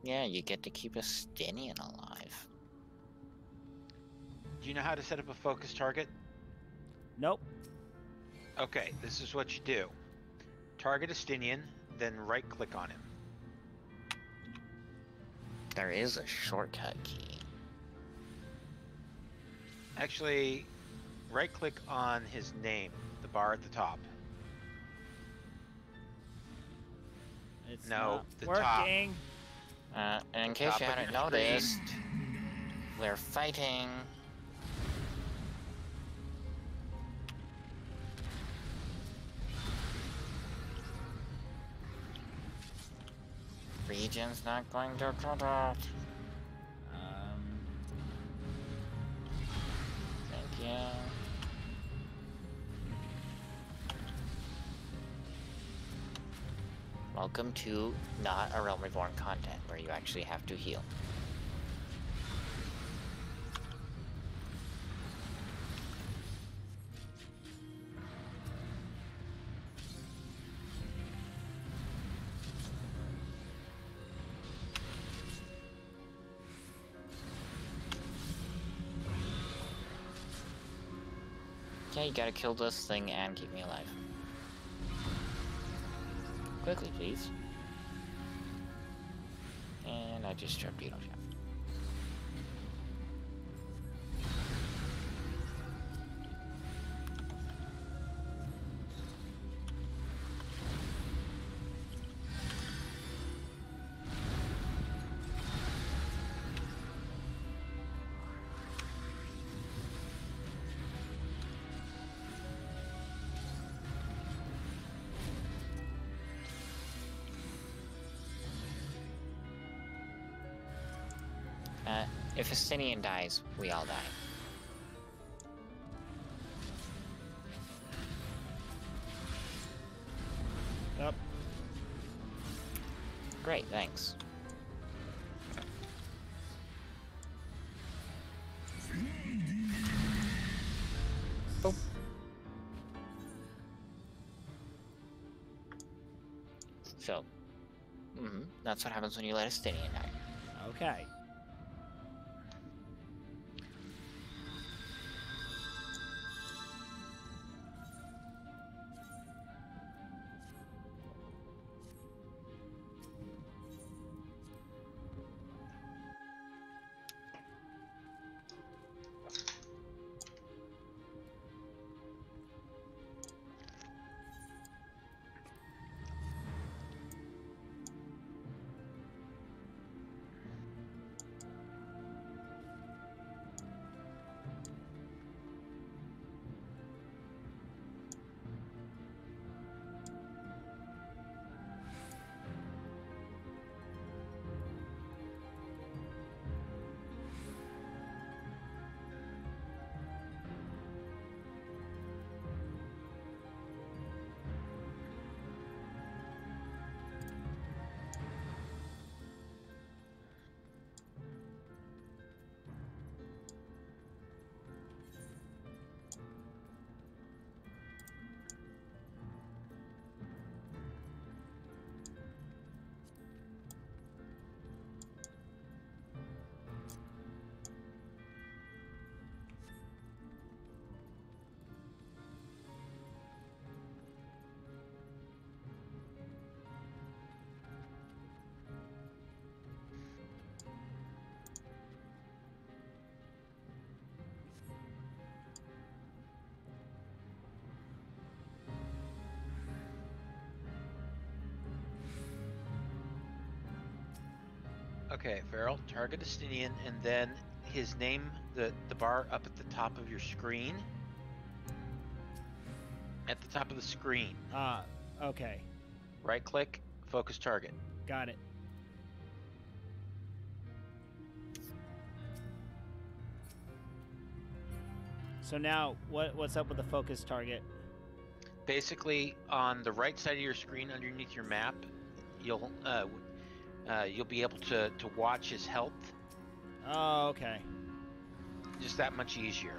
I: Yeah, you get to keep a Stinian alive.
B: Do you know how to set up a focus target?
A: Nope.
B: Okay, this is what you do. Target a Stinian, then right-click on him.
I: There is a shortcut key.
B: Actually, right-click on his name, the bar at the top.
A: It's
B: No, the
A: not working.
I: And in
B: The
I: case
B: top
I: you
B: of
I: hadn't
B: your screen.
I: noticed, we're fighting. Region's not going to cut off. Thank you. Welcome to not a Realm Reborn content where you actually have to heal. Okay, you gotta kill this thing and keep me alive. Quickly, please. And I just dropped Beetle Shot. If a Stinian dies, we all die.
A: Yep.
I: Great, thanks. Boop. So, that's what happens when you let a Stinian die.
A: Okay.
B: Okay, Feral, target Estinian, and then his name, the bar up at the top of your screen. At the top of the screen.
A: Okay.
B: Right click, focus target.
A: Got it. So now, what's up with the focus target?
B: Basically, on the right side of your screen, underneath your map, you'll be able to watch his health.
A: Oh, okay.
B: Just that much easier.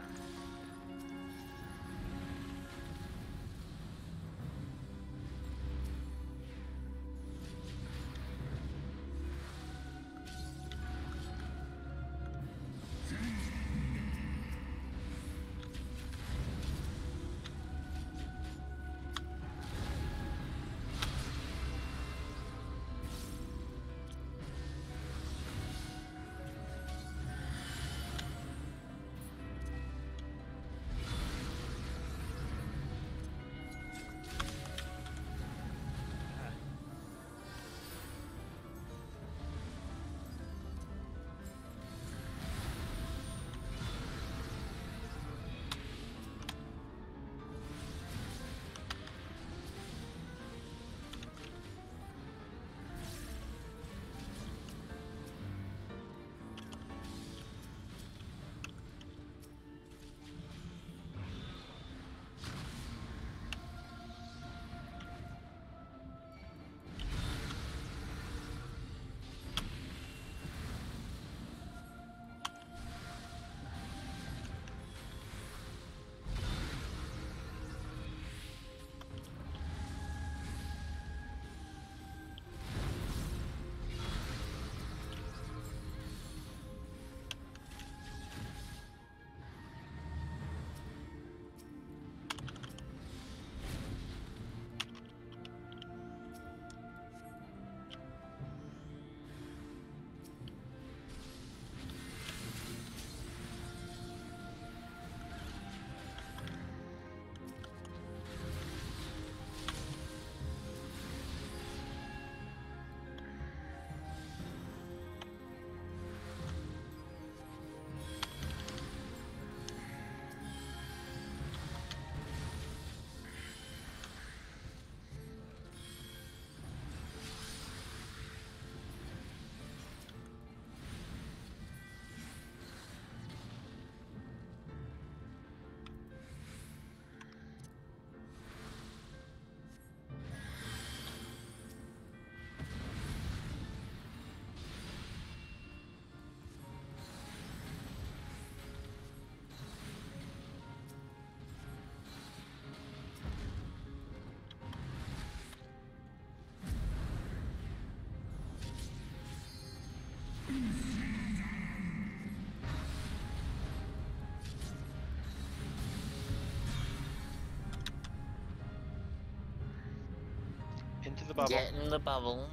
B: Into the bubble.
I: Get in the bubble.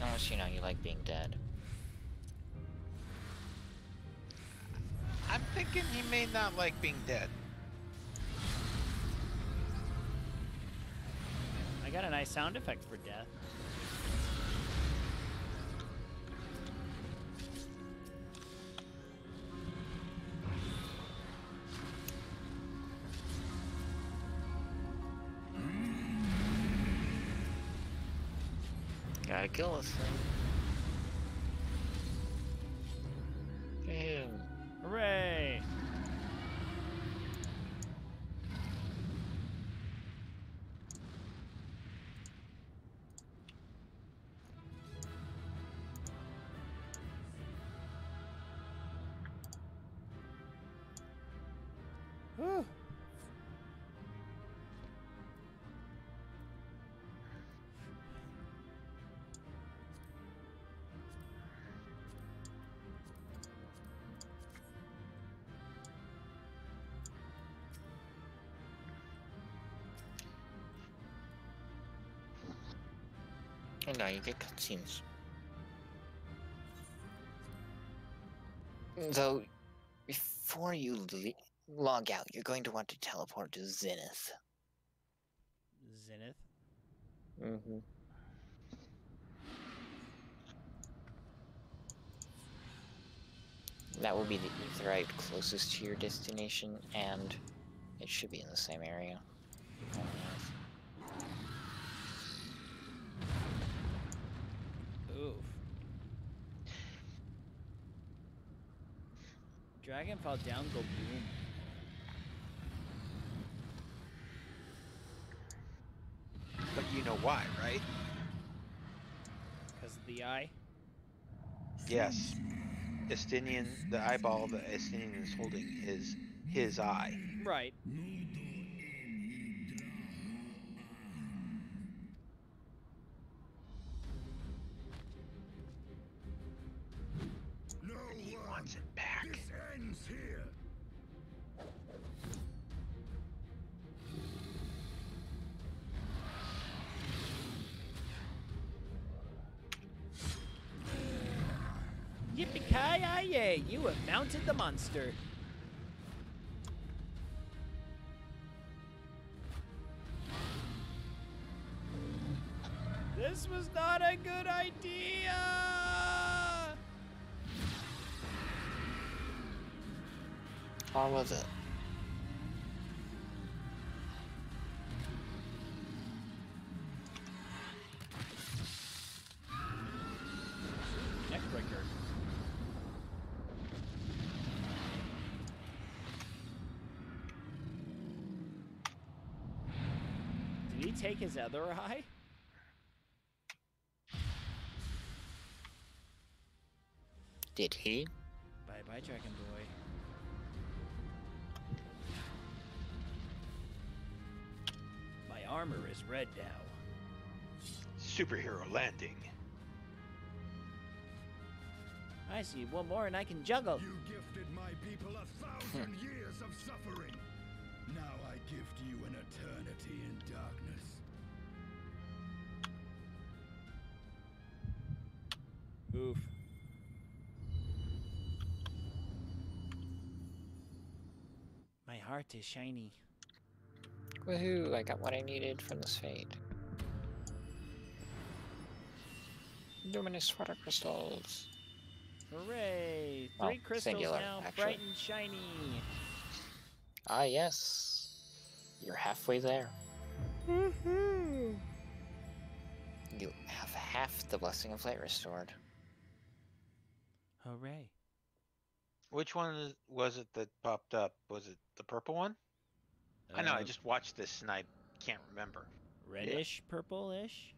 I: Unless you know you like being dead.
B: I'm thinking he may not like being dead.
A: I got a nice sound effect for death.
I: Gotta kill this thing. Ew.
A: Hooray! Whew.
I: And now you get cutscenes. So, before you log out, you're going to want to teleport to Zenith.
A: Zenith.
I: Mm-hmm. That will be the Aetheryte closest to your destination, and it should be in the same area.
A: Oof. Dragonfall down, go boom.
B: But you know why, right?
A: Because of the eye?
B: Yes. Estinian, the eyeball that Estinian is holding is his eye.
A: Right.
E: No
B: And he
E: one.
B: wants it back.
E: This ends here.
A: Yippee-ki-yay! You have mounted the monster. This was not a good idea!
I: Or was it?
A: Neckbreaker. Did he take his other eye?
I: Did he?
A: Bye-bye, Dragon Boy. My armor is red now.
B: Superhero landing.
A: I see one more and I can juggle.
E: You gifted my people 1,000 years of suffering. Now I gift you an eternity in darkness.
A: Oof. My heart is shiny.
I: Woohoo, I got what I needed from this fate. Luminous water crystals.
A: Hooray!
I: Well,
A: 3 crystals
I: singular,
A: now,
I: actually.
A: bright and shiny.
I: Ah, yes. You're halfway there.
A: Woohoo!
I: You have half the Blessing of Light restored.
A: Hooray.
B: Which one was it that popped up? Was it the purple one? I know, I just watched this and I can't remember.
A: Reddish, purple-ish?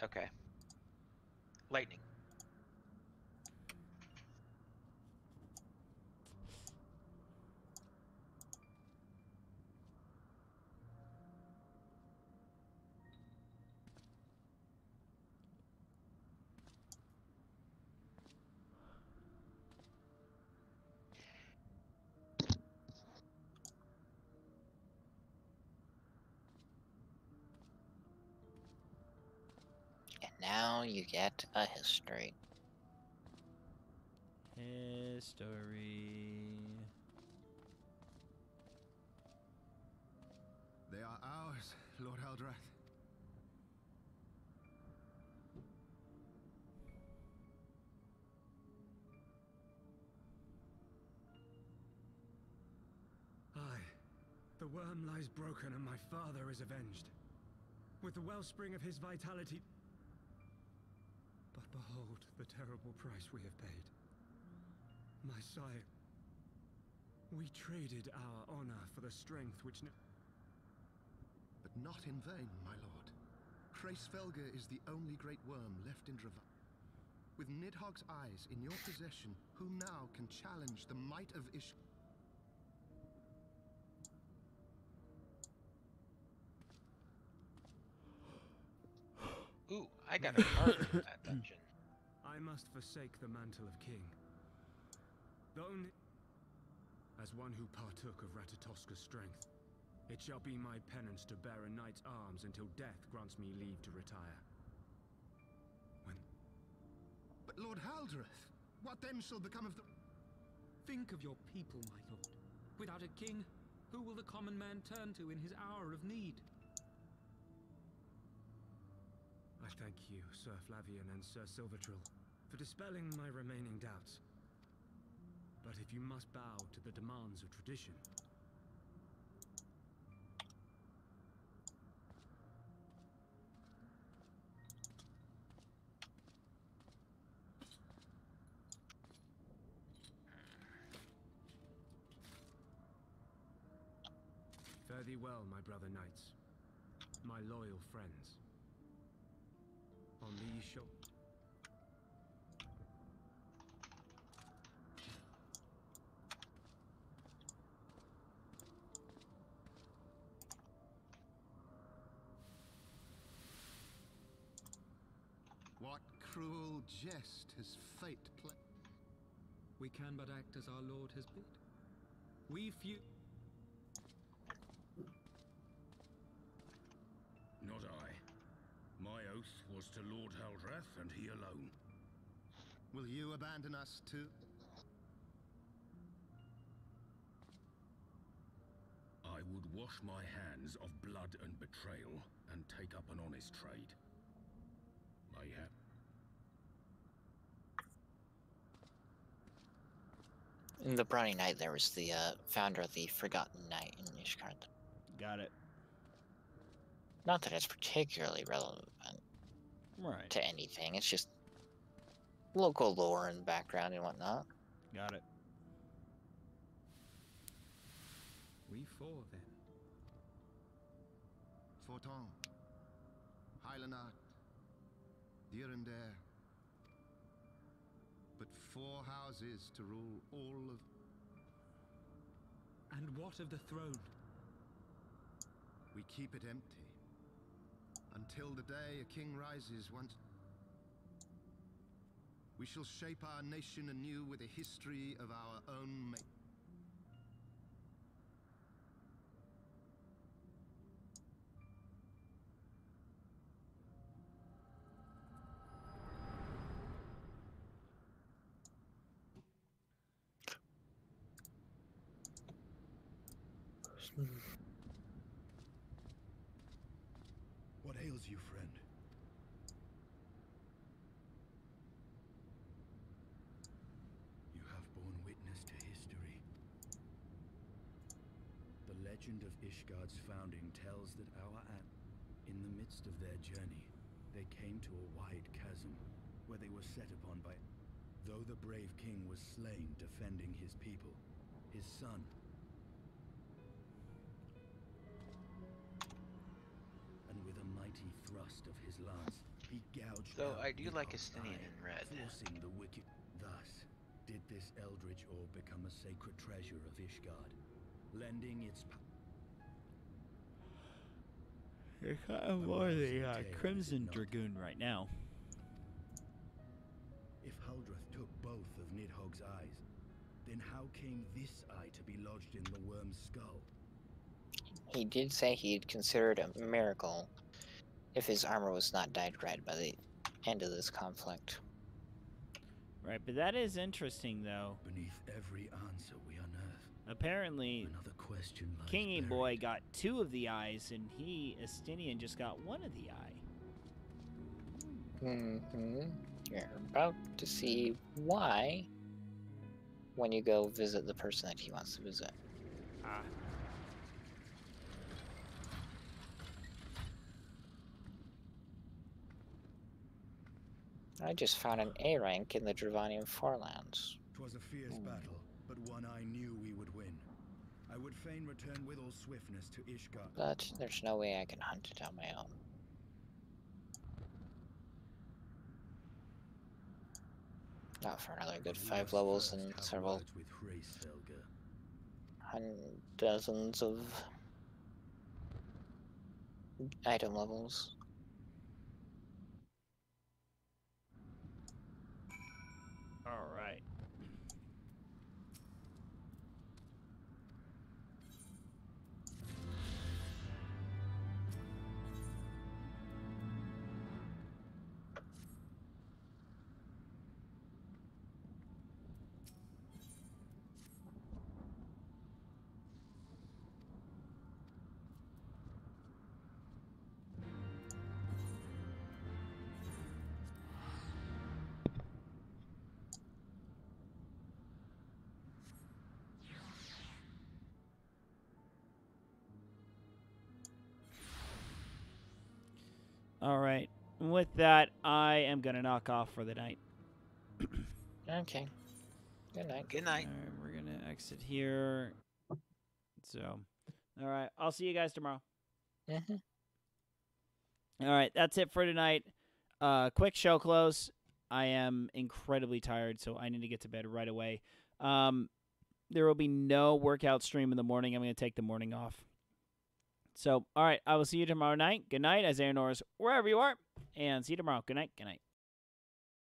B: Okay. Lightning.
I: And now you get a history.
A: History.
E: They are ours, Lord Haldrath.
F: Aye. The worm lies broken and my father is avenged. With the wellspring of his vitality. But behold the terrible price we have paid. My sire. We traded our honor for the strength which...
L: But not in vain, my lord. Hraesvelgr is the only great worm left in Drava. With Nidhogg's eyes in your possession, who now can challenge the might of Ish...
B: Ooh, I got a card from that dungeon.
F: I must forsake the mantle of king. The only... As one who partook of Ratatoska's strength, it shall be my penance to bear a knight's arms until death grants me leave to retire.
L: But Lord Haldrath, what then shall become of the...
F: Think of your people, my lord. Without a king, who will the common man turn to in his hour of need? I thank you, Sir Flavian and Sir Silvertrill, for dispelling my remaining doubts. But if you must bow to the demands of tradition... Fare thee well, my brother knights, my loyal friends. On these shoulders.
L: What cruel jest has fate played?
F: We can but act as our lord has bid. We few...
E: Not I. My oath was to Lord Haldrath and he alone.
L: Will you abandon us too?
E: I would wash my hands of blood and betrayal and take up an honest trade. Mayhap.
I: In the Brownie Knight, there was the founder of the Forgotten Knight in Ishgard.
A: Got it.
I: Not that it's particularly relevant
A: right.
I: to anything, it's just local lore and background and whatnot.
A: Got it.
F: We four, then.
L: Forton, Hylanat, Dirander. But 4 houses to rule all of...
F: And what of the throne?
L: We keep it empty. Until the day a king rises once... We shall shape our nation anew with a history of our own make.
E: What ails you, friend? You have borne witness to history. The legend of Ishgard's founding tells that in the midst of their journey, they came to a wide chasm where they were set upon by... Though the brave king was slain defending his people, his son... And with a mighty thrust of his lance, he gouged
B: Though
E: out
B: I do like
E: Nidhogg's
B: Estinian
E: eye,
B: in red.
E: forcing the wicked... Thus, did this eldritch orb become a sacred treasure of Ishgard, lending its...
A: You're kind of more the Crimson Dragoon right now.
E: If Haldrath took both of Nidhogg's eyes, then how came this eye to be lodged in the worm's skull?
I: He did say he'd consider it a miracle if his armor was not dyed red by the end of this conflict.
A: Right, but that is interesting, though.
E: Beneath every answer we unearth,
A: apparently,
E: another question lies
A: Kingy
E: buried.
A: Boy got 2 of the eyes, and he, Estinian, just got 1 of the eye.
I: Mm-hmm. You're about to see why when you go visit the person that he wants to visit.
A: Ah.
I: I just found an A rank in the Dravanian Forelands.
E: 'Twas a fierce battle, but one I knew we would win. I would fain return with all swiftness to Ishgard.
I: But there's no way I can hunt it on my own. Not for another good 5 levels and several dozens of item levels.
A: All right. All right. With that, I am going to knock off for the night.
I: Okay. Good night.
B: Good night.
A: All right, we're going to exit here. So, all right. I'll see you guys tomorrow.
I: Mm-hmm.
A: All right. That's it for tonight. Quick show close. I am incredibly tired, so I need to get to bed right away. There will be no workout stream in the morning. I'm going to take the morning off. So, all right. I will see you tomorrow night. Good night, Isaiah Norris, wherever you are. And see you tomorrow. Good night. Good night.